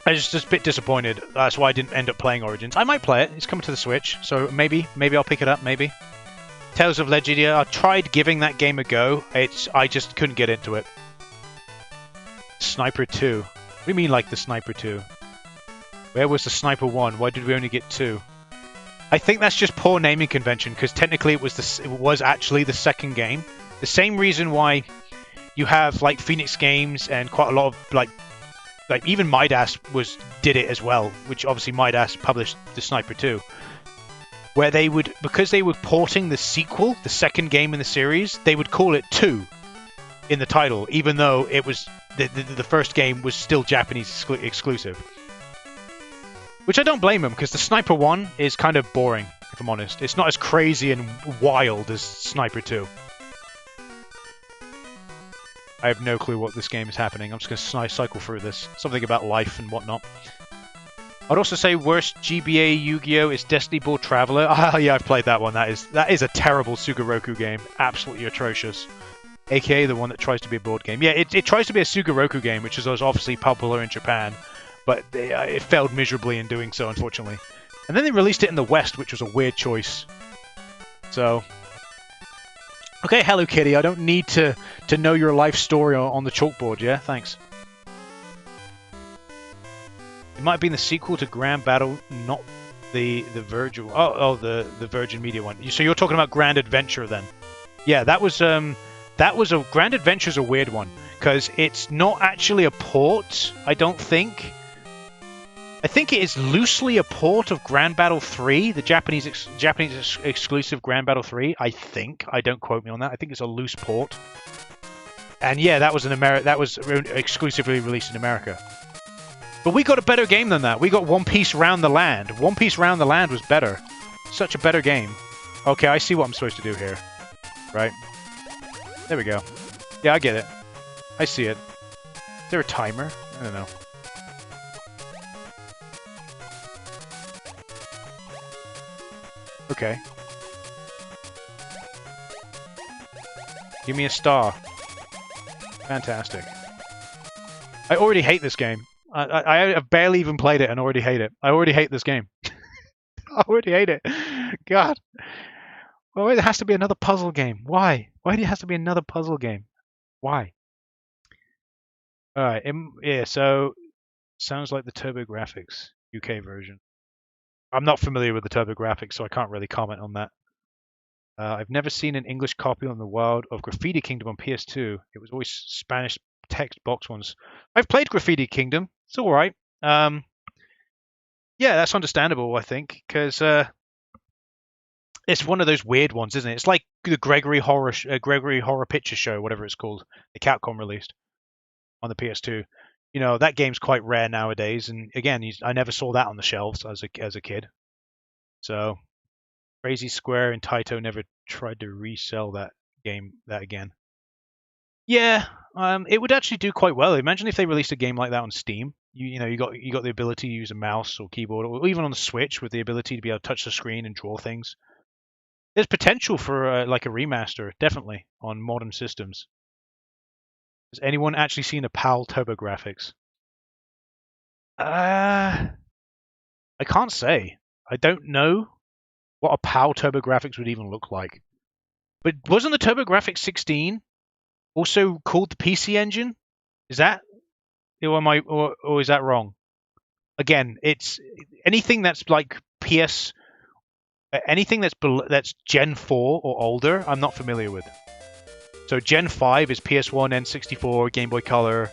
I was just a bit disappointed. That's why I didn't end up playing Origins. I might play it. It's coming to the Switch, so maybe I'll pick it up. Maybe. Tales of Legendia. I tried giving that game a go. I just couldn't get into it. Sniper 2. What do you mean, like the Sniper 2? Where was the Sniper 1? Why did we only get 2? I think that's just poor naming convention, because technically it was actually the second game. The same reason why you have like Phoenix Games and quite a lot of like even Midas did it as well, which obviously Midas published the Sniper 2, where they would, because they were porting the sequel, the second game in the series, they would call it 2 in the title, even though it was the first game was still Japanese exclusive. Which I don't blame them, because the Sniper 1 is kind of boring, if I'm honest. It's not as crazy and wild as Sniper 2. I have no clue what this game is happening. I'm just going to cycle through this. Something about life and whatnot. I'd also say worst GBA Yu-Gi-Oh! Is Destiny Ball Traveler. Ah, yeah, I've played that one. That is a terrible Sugoroku game. Absolutely atrocious. AKA the one that tries to be a board game. Yeah, it tries to be a Sugoroku game, which is obviously popular in Japan. but it failed miserably in doing so, unfortunately. And then they released it in the West, which was a weird choice. So, okay, Hello Kitty, I don't need to know your life story on the chalkboard, yeah? Thanks. It might have been the sequel to Grand Battle, not the Virgin... the Virgin Media one. So you're talking about Grand Adventure, then? Yeah, that was a... Grand Adventure's a weird one, because it's not actually a port, I don't think. I think it is loosely a port of Grand Battle 3, the Japanese exclusive Grand Battle 3. I think. I don't quote me on that. I think it's a loose port. And yeah, that was exclusively released in America. But we got a better game than that. We got One Piece Round the Land. One Piece Round the Land was better. Such a better game. Okay, I see what I'm supposed to do here. Right. There we go. Yeah, I get it. I see it. Is there a timer? I don't know. Okay. Give me a star. Fantastic. I already hate this game. I have barely even played it and already hate it. I already hate this game. I already hate it. God. Well, it has to be another puzzle game. Why? Why do it have to be another puzzle game? Why? Alright, yeah, so... Sounds like the TurboGrafx UK version. I'm not familiar with the TurboGrafx, so I can't really comment on that. I've never seen an English copy on the World of Graffiti Kingdom on PS2. It was always Spanish text box ones. I've played Graffiti Kingdom. It's alright. Yeah, that's understandable, I think, because it's one of those weird ones, isn't it? It's like the Gregory Horror Picture Show, whatever it's called, the Capcom released on the PS2. You know, that game's quite rare nowadays, and again, I never saw that on the shelves as a kid. So, Crazy Square and Taito never tried to resell that game again. Yeah, it would actually do quite well. Imagine if they released a game like that on Steam. You know, you got the ability to use a mouse or keyboard, or even on the Switch with the ability to be able to touch the screen and draw things. There's potential for like a remaster, definitely, on modern systems. Has anyone actually seen a PAL TurboGrafx? I can't say. I don't know what a PAL TurboGrafx would even look like. But wasn't the TurboGrafx 16 also called the PC Engine? Is that, or is that wrong? Again, it's anything that's like anything that's Gen 4 or older. I'm not familiar with. So Gen 5 is PS1, N64, Game Boy Color,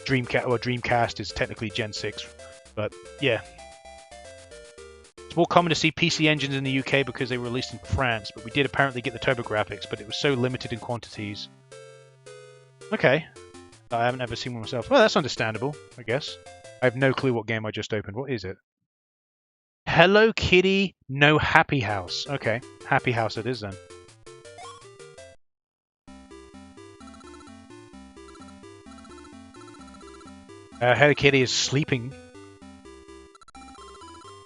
Dreamcast is technically Gen 6. But yeah. It's more common to see PC engines in the UK because they were released in France, but we did apparently get the TurboGrafx, but it was so limited in quantities. Okay. I haven't ever seen one myself. Well, that's understandable, I guess. I have no clue what game I just opened. What is it? Hello Kitty No Happy House. Okay. Happy House it is then. Hello Kitty is sleeping.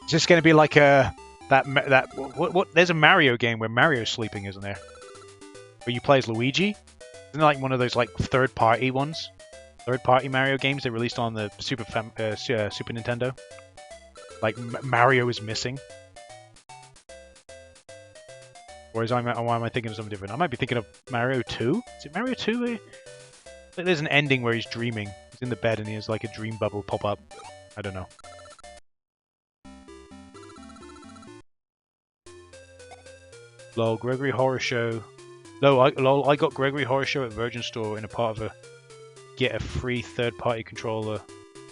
Is this going to be like what? There's a Mario game where Mario's sleeping, isn't there? Where you play as Luigi. Isn't it like one of those like third-party ones? Third-party Mario games they released on the Super Nintendo. Like Mario is missing. Or why am I thinking of something different? I might be thinking of Mario 2. Is it Mario 2? Like there's an ending where he's dreaming. He's in the bed and he has like a dream bubble pop up. I don't know. Lol, Gregory Horror Show. I got Gregory Horror Show at Virgin Store in a part of a get a free third-party controller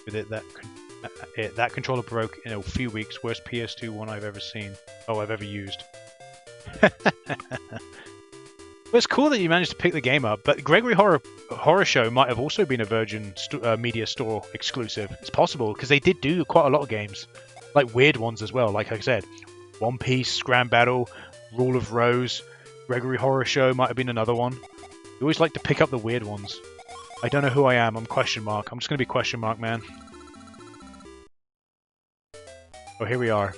with it. That controller broke in a few weeks. Worst PS2 one I've ever seen. Oh, I've ever used. Well, it's cool that you managed to pick the game up, but Gregory Horror Show might have also been a Virgin Media Store exclusive. It's possible, because they did do quite a lot of games. Like weird ones as well, like I said. One Piece, Grand Battle, Rule of Rose, Gregory Horror Show might have been another one. You always like to pick up the weird ones. I don't know who I am, I'm question mark. I'm just going to be question mark, man. Oh, here we are.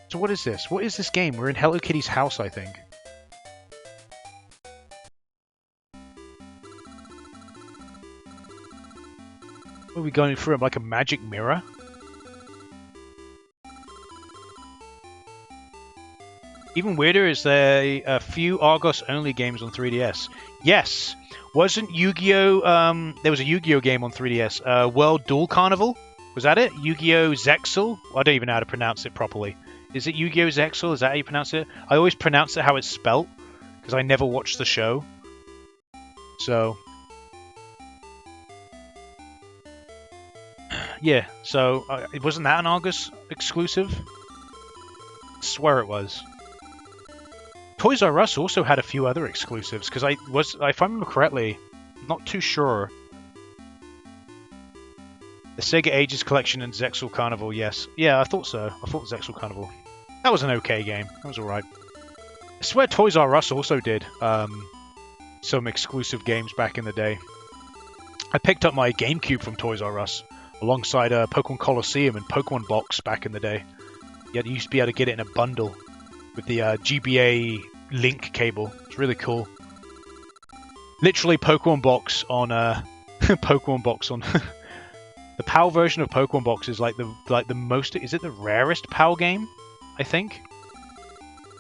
So what is this? What is this game? We're in Hello Kitty's house, I think. Are we going through like a magic mirror? Even weirder is there a few Argos-only games on 3DS. Yes! Wasn't Yu-Gi-Oh! There was a Yu-Gi-Oh! Game on 3DS. World Duel Carnival? Was that it? Yu-Gi-Oh! Zexal? I don't even know how to pronounce it properly. Is it Yu-Gi-Oh! Zexal? Is that how you pronounce it? I always pronounce it how it's spelt, because I never watched the show. So... yeah, so... wasn't that an Argos exclusive? I swear it was. Toys R Us also had a few other exclusives, because if I remember correctly, I'm not too sure. The Sega Ages Collection and Zexal Carnival, yes. Yeah, I thought so. I thought Zexal Carnival. That was an okay game. That was alright. I swear Toys R Us also did some exclusive games back in the day. I picked up my GameCube from Toys R Us, alongside Pokemon Coliseum and Pokemon Box back in the day. You used to be able to get it in a bundle with the GBA link cable. It's really cool. Literally Pokemon Box on Pokemon Box on the PAL version of Pokemon Box is like the most, is it the rarest PAL game? I think.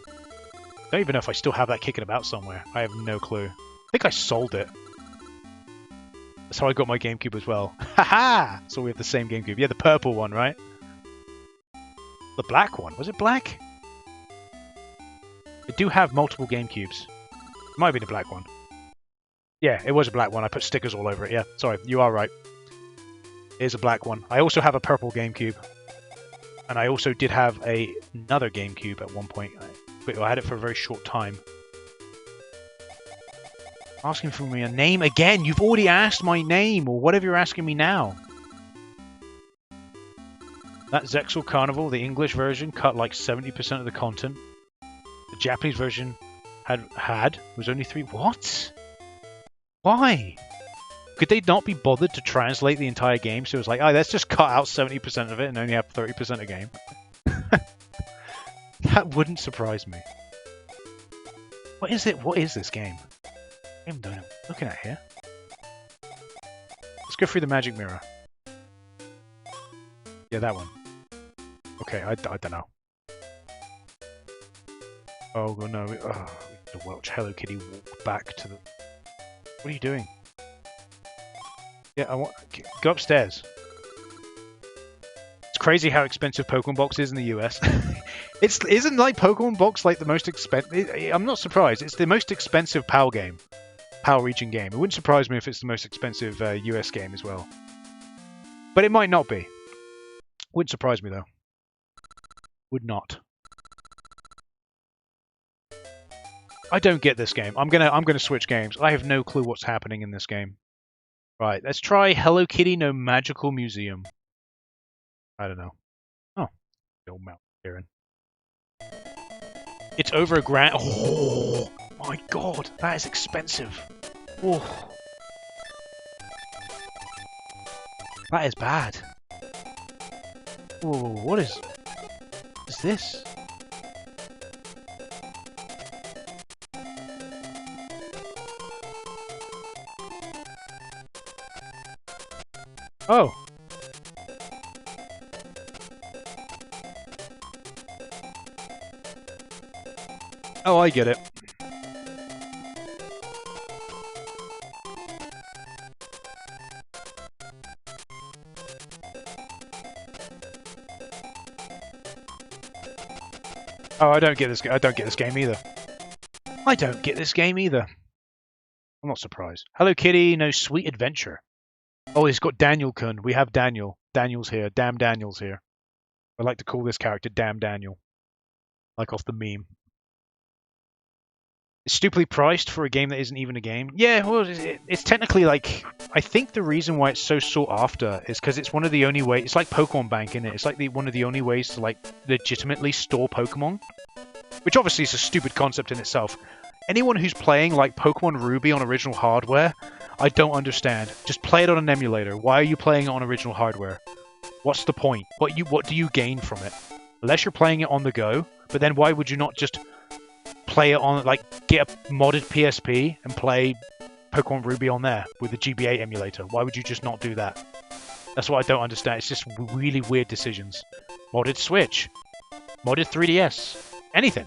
I don't even know if I still have that kicking about somewhere. I have no clue. I think I sold it. That's how I got my GameCube as well. Haha! So we have the same GameCube. Yeah, the purple one, right? The black one. Was it black? I do have multiple GameCubes. It might be the black one. Yeah, it was a black one. I put stickers all over it. Yeah, sorry. You are right. It is a black one. I also have a purple GameCube. And I also did have another GameCube at one point. But I had it for a very short time. Asking for me a name again. You've already asked my name, or whatever you're asking me now. That Zexal Carnival, the English version, cut like 70% of the content. The Japanese version was only 3. What? Why? Could they not be bothered to translate the entire game? So it was like, oh, let's just cut out 70% of it and only have 30% of game. That wouldn't surprise me. What is it? What is this game? I don't know what I'm looking at here. Let's go through the magic mirror. Yeah, that one. Okay, I don't know. Oh, no. We have to watch Hello Kitty walk back to the... What are you doing? Yeah, go upstairs. It's crazy how expensive Pokemon Box is in the US. Isn't like Pokemon Box like the most expensive... I'm not surprised. It's the most expensive PAL game. PAL region game. It wouldn't surprise me if it's the most expensive US game as well. But it might not be. Wouldn't surprise me though. Would not. I don't get this game. I'm gonna switch games. I have no clue what's happening in this game. Right, let's try Hello Kitty No Magical Museum. I don't know. Oh, Bill Mount Kieran. It's over $1,000. Oh my god, that is expensive. Oh, that is bad. Oh, what is this? Oh. Oh, I get it. Oh, I don't get this. I don't get this game either. I don't get this game either. I'm not surprised. Hello Kitty, no sweet adventure. Oh, he's got Daniel-kun. We have Daniel. Daniel's here. Damn Daniel's here. I like to call this character Damn Daniel. Like off the meme. It's stupidly priced for a game that isn't even a game. Yeah, well, it's technically like... I think the reason why it's so sought after is because it's one of the only ways... It's like Pokemon Bank, isn't it? It's like one of the only ways to like legitimately store Pokemon. Which obviously is a stupid concept in itself. Anyone who's playing like Pokemon Ruby on original hardware, I don't understand. Just play it on an emulator. Why are you playing it on original hardware? What's the point? What do you gain from it? Unless you're playing it on the go, but then why would you not just play it on, like, get a modded PSP and play Pokemon Ruby on there with the GBA emulator? Why would you just not do that? That's what I don't understand. It's just really weird decisions. Modded Switch. Modded 3DS. Anything.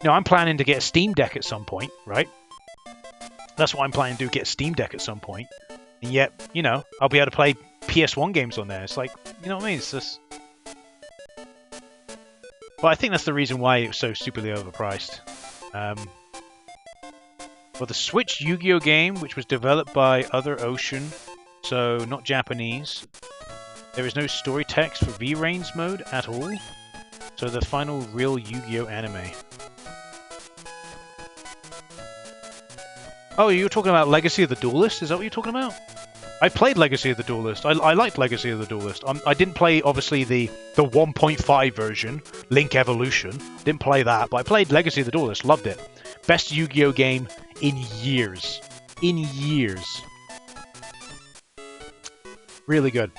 No, I'm planning to get a Steam Deck at some point, right? That's what I'm planning to do, get a Steam Deck at some point. And yet, you know, I'll be able to play PS1 games on there. It's like, you know what I mean? It's just... But I think that's the reason why it was so stupidly overpriced. Well, the Switch Yu-Gi-Oh game, which was developed by Other Ocean, so not Japanese. There is no story text for V-Rains mode at all. So the final real Yu-Gi-Oh anime. Oh, you were talking about Legacy of the Duelist? Is that what you're talking about? I played Legacy of the Duelist. I liked Legacy of the Duelist. I didn't play, obviously, the 1.5 version, Link Evolution. Didn't play that, but I played Legacy of the Duelist. Loved it. Best Yu-Gi-Oh game in years. In years. Really good.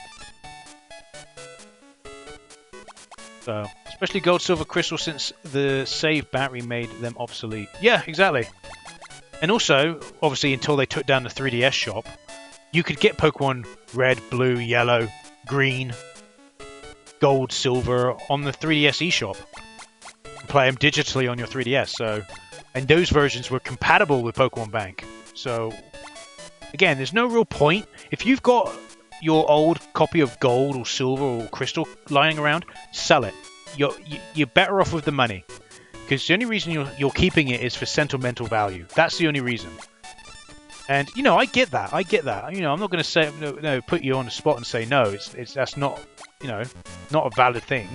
So, especially Gold, Silver, Crystal, since the save battery made them obsolete. Yeah, exactly. And also, obviously, until they took down the 3DS shop, you could get Pokemon Red, Blue, Yellow, Green, Gold, Silver on the 3DS eShop. Play them digitally on your 3DS. So, and those versions were compatible with Pokemon Bank. So, again, there's no real point. If you've got your old copy of Gold or Silver or Crystal lying around, sell it. You're better off with the money. Because the only reason you're keeping it is for sentimental value. That's the only reason. And, you know, I get that. I get that. You know, I'm not going to say, no, put you on the spot and say no. That's not, you know, not a valid thing.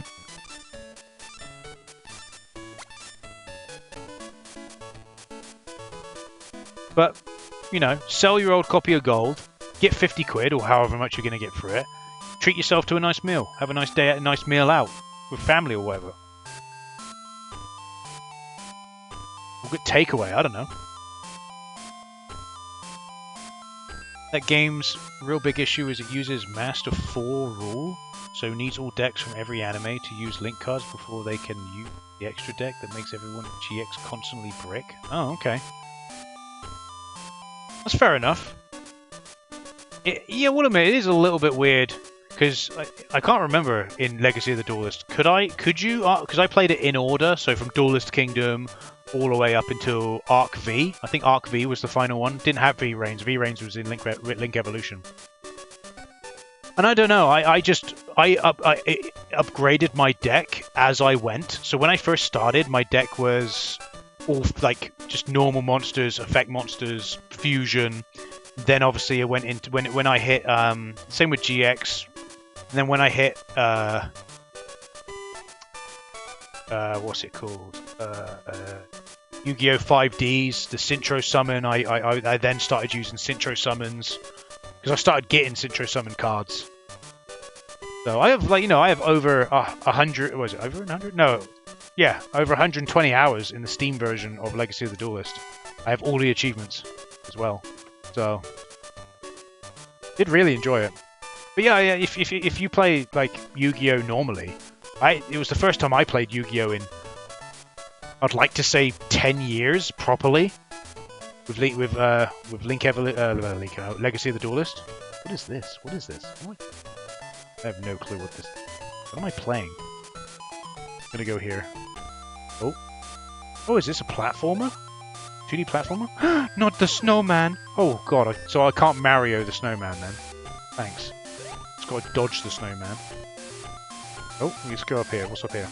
But, you know, sell your old copy of Gold, get 50 quid or however much you're going to get for it. Treat yourself to a nice meal. Have a nice day, a nice meal out with family or whatever. Or get takeaway, I don't know. That game's real big issue is it uses Master 4 rule, so it needs all decks from every anime to use link cards before they can use the extra deck that makes everyone GX constantly brick. Oh, okay. That's fair enough. Yeah, well, admit, it is a little bit weird, because I can't remember in Legacy of the Duelist. Could you? Because I played it in order, so from Duelist Kingdom all the way up until Arc V. I think Arc V was the final one. Didn't have V-Rains. V-Rains was in Link Evolution. And I don't know. I upgraded my deck as I went. So when I first started, my deck was all like just normal monsters, effect monsters, fusion. Then obviously I went into when I hit same with GX. And then when I hit what's it called? Yu-Gi-Oh! 5Ds, the Synchro Summon. I then started using Synchro Summons because I started getting Synchro Summon cards. So I have I have over 100. Was it over 100? No, yeah, over 120 hours in the Steam version of Legacy of the Duelist. I have all the achievements as well. So did really enjoy it. But yeah, if you play like Yu-Gi-Oh! Normally, it was the first time I played Yu-Gi-Oh! In I'd like to say 10 years properly with Legacy of the Duelist. What is this? What is this? I have no clue what this is. What am I playing? I'm gonna go here. Oh, is this a platformer? 2D platformer? Not the snowman! Oh god, so I can't Mario the snowman then. Thanks. Just gotta dodge the snowman. Oh, let's go up here. What's up here?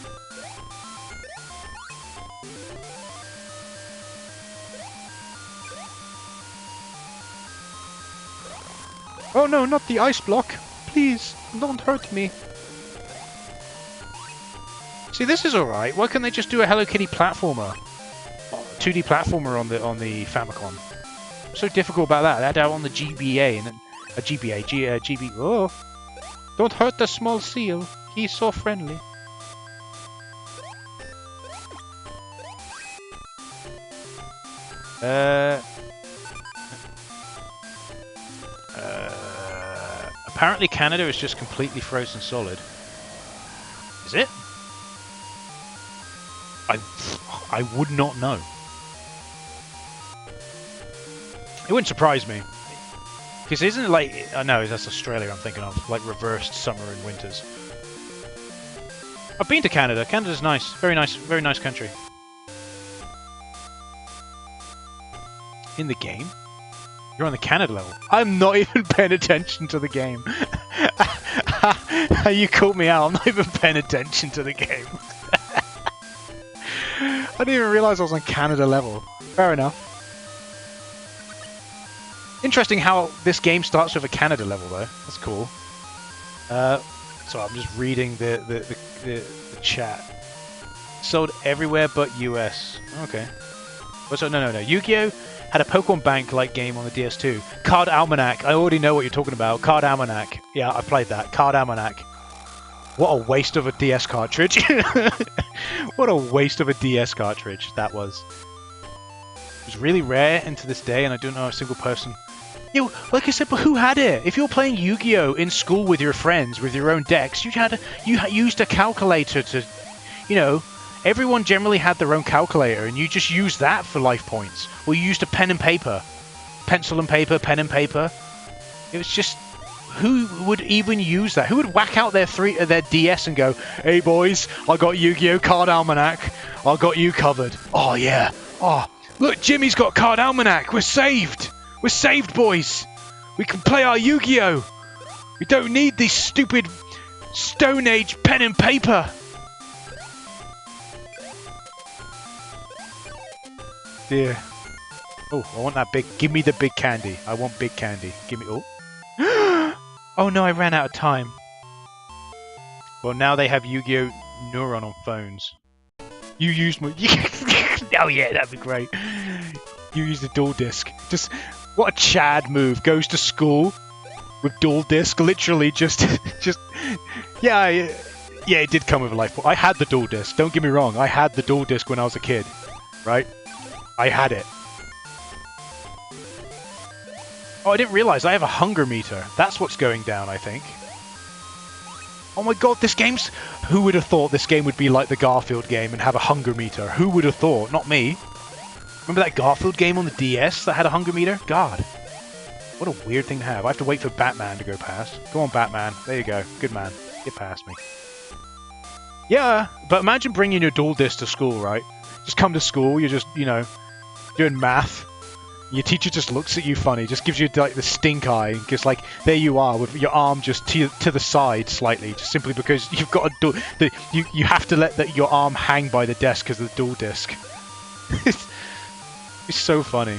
Oh no, not the ice block! Please, don't hurt me. See, this is alright. Why can't they just do a Hello Kitty platformer? 2D platformer on the Famicom. What's so difficult about that? That out on the GBA and then a GB. Oh, don't hurt the small seal. He's so friendly. Apparently Canada is just completely frozen solid. Is it? I would not know. It wouldn't surprise me. Because isn't it like... no, that's Australia I'm thinking of. Like reversed summer and winters. I've been to Canada. Canada's nice. Very nice country. In the game? You're on the Canada level. I'm not even paying attention to the game. You caught me out. I'm not even paying attention to the game. I didn't even realise I was on Canada level. Fair enough. Interesting how this game starts with a Canada level though. That's cool. So I'm just reading the chat. Sold everywhere but US. Okay. Oh, so no. Yu-Gi-Oh! Had a Pokemon Bank-like game on the DS2. Card Almanac. I already know what you're talking about. Card Almanac. Yeah, I played that. Card Almanac. What a waste of a DS cartridge. What a waste of a DS cartridge that was. It was really rare, and to this day, and I don't know a single person. Yo, like I said, but who had it? If you're playing Yu-Gi-Oh! In school with your friends, with your own decks, you used a calculator to, you know, everyone generally had their own calculator, and you just used that for life points. Or you used a pen and paper. Pencil and paper, pen and paper. It was just... Who would even use that? Who would whack out their DS and go, "Hey boys, I got Yu-Gi-Oh! Card Almanac. I got you covered." Oh yeah. Oh, look, Jimmy's got Card Almanac. We're saved. We're saved, boys. We can play our Yu-Gi-Oh! We don't need these stupid Stone Age pen and paper. Dear. Oh, I want that big. Give me the big candy. I want big candy. Give me. Oh. Oh no, I ran out of time. Well, now they have Yu-Gi-Oh! Neuron on phones. You used my... Oh yeah, that'd be great. You use the dual disc. Just... What a Chad move. Goes to school with dual disc. Literally just... Yeah, it did come with a life point. I had the dual disc. Don't get me wrong. I had the dual disc when I was a kid. Right? I had it. Oh, I didn't realise I have a hunger meter. That's what's going down, I think. Oh my god, this game's... Who would have thought this game would be like the Garfield game and have a hunger meter? Who would have thought? Not me. Remember that Garfield game on the DS that had a hunger meter? God. What a weird thing to have. I have to wait for Batman to go past. Go on, Batman. There you go. Good man. Get past me. Yeah, but imagine bringing your dual disc to school, right? Just come to school, you're just, you know, doing math. Your teacher just looks at you funny, just gives you like the stink eye, just like there you are with your arm just to the side slightly, just simply because you've got a you have to let your arm hang by the desk because of the dual disc. It's so funny.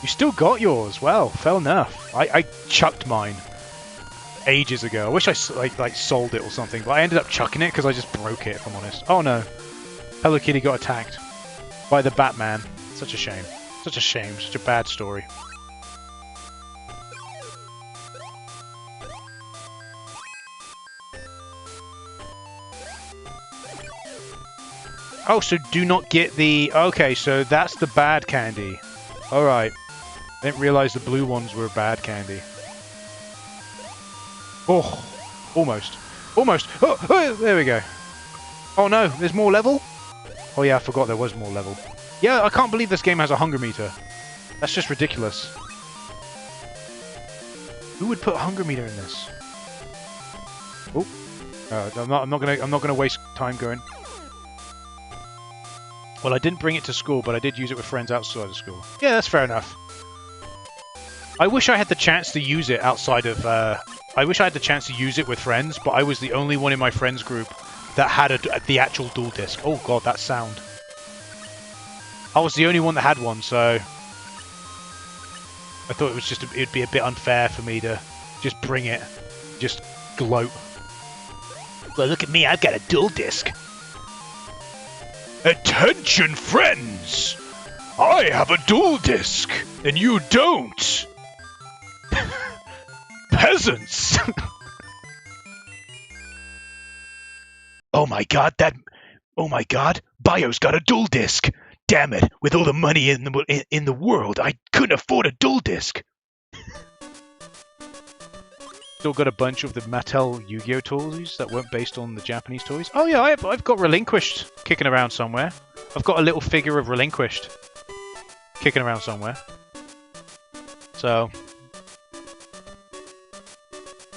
You still got yours. Well, fair enough. I chucked mine ages ago. I wish I like sold it or something, but I ended up chucking it because I just broke it. If I'm honest. Oh no, Hello Kitty got attacked by the Batman. Such a shame. Such a shame, such a bad story. Oh, so do not get the... Okay, so that's the bad candy. Alright. I didn't realise the blue ones were bad candy. Oh, almost. Almost. Oh, there we go. Oh no, there's more level? Oh yeah, I forgot there was more level. Yeah, I can't believe this game has a hunger meter. That's just ridiculous. Who would put a hunger meter in this? Oh, I'm not gonna waste time going. Well, I didn't bring it to school, but I did use it with friends outside of school. Yeah, that's fair enough. I wish I had the chance to use it outside of. I wish I had the chance to use it with friends, but I was the only one in my friends group that had the actual dual disc. Oh god, that sound. I was the only one that had one, so I thought it was just it'd be a bit unfair for me to just bring it, just gloat. Well, look at me, I've got a dual disc. Attention, friends! I have a dual disc, and you don't. Peasants. Oh my god, oh my god, Bio's got a dual disc. Damn it! With all the money in the world, I couldn't afford a dual disc. Still got a bunch of the Mattel Yu-Gi-Oh toys that weren't based on the Japanese toys. Oh yeah, I've got Relinquished kicking around somewhere. I've got a little figure of Relinquished kicking around somewhere. So,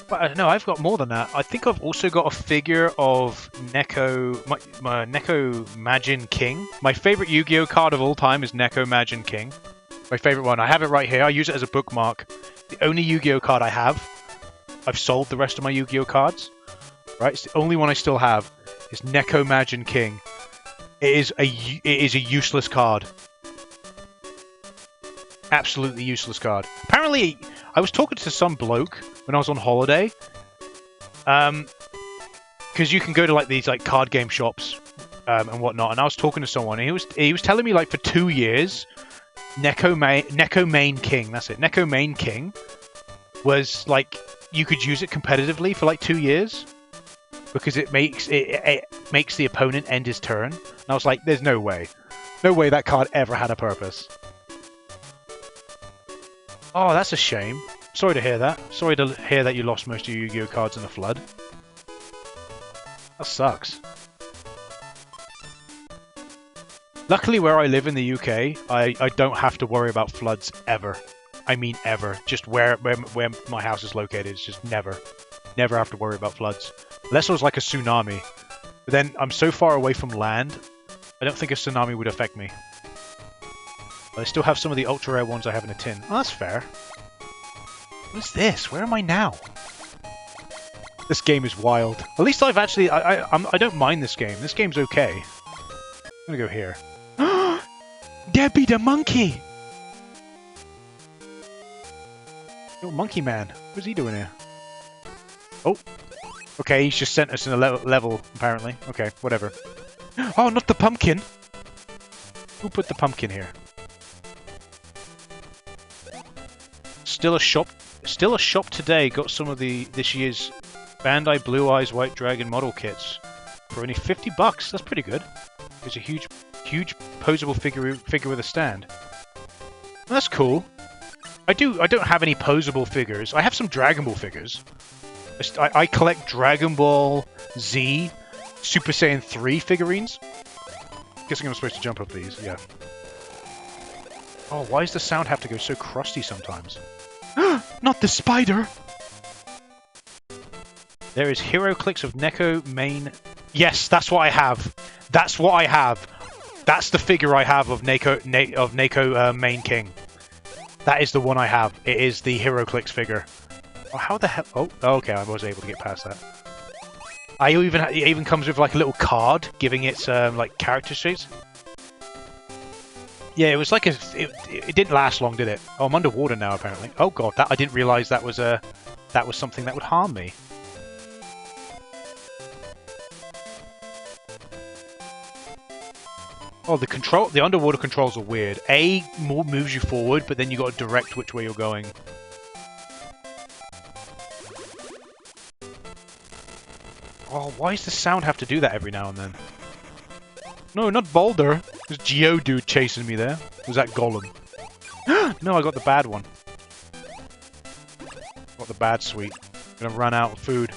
but no, I've got more than that. I think I've also got a figure of Neko, my Neko Majin King. My favorite Yu-Gi-Oh card of all time is Neko Majin King. My favorite one. I have it right here. I use it as a bookmark. The only Yu-Gi-Oh card I have. I've sold the rest of my Yu-Gi-Oh cards. Right, it's the only one I still have. Is Neko Majin King. It is a useless card. Absolutely useless card. Apparently, I was talking to some bloke when I was on holiday. Because you can go to like these like card game shops and whatnot. And I was talking to someone, and he was telling me like for 2 years, Neko Main King. That's it. Neko Main King was like you could use it competitively for like 2 years because it makes the opponent end his turn. And I was like, there's no way that card ever had a purpose. Oh, that's a shame. Sorry to hear that. Sorry to hear that you lost most of your Yu-Gi-Oh cards in the flood. That sucks. Luckily, where I live in the UK, I don't have to worry about floods ever. I mean ever. Just where my house is located, it's just never have to worry about floods. Unless it was like a tsunami. But then I'm so far away from land, I don't think a tsunami would affect me. But I still have some of the ultra rare ones I have in a tin. Oh, that's fair. What's this? Where am I now? This game is wild. At least I've actually... I don't mind this game. This game's okay. I'm gonna go here. Debbie the monkey! Yo, monkey man. What's he doing here? Oh. Okay, he's just sent us in a level, apparently. Okay, whatever. Oh, not the pumpkin! Who put the pumpkin here? Still a shop today got some of this year's Bandai Blue Eyes White Dragon model kits for only $50. That's pretty good. It's a huge posable figure with a stand. Well, that's cool. I don't have any posable figures. I have some Dragon Ball figures. I collect Dragon Ball Z Super Saiyan 3 figurines. Guessing I'm supposed to jump up these. Yeah. Oh, why does the sound have to go so crusty sometimes? Not the spider! There is Hero Clicks of Neko Main... Yes, that's what I have. That's what I have. That's the figure I have of Neko Main King. That is the one I have. It is the Hero Clicks figure. Oh, how the hell... Oh, okay, I was able to get past that. It even comes with like a little card giving its like character sheets. Yeah, it was like it didn't last long, did it? Oh, I'm underwater now, apparently. Oh god, I didn't realize that was something that would harm me. Oh, the underwater controls are weird. A moves you forward, but then you got to direct which way you're going. Oh, why does the sound have to do that every now and then? No, not Boulder. There's Geodude chasing me there. Was that Golem? No, I got the bad one. Got the bad sweet. Gonna run out of food.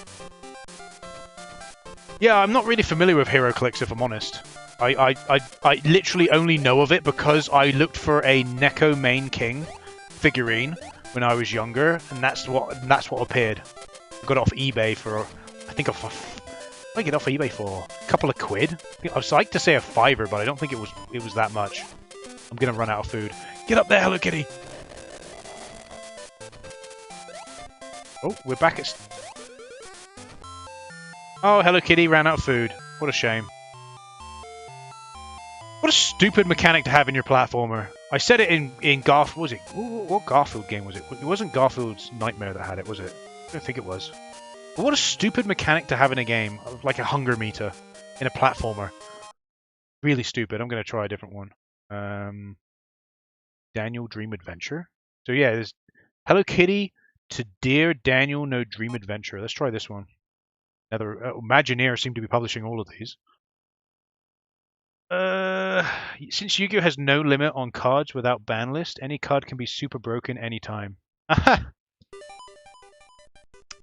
Yeah, I'm not really familiar with HeroClix, if I'm honest. I literally only know of it because I looked for a Neko Main King figurine when I was younger, and that's what appeared. I got it off eBay for, I think, I get it off eBay for a couple of quid. I was like to say a $5, but I don't think it was that much. I'm gonna run out of food. Get up there, Hello Kitty! Oh, we're back at... Oh, Hello Kitty ran out of food. What a shame. What a stupid mechanic to have in your platformer. I said it in Garfield... Was it? What Garfield game was it? It wasn't Garfield's Nightmare that had it, was it? I don't think it was. But what a stupid mechanic to have in a game. Like a hunger meter in a platformer. Really stupid. I'm going to try a different one. Daniel Dream Adventure. So yeah, there's Hello Kitty to Dear Daniel No Dream Adventure. Let's try this one. Imagineer seem to be publishing all of these. Since Yu-Gi-Oh has no limit on cards without ban list, any card can be super broken anytime.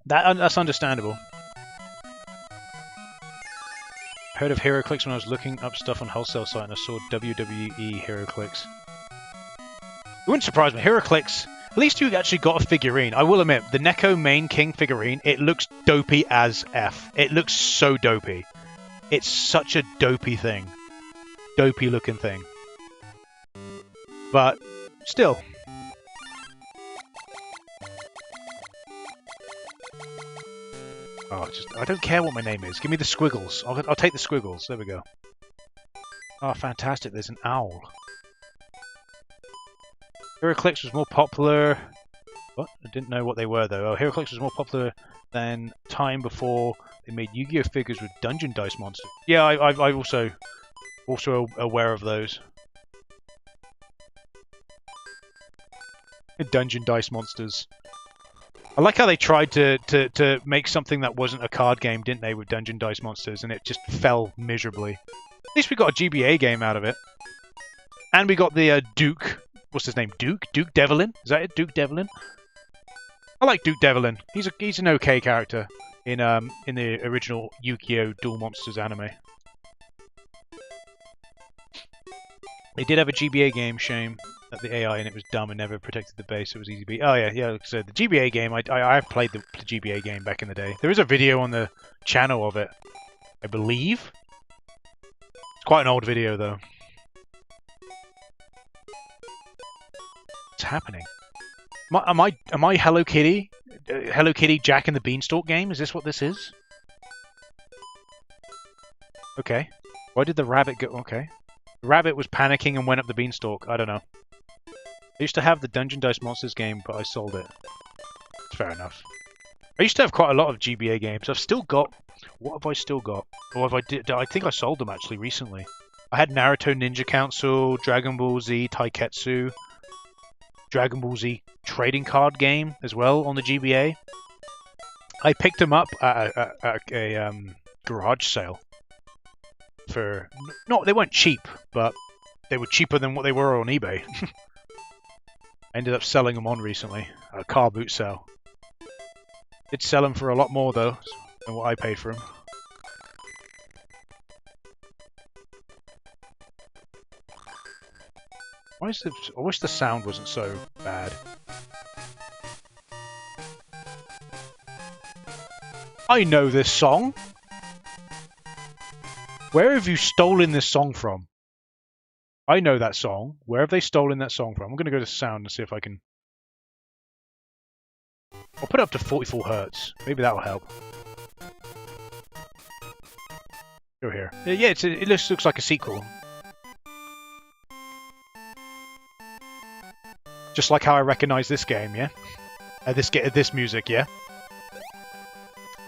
That's understandable. Heard of HeroClix when I was looking up stuff on wholesale site and I saw WWE HeroClix. It wouldn't surprise me. HeroClix, At least you actually got a figurine. I will admit, the Neko main king figurine, it looks dopey as F. It looks so dopey. It's such a dopey thing. Dopey looking thing. But, still. Oh, I don't care what my name is. Give me the squiggles. I'll take the squiggles. There we go. Oh, fantastic. There's an owl. Heroclix was more popular... What? I didn't know what they were, though. Oh, Heroclix was more popular than time before they made Yu-Gi-Oh! Figures with Dungeon Dice Monsters. Yeah, I'm also aware of those. Dungeon Dice Monsters. I like how they tried to make something that wasn't a card game, didn't they, with Dungeon Dice Monsters, and it just fell miserably. At least we got a GBA game out of it. And we got the Duke... What's his name? Duke? Duke Devlin? Is that it? Duke Devlin? I like Duke Devlin. He's an okay character in the original Yu-Gi-Oh! Duel Monsters anime. They did have a GBA game, shame that the AI in it was dumb and never protected the base, so it was easy to beat. Oh yeah. So the GBA game, I played the GBA game back in the day. There is a video on the channel of it, I believe. It's quite an old video though. What's happening? Am I Hello Kitty? Hello Kitty Jack and the Beanstalk game? Is this what this is? Okay. Why did the rabbit go? Okay. The rabbit was panicking and went up the beanstalk. I don't know. I used to have the Dungeon Dice Monsters game, but I sold it. Fair enough. I used to have quite a lot of GBA games. I've still got... What have I still got? Or have I think I sold them actually recently. I had Naruto Ninja Council, Dragon Ball Z Taiketsu, Dragon Ball Z trading card game as well on the GBA. I picked them up at a garage sale. For... No, they weren't cheap, but they were cheaper than what they were on eBay. I ended up selling them on recently. A car boot sale. Did sell them for a lot more, though, than what I paid for them. Why is I wish the sound wasn't so bad. I know this song! Where have you stolen this song from? I know that song. Where have they stolen that song from? I'm going to go to sound and see if I can... I'll put it up to 44 Hertz. Maybe that'll help. Go here. Yeah, it looks like a sequel. Just like how I recognize this game, yeah? This music, yeah?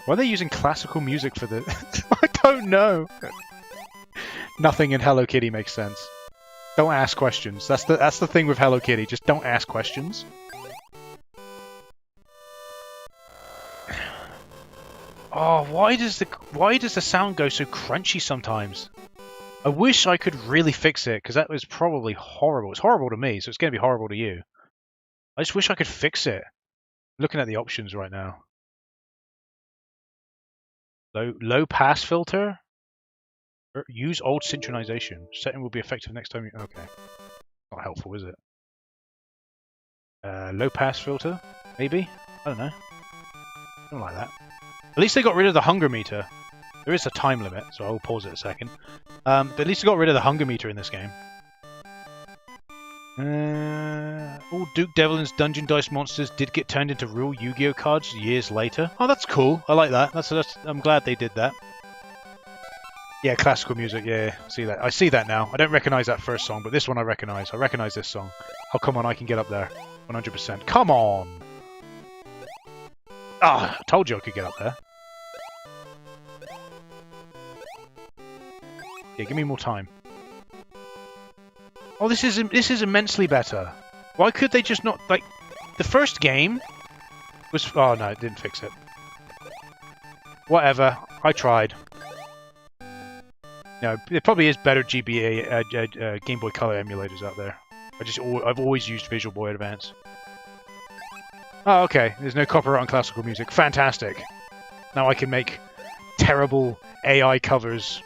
Why are they using classical music for the... I don't know! Nothing in Hello Kitty makes sense. Don't ask questions. That's the thing with Hello Kitty. Just don't ask questions. Oh, why does the sound go so crunchy sometimes? I wish I could really fix it, because that was probably horrible. It's horrible to me, so it's going to be horrible to you. I just wish I could fix it. I'm looking at the options right now. Low pass filter? Use old synchronization. Setting will be effective next time you... Okay. Not helpful, is it? Low pass filter? Maybe? I don't know. Something like that. At least they got rid of the hunger meter. There is a time limit, so I'll pause it a second. But at least they got rid of the hunger meter in this game. All Duke Devlin's Dungeon Dice Monsters did get turned into real Yu-Gi-Oh cards years later. Oh, that's cool. I like that. I'm glad they did that. Yeah, classical music, yeah, see that. I see that now. I don't recognise that first song, but this one I recognise. I recognise this song. Oh, come on, I can get up there. 100%. Come on! Ah, I told you I could get up there. Yeah, give me more time. Oh, this is immensely better. Why could they just not, like... The first game was... Oh, no, it didn't fix it. Whatever. I tried. No, there probably is better GBA, Game Boy Color emulators out there. I've always used Visual Boy Advance. Oh, okay. There's no copyright on classical music. Fantastic. Now I can make terrible AI covers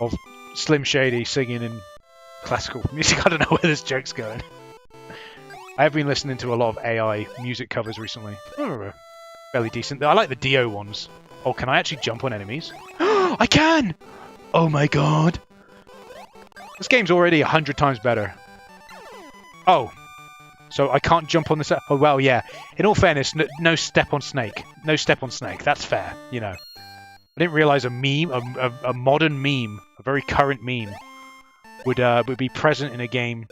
of Slim Shady singing in classical music. I don't know where this joke's going. I have been listening to a lot of AI music covers recently. Fairly decent. I like the Dio ones. Oh, can I actually jump on enemies? I can! Oh my god! This game's already 100 times better. Oh. So I can't jump on this... Oh, well, yeah. In all fairness, no step on snake. No step on snake. That's fair, you know. I didn't realize a meme, a modern meme, a very current meme, would be present in a game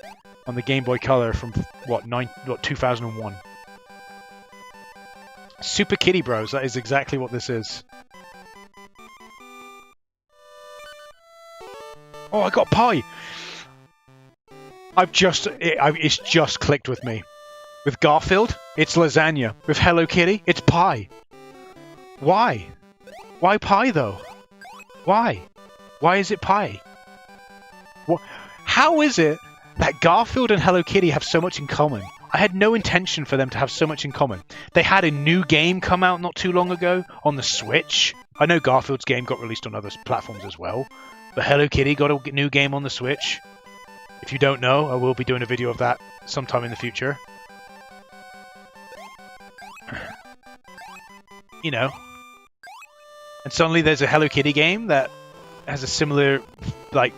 on the Game Boy Color from, what 2001. Super Kitty Bros, that is exactly what this is. Oh, I got pie! It's just clicked with me. With Garfield, it's lasagna. With Hello Kitty, it's pie. Why? Why pie, though? Why? Why is it pie? How is it that Garfield and Hello Kitty have so much in common? I had no intention for them to have so much in common. They had a new game come out not too long ago on the Switch. I know Garfield's game got released on other platforms as well, but Hello Kitty got a new game on the Switch. If you don't know, I will be doing a video of that sometime in the future. You know. And suddenly there's a Hello Kitty game that has a similar, like,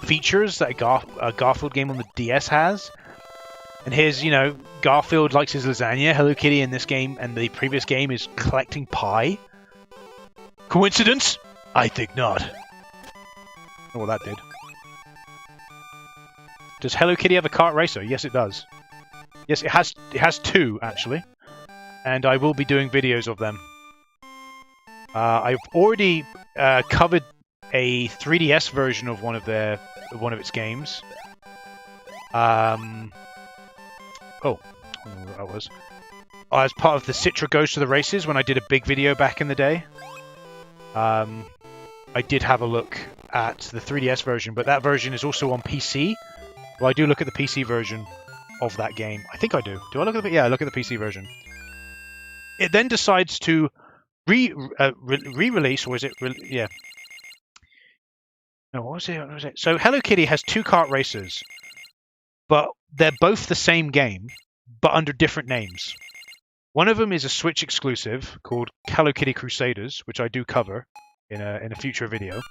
features that a Garfield game on the DS has. And here's, you know, Garfield likes his lasagna, Hello Kitty in this game and the previous game is collecting pie. Coincidence? I think not. Oh, well, that did. Does Hello Kitty have a kart racer? Yes, it does. Yes, it has two, actually. And I will be doing videos of them. I've already covered a 3DS version of one of its games. Oh, that was. As part of the Citra Goes to the Races, when I did a big video back in the day, I did have a look at the 3DS version, but that version is also on PC. Well, I do look at the PC version of that game. I think I do. Do I look at the... Yeah, I look at the PC version. It then decides to re-release, or is it... Yeah. No, what was it? So Hello Kitty has two kart racers, but they're both the same game, but under different names. One of them is a Switch exclusive called Hello Kitty Crusaders, which I do cover in a future video.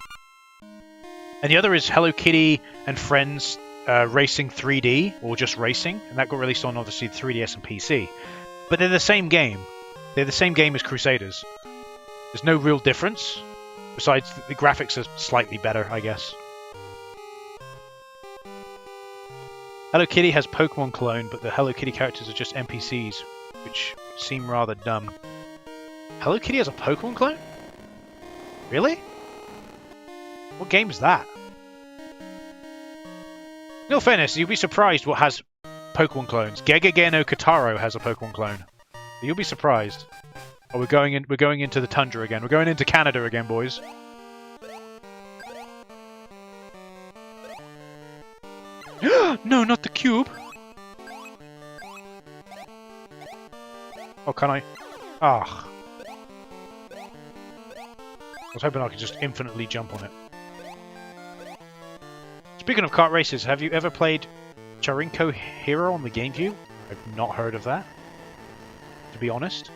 And the other is Hello Kitty and Friends Racing 3D, or just Racing, and that got released on obviously 3DS and PC. But they're the same game. They're the same game as Crusaders. There's no real difference, besides the graphics are slightly better, I guess. Hello Kitty has Pokemon clone, but the Hello Kitty characters are just NPCs, which seem rather dumb. Hello Kitty has a Pokemon clone? Really? What game is that? In all fairness, you'll be surprised what has Pokemon clones. Gegege no Kataro has a Pokemon clone. You'll be surprised. Oh, we're going into the tundra again. We're going into Canada again, boys. No, not the cube! Oh, can I? Ah. I was hoping I could just infinitely jump on it. Speaking of kart races, have you ever played Charinko Hero on the GameCube? I've not heard of that, to be honest.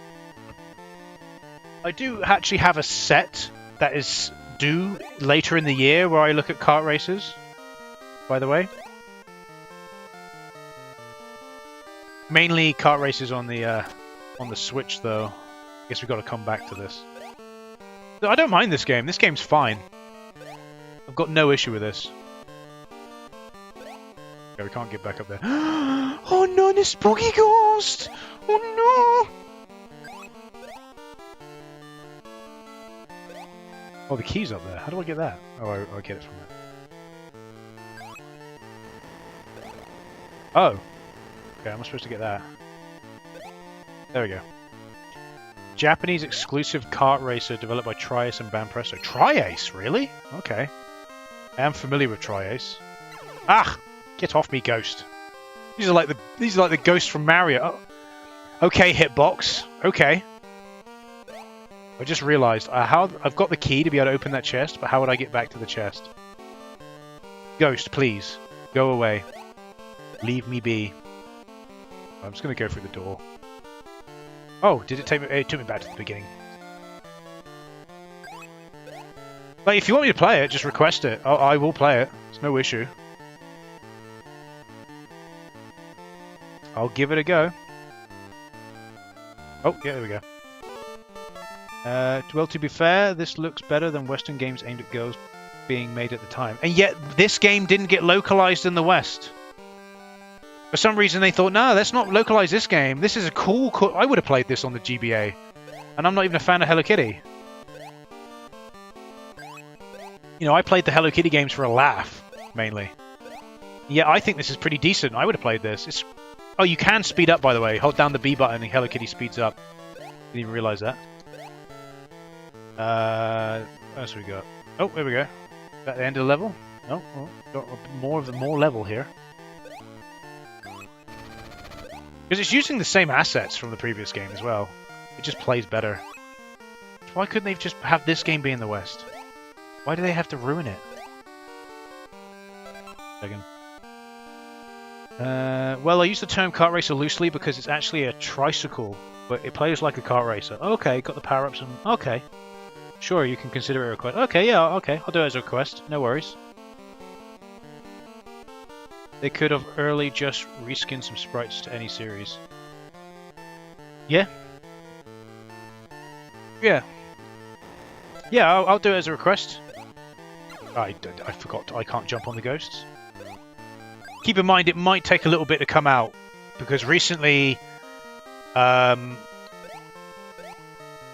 I do actually have a set that is due later in the year where I look at kart races, by the way. Mainly kart races on the Switch, though. I guess we've got to come back to this. I don't mind this game. This game's fine. I've got no issue with this. Okay, we can't get back up there. Oh no, the spooky ghost! Oh no! Oh, the key's up there. How do I get that? Oh, I get it from there. Oh. Okay, I'm supposed to get that. There we go. Japanese exclusive kart racer developed by Tri-Ace and Banpresto. Tri-Ace, really? Okay. I am familiar with Tri-Ace. Ah! Get off me, ghost. These are like the ghosts from Mario. Oh. Okay, hitbox. Okay. I just realised I've got the key to be able to open that chest, but how would I get back to the chest? Ghost, please. Go away. Leave me be. I'm just gonna go through the door. Oh, did it take me? It took me back to the beginning. Like, if you want me to play it, just request it. I will play it. It's no issue. I'll give it a go. Oh, yeah, there we go. Well, to be fair, this looks better than Western games aimed at girls being made at the time. And yet, this game didn't get localized in the West. For some reason, they thought, no, let's not localize this game. This is a cool... I would have played this on the GBA. And I'm not even a fan of Hello Kitty. You know, I played the Hello Kitty games for a laugh, mainly. Yeah, I think this is pretty decent. I would have played this. It's... Oh, you can speed up, by the way. Hold down the B button and Hello Kitty speeds up. Didn't even realize that. What else we got? Oh, there we go. At the end of the level? No, oh, got more level here. Because it's using the same assets from the previous game as well. It just plays better. Why couldn't they just have this game be in the West? Why do they have to ruin it? Second. Well, I use the term kart racer loosely because it's actually a tricycle, but it plays like a kart racer. Okay, got the power-ups and... Okay. Sure, you can consider it a request. Okay, yeah, okay. I'll do it as a request. No worries. They could have early just reskinned some sprites to any series. Yeah. Yeah. Yeah, I'll do it as a request. I forgot. I can't jump on the ghosts. Keep in mind, it might take a little bit to come out because recently, I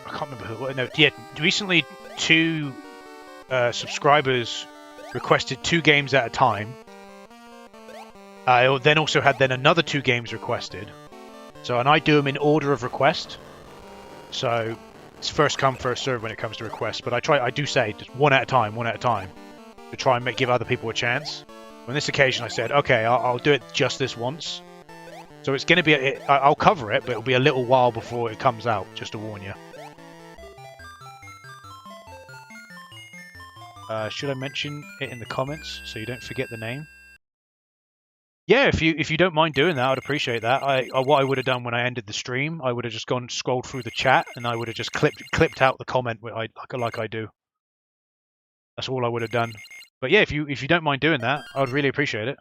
can't remember who. No, yeah, recently 2 subscribers requested 2 games at a time. I then also had another 2 games requested. So, and I do them in order of request. So it's first come, first serve when it comes to requests. But I do say just one at a time, to try and give other people a chance. On this occasion, I said, okay, I'll do it just this once. So it's going to be, I'll cover it, but it'll be a little while before it comes out, just to warn you. Should I mention it in the comments so you don't forget the name? Yeah, if you don't mind doing that, I'd appreciate that. What I would have done when I ended the stream, I would have just scrolled through the chat, and I would have just clipped out the comment like I do. That's all I would have done. But yeah, if you don't mind doing that, I would really appreciate it.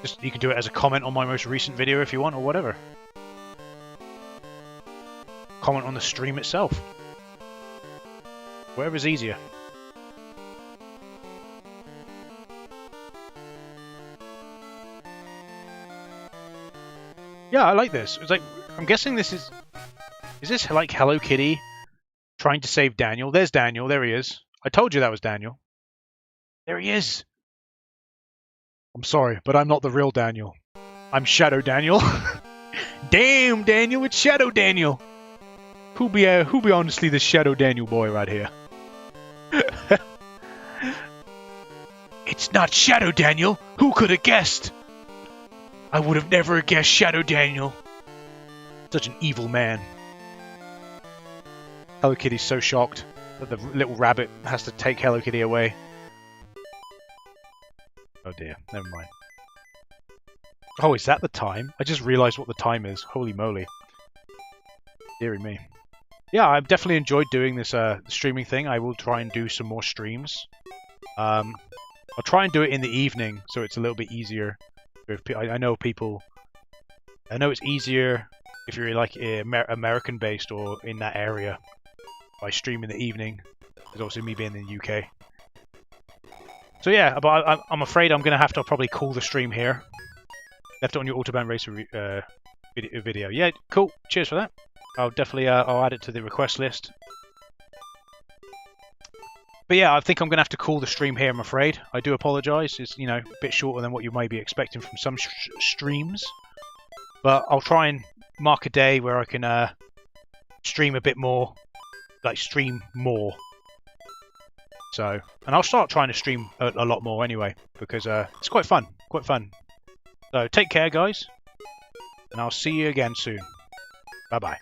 Just you can do it as a comment on my most recent video if you want, or whatever. Comment on the stream itself. Whatever's easier. Yeah, I like this. It's like, I'm guessing this is this like Hello Kitty trying to save Daniel? There's Daniel. There he is. I told you that was Daniel. There he is. I'm sorry, but I'm not the real Daniel. I'm Shadow Daniel. Damn, Daniel, it's Shadow Daniel. Who be honestly the Shadow Daniel boy right here? It's not Shadow Daniel. Who could have guessed? I would have never guessed Shadow Daniel. Such an evil man. Hello Kitty's so shocked that the little rabbit has to take Hello Kitty away. Oh dear, never mind. Oh, is that the time? I just realised what the time is. Holy moly. Deary me. Yeah, I've definitely enjoyed doing this streaming thing. I will try and do some more streams. I'll try and do it in the evening so it's a little bit easier. I know people... I know it's easier if you're like American-based or in that area. I stream in the evening. There's also me being in the UK. So yeah, but I'm afraid I'm going to have to probably call the stream here. Left it on your Autobahn Racer video. Yeah, cool. Cheers for that. I'll definitely I'll add it to the request list. But yeah, I think I'm going to have to call the stream here, I'm afraid. I do apologise. It's, you know, a bit shorter than what you may be expecting from some streams. But I'll try and mark a day where I can stream a bit more. Like, stream more. So, and I'll start trying to stream a lot more anyway. Because it's quite fun. Quite fun. So, take care, guys. And I'll see you again soon. Bye-bye.